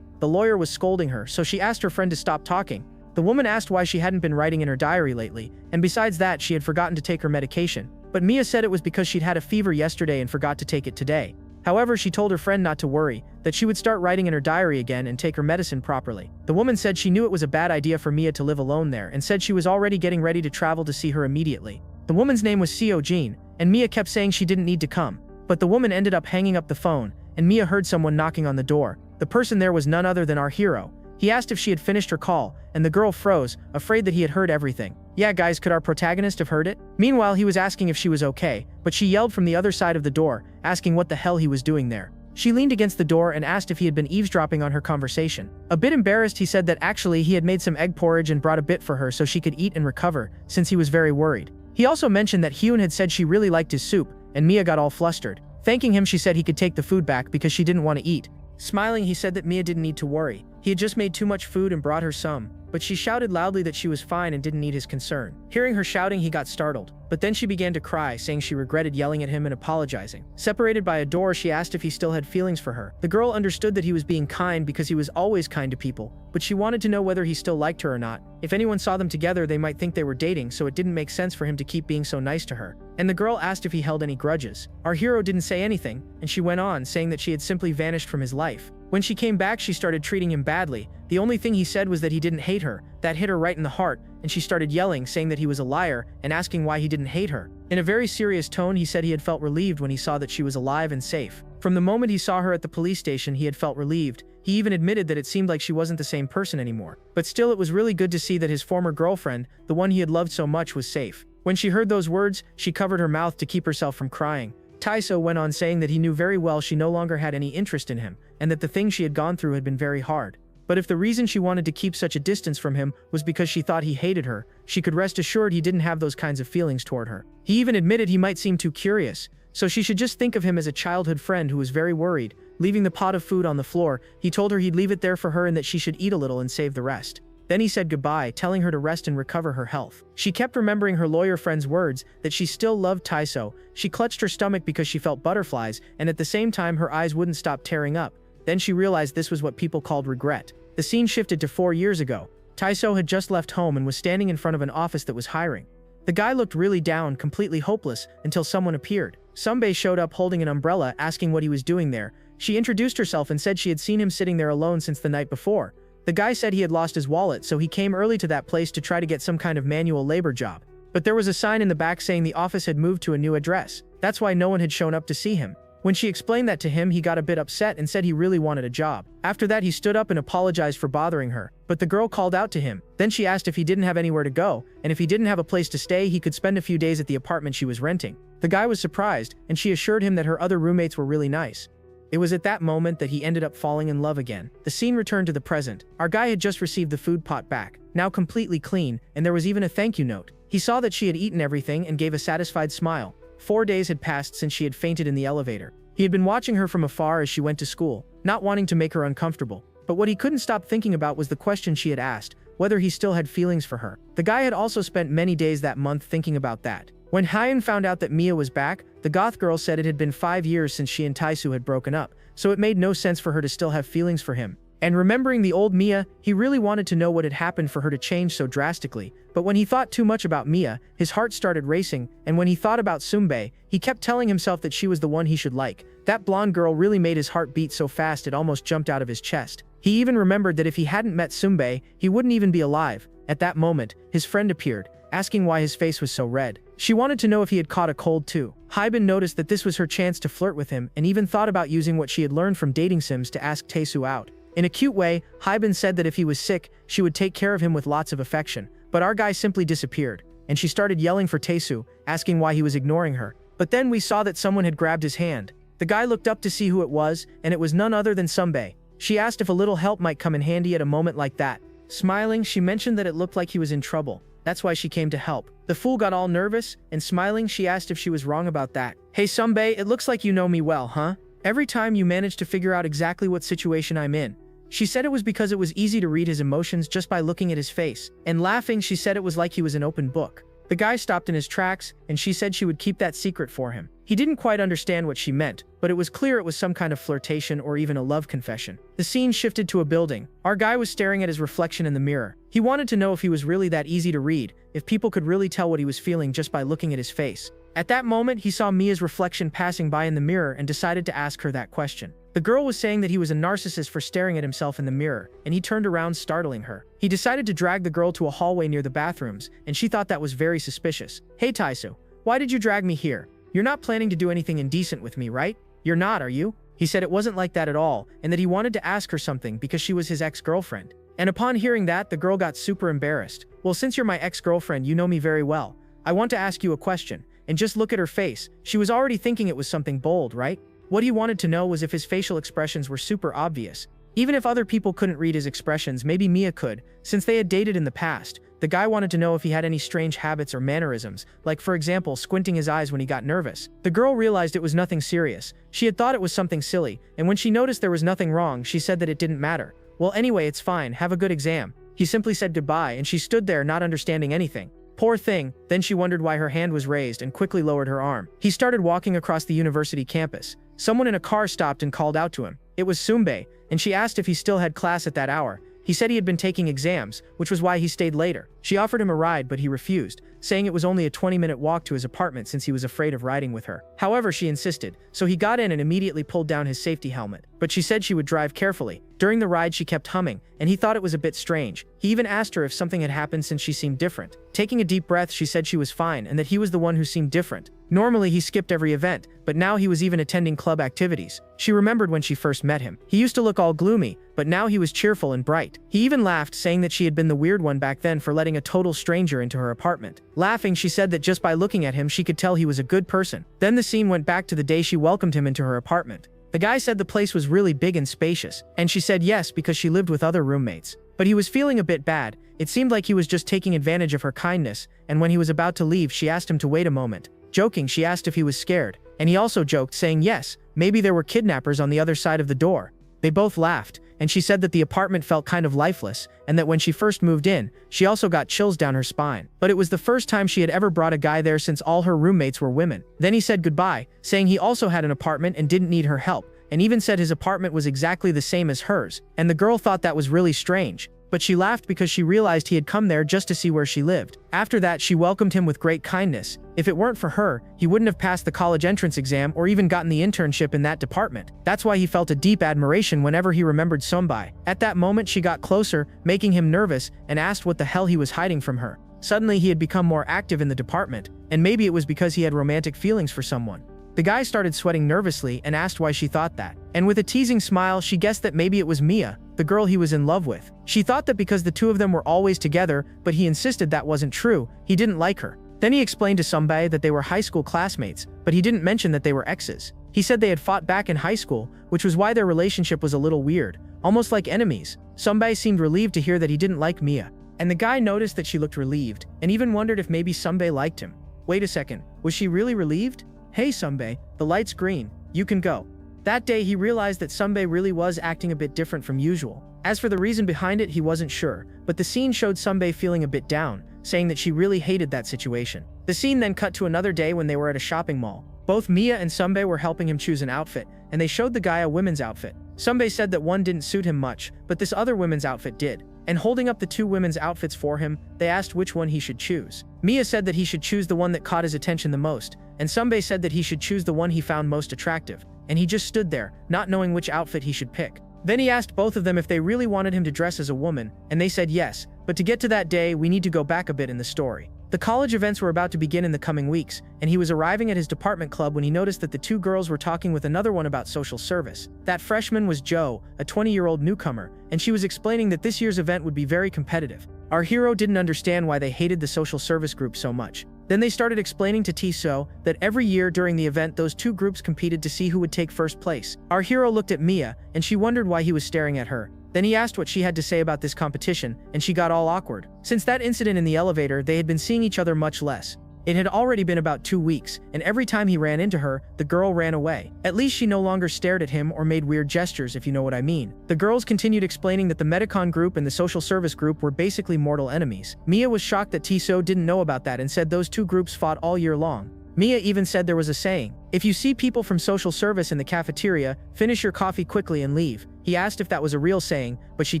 The lawyer was scolding her, so she asked her friend to stop talking. The woman asked why she hadn't been writing in her diary lately, and besides that, she had forgotten to take her medication. But Mia said it was because she'd had a fever yesterday and forgot to take it today. However, she told her friend not to worry, that she would start writing in her diary again and take her medicine properly. The woman said she knew it was a bad idea for Mia to live alone there and said she was already getting ready to travel to see her immediately. The woman's name was Seo Jean, and Mia kept saying she didn't need to come. But the woman ended up hanging up the phone, and Mia heard someone knocking on the door. The person there was none other than our hero. He asked if she had finished her call, and the girl froze, afraid that he had heard everything. Yeah, guys, could our protagonist have heard it? Meanwhile, he was asking if she was okay, but she yelled from the other side of the door, asking what the hell he was doing there. She leaned against the door and asked if he had been eavesdropping on her conversation. A bit embarrassed, he said that actually he had made some egg porridge and brought a bit for her so she could eat and recover, since he was very worried. He also mentioned that Hyun had said she really liked his soup, and Mia got all flustered. Thanking him, she said he could take the food back because she didn't want to eat. Smiling, he said that Mia didn't need to worry. He had just made too much food and brought her some, but she shouted loudly that she was fine and didn't need his concern. Hearing her shouting, he got startled, but then she began to cry, saying she regretted yelling at him and apologizing. Separated by a door, she asked if he still had feelings for her. The girl understood that he was being kind because he was always kind to people, but she wanted to know whether he still liked her or not. If anyone saw them together, they might think they were dating, so it didn't make sense for him to keep being so nice to her. And the girl asked if he held any grudges. Our hero didn't say anything, and she went on, saying that she had simply vanished from his life. When she came back, she started treating him badly. The only thing he said was that he didn't hate her. That hit her right in the heart, and she started yelling, saying that he was a liar, and asking why he didn't hate her. In a very serious tone, he said he had felt relieved when he saw that she was alive and safe. From the moment he saw her at the police station, he had felt relieved. He even admitted that it seemed like she wasn't the same person anymore. But still, it was really good to see that his former girlfriend, the one he had loved so much, was safe. When she heard those words, she covered her mouth to keep herself from crying. Taiso went on saying that he knew very well she no longer had any interest in him, and that the things she had gone through had been very hard. But if the reason she wanted to keep such a distance from him was because she thought he hated her, she could rest assured he didn't have those kinds of feelings toward her. He even admitted he might seem too curious, so she should just think of him as a childhood friend who was very worried. Leaving the pot of food on the floor, he told her he'd leave it there for her and that she should eat a little and save the rest. Then he said goodbye, telling her to rest and recover her health. She kept remembering her lawyer friend's words that she still loved Taiso. She clutched her stomach because she felt butterflies, and at the same time her eyes wouldn't stop tearing up. Then she realized this was what people called regret. The scene shifted to 4 years ago. Taiso had just left home and was standing in front of an office that was hiring. The guy looked really down, completely hopeless, until someone appeared. Sunbae showed up holding an umbrella, asking what he was doing there. She introduced herself and said she had seen him sitting there alone since the night before. The guy said he had lost his wallet, so he came early to that place to try to get some kind of manual labor job. But there was a sign in the back saying the office had moved to a new address. That's why no one had shown up to see him. When she explained that to him, he got a bit upset and said he really wanted a job. After that, he stood up and apologized for bothering her, but the girl called out to him. Then she asked if he didn't have anywhere to go, and if he didn't have a place to stay, he could spend a few days at the apartment she was renting. The guy was surprised, and she assured him that her other roommates were really nice. It was at that moment that he ended up falling in love again. The scene returned to the present. Our guy had just received the food pot back, now completely clean, and there was even a thank you note. He saw that she had eaten everything and gave a satisfied smile. 4 days had passed since she had fainted in the elevator. He had been watching her from afar as she went to school, not wanting to make her uncomfortable. But what he couldn't stop thinking about was the question she had asked, whether he still had feelings for her. The guy had also spent many days that month thinking about that. When Hyun found out that Mia was back, the goth girl said it had been 5 years since she and Taisu had broken up, so it made no sense for her to still have feelings for him. And remembering the old Mia, he really wanted to know what had happened for her to change so drastically. But when he thought too much about Mia, his heart started racing, and when he thought about Sunbae, he kept telling himself that she was the one he should like. That blonde girl really made his heart beat so fast it almost jumped out of his chest. He even remembered that if he hadn't met Sunbae, he wouldn't even be alive. At that moment, his friend appeared, asking why his face was so red. She wanted to know if he had caught a cold too. Hyben noticed that this was her chance to flirt with him and even thought about using what she had learned from dating sims to ask Taesu out. In a cute way, Hyben said that if he was sick, she would take care of him with lots of affection. But our guy simply disappeared, and she started yelling for Taesu, asking why he was ignoring her. But then we saw that someone had grabbed his hand. The guy looked up to see who it was, and it was none other than Sunbae. She asked if a little help might come in handy at a moment like that. Smiling, she mentioned that it looked like he was in trouble. That's why she came to help. The fool got all nervous, and smiling, she asked if she was wrong about that. Hey Sunbae, it looks like you know me well, huh? Every time you manage to figure out exactly what situation I'm in. She said it was because it was easy to read his emotions just by looking at his face. And laughing, she said it was like he was an open book. The guy stopped in his tracks, and she said she would keep that secret for him. He didn't quite understand what she meant, but it was clear it was some kind of flirtation or even a love confession. The scene shifted to a building. Our guy was staring at his reflection in the mirror. He wanted to know if he was really that easy to read, if people could really tell what he was feeling just by looking at his face. At that moment, he saw Mia's reflection passing by in the mirror and decided to ask her that question. The girl was saying that he was a narcissist for staring at himself in the mirror, and he turned around, startling her. He decided to drag the girl to a hallway near the bathrooms, and she thought that was very suspicious. Hey Taisu, why did you drag me here? You're not planning to do anything indecent with me, right? You're not, are you? He said it wasn't like that at all, and that he wanted to ask her something because she was his ex-girlfriend. And upon hearing that, the girl got super embarrassed. Well, since you're my ex-girlfriend, you know me very well. I want to ask you a question. And just look at her face. She was already thinking it was something bold, right? What he wanted to know was if his facial expressions were super obvious. Even if other people couldn't read his expressions, maybe Mia could, since they had dated in the past. The guy wanted to know if he had any strange habits or mannerisms, like for example, squinting his eyes when he got nervous. The girl realized it was nothing serious. She had thought it was something silly, and when she noticed there was nothing wrong, she said that it didn't matter. Well, anyway, it's fine, have a good exam. He simply said goodbye, and she stood there not understanding anything. Poor thing, then she wondered why her hand was raised and quickly lowered her arm. He started walking across the university campus. Someone in a car stopped and called out to him. It was Sunbae, and she asked if he still had class at that hour. He said he had been taking exams, which was why he stayed later. She offered him a ride, but he refused, saying it was only a 20-minute walk to his apartment since he was afraid of riding with her. However, she insisted, so he got in and immediately pulled down his safety helmet. But she said she would drive carefully. During the ride, she kept humming, and he thought it was a bit strange. He even asked her if something had happened since she seemed different. Taking a deep breath, she said she was fine and that he was the one who seemed different. Normally he skipped every event, but now he was even attending club activities. She remembered when she first met him. He used to look all gloomy, but now he was cheerful and bright. He even laughed, saying that she had been the weird one back then for letting a total stranger into her apartment. Laughing, she said that just by looking at him she could tell he was a good person. Then the scene went back to the day she welcomed him into her apartment. The guy said the place was really big and spacious, and she said yes because she lived with other roommates. But he was feeling a bit bad. It seemed like he was just taking advantage of her kindness, and when he was about to leave she asked him to wait a moment. Joking, she asked if he was scared, and he also joked, saying yes, maybe there were kidnappers on the other side of the door. They both laughed, and she said that the apartment felt kind of lifeless, and that when she first moved in, she also got chills down her spine. But it was the first time she had ever brought a guy there since all her roommates were women. Then he said goodbye, saying he also had an apartment and didn't need her help, and even said his apartment was exactly the same as hers, and the girl thought that was really strange. But she laughed because she realized he had come there just to see where she lived. After that, she welcomed him with great kindness. If it weren't for her, he wouldn't have passed the college entrance exam or even gotten the internship in that department. That's why he felt a deep admiration whenever he remembered Sonbai. At that moment, she got closer, making him nervous, and asked what the hell he was hiding from her. Suddenly, he had become more active in the department, and maybe it was because he had romantic feelings for someone. The guy started sweating nervously and asked why she thought that. And with a teasing smile, she guessed that maybe it was Mia, the girl he was in love with. She thought that because the two of them were always together, but he insisted that wasn't true, he didn't like her. Then he explained to Sonbai that they were high school classmates, but he didn't mention that they were exes. He said they had fought back in high school, which was why their relationship was a little weird, almost like enemies. Sonbai seemed relieved to hear that he didn't like Mia. And the guy noticed that she looked relieved, and even wondered if maybe Sonbai liked him. Wait a second, was she really relieved? Hey Sonbai, the light's green, you can go. That day he realized that Sonbai really was acting a bit different from usual. As for the reason behind it, he wasn't sure, but the scene showed Sonbai feeling a bit down, saying that she really hated that situation. The scene then cut to another day when they were at a shopping mall. Both Mia and Sonbai were helping him choose an outfit, and they showed the guy a women's outfit. Sonbai said that one didn't suit him much, but this other women's outfit did. And holding up the two women's outfits for him, they asked which one he should choose. Mia said that he should choose the one that caught his attention the most, and Sonbai said that he should choose the one he found most attractive. And he just stood there, not knowing which outfit he should pick. Then he asked both of them if they really wanted him to dress as a woman, and they said yes, but to get to that day, we need to go back a bit in the story. The college events were about to begin in the coming weeks, and he was arriving at his department club when he noticed that the two girls were talking with another one about social service. That freshman was Jo, a 20-year-old newcomer, and she was explaining that this year's event would be very competitive. Our hero didn't understand why they hated the social service group so much. Then they started explaining to Tiso that every year during the event those two groups competed to see who would take first place. Our hero looked at Mia, and she wondered why he was staring at her. Then he asked what she had to say about this competition, and she got all awkward. Since that incident in the elevator, they had been seeing each other much less. It had already been about 2 weeks, and every time he ran into her, the girl ran away. At least she no longer stared at him or made weird gestures, if you know what I mean. The girls continued explaining that the Medicon group and the social service group were basically mortal enemies. Mia was shocked that Tiso didn't know about that and said those two groups fought all year long. Mia even said there was a saying, if you see people from social service in the cafeteria, finish your coffee quickly and leave. He asked if that was a real saying, but she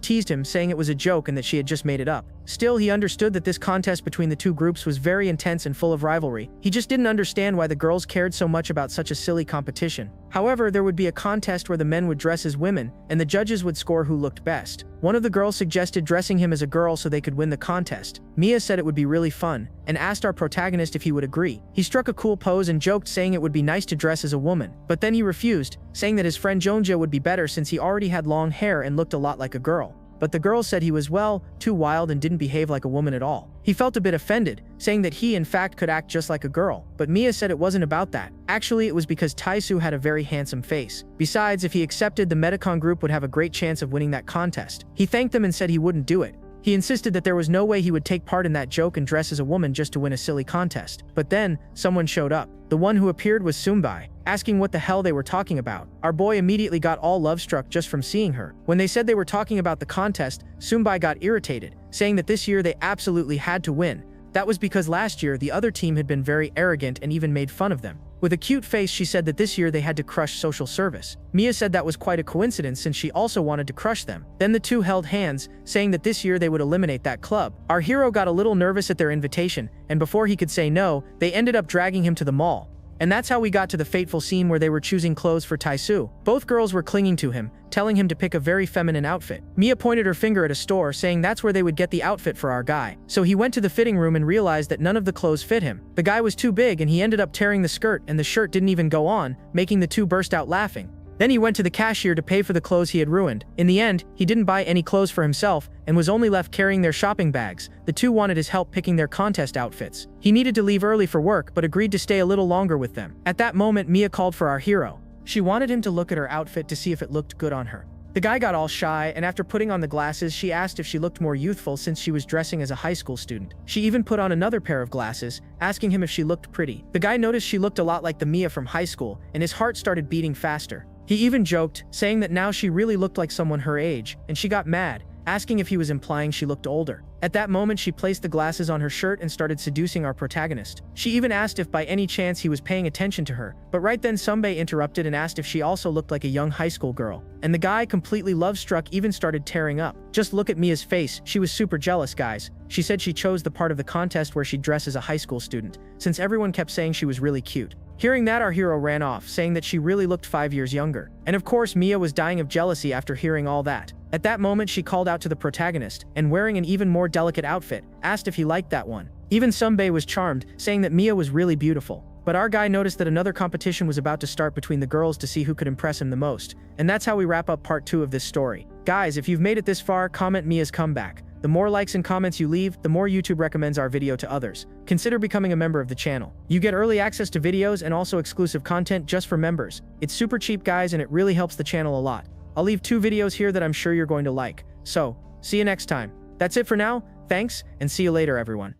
teased him, saying it was a joke and that she had just made it up. Still, he understood that this contest between the two groups was very intense and full of rivalry. He just didn't understand why the girls cared so much about such a silly competition. However, there would be a contest where the men would dress as women, and the judges would score who looked best. One of the girls suggested dressing him as a girl so they could win the contest. Mia said it would be really fun, and asked our protagonist if he would agree. He struck a cool pose and joked, saying it would be nice to dress as a woman. But then he refused, saying that his friend Jonja would be better since he already had long hair and looked a lot like a girl. But the girl said he was, well, too wild and didn't behave like a woman at all. He felt a bit offended, saying that he in fact could act just like a girl. But Mia said it wasn't about that. Actually, it was because Taisu had a very handsome face. Besides, if he accepted, the Medicon group would have a great chance of winning that contest. He thanked them and said he wouldn't do it. He insisted that there was no way he would take part in that joke and dress as a woman just to win a silly contest. But then, someone showed up. The one who appeared was Sonbai, asking what the hell they were talking about. Our boy immediately got all love-struck just from seeing her. When they said they were talking about the contest, Sonbai got irritated, saying that this year they absolutely had to win. That was because last year the other team had been very arrogant and even made fun of them. With a cute face, she said that this year they had to crush social service. Mia said that was quite a coincidence since she also wanted to crush them. Then the two held hands, saying that this year they would eliminate that club. Our hero got a little nervous at their invitation, and before he could say no, they ended up dragging him to the mall. And that's how we got to the fateful scene where they were choosing clothes for Taisu. Both girls were clinging to him, telling him to pick a very feminine outfit. Mia pointed her finger at a store, saying that's where they would get the outfit for our guy. So he went to the fitting room and realized that none of the clothes fit him. The guy was too big and he ended up tearing the skirt, and the shirt didn't even go on, making the two burst out laughing. Then he went to the cashier to pay for the clothes he had ruined. In the end, he didn't buy any clothes for himself and was only left carrying their shopping bags. The two wanted his help picking their contest outfits. He needed to leave early for work but agreed to stay a little longer with them. At that moment, Mia called for our hero. She wanted him to look at her outfit to see if it looked good on her. The guy got all shy, and after putting on the glasses, she asked if she looked more youthful since she was dressing as a high school student. She even put on another pair of glasses, asking him if she looked pretty. The guy noticed she looked a lot like the Mia from high school, and his heart started beating faster. He even joked, saying that now she really looked like someone her age, and she got mad, asking if he was implying she looked older. At that moment, she placed the glasses on her shirt and started seducing our protagonist. She even asked if by any chance he was paying attention to her, but right then Sunbae interrupted and asked if she also looked like a young high school girl. And the guy, completely love-struck, even started tearing up. Just look at Mia's face, she was super jealous, guys. She said she chose the part of the contest where she'd dress as a high school student, since everyone kept saying she was really cute. Hearing that, our hero ran off, saying that she really looked 5 years younger. And of course, Mia was dying of jealousy after hearing all that. At that moment, she called out to the protagonist, and wearing an even more delicate outfit, asked if he liked that one. Even Sunbae was charmed, saying that Mia was really beautiful. But our guy noticed that another competition was about to start between the girls to see who could impress him the most. And that's how we wrap up part 2 of this story. Guys, if you've made it this far, comment Mia's comeback. The more likes and comments you leave, the more YouTube recommends our video to others. Consider becoming a member of the channel. You get early access to videos and also exclusive content just for members. It's super cheap, guys, and it really helps the channel a lot. I'll leave 2 videos here that I'm sure you're going to like. So, see you next time. That's it for now. Thanks, and see you later, everyone.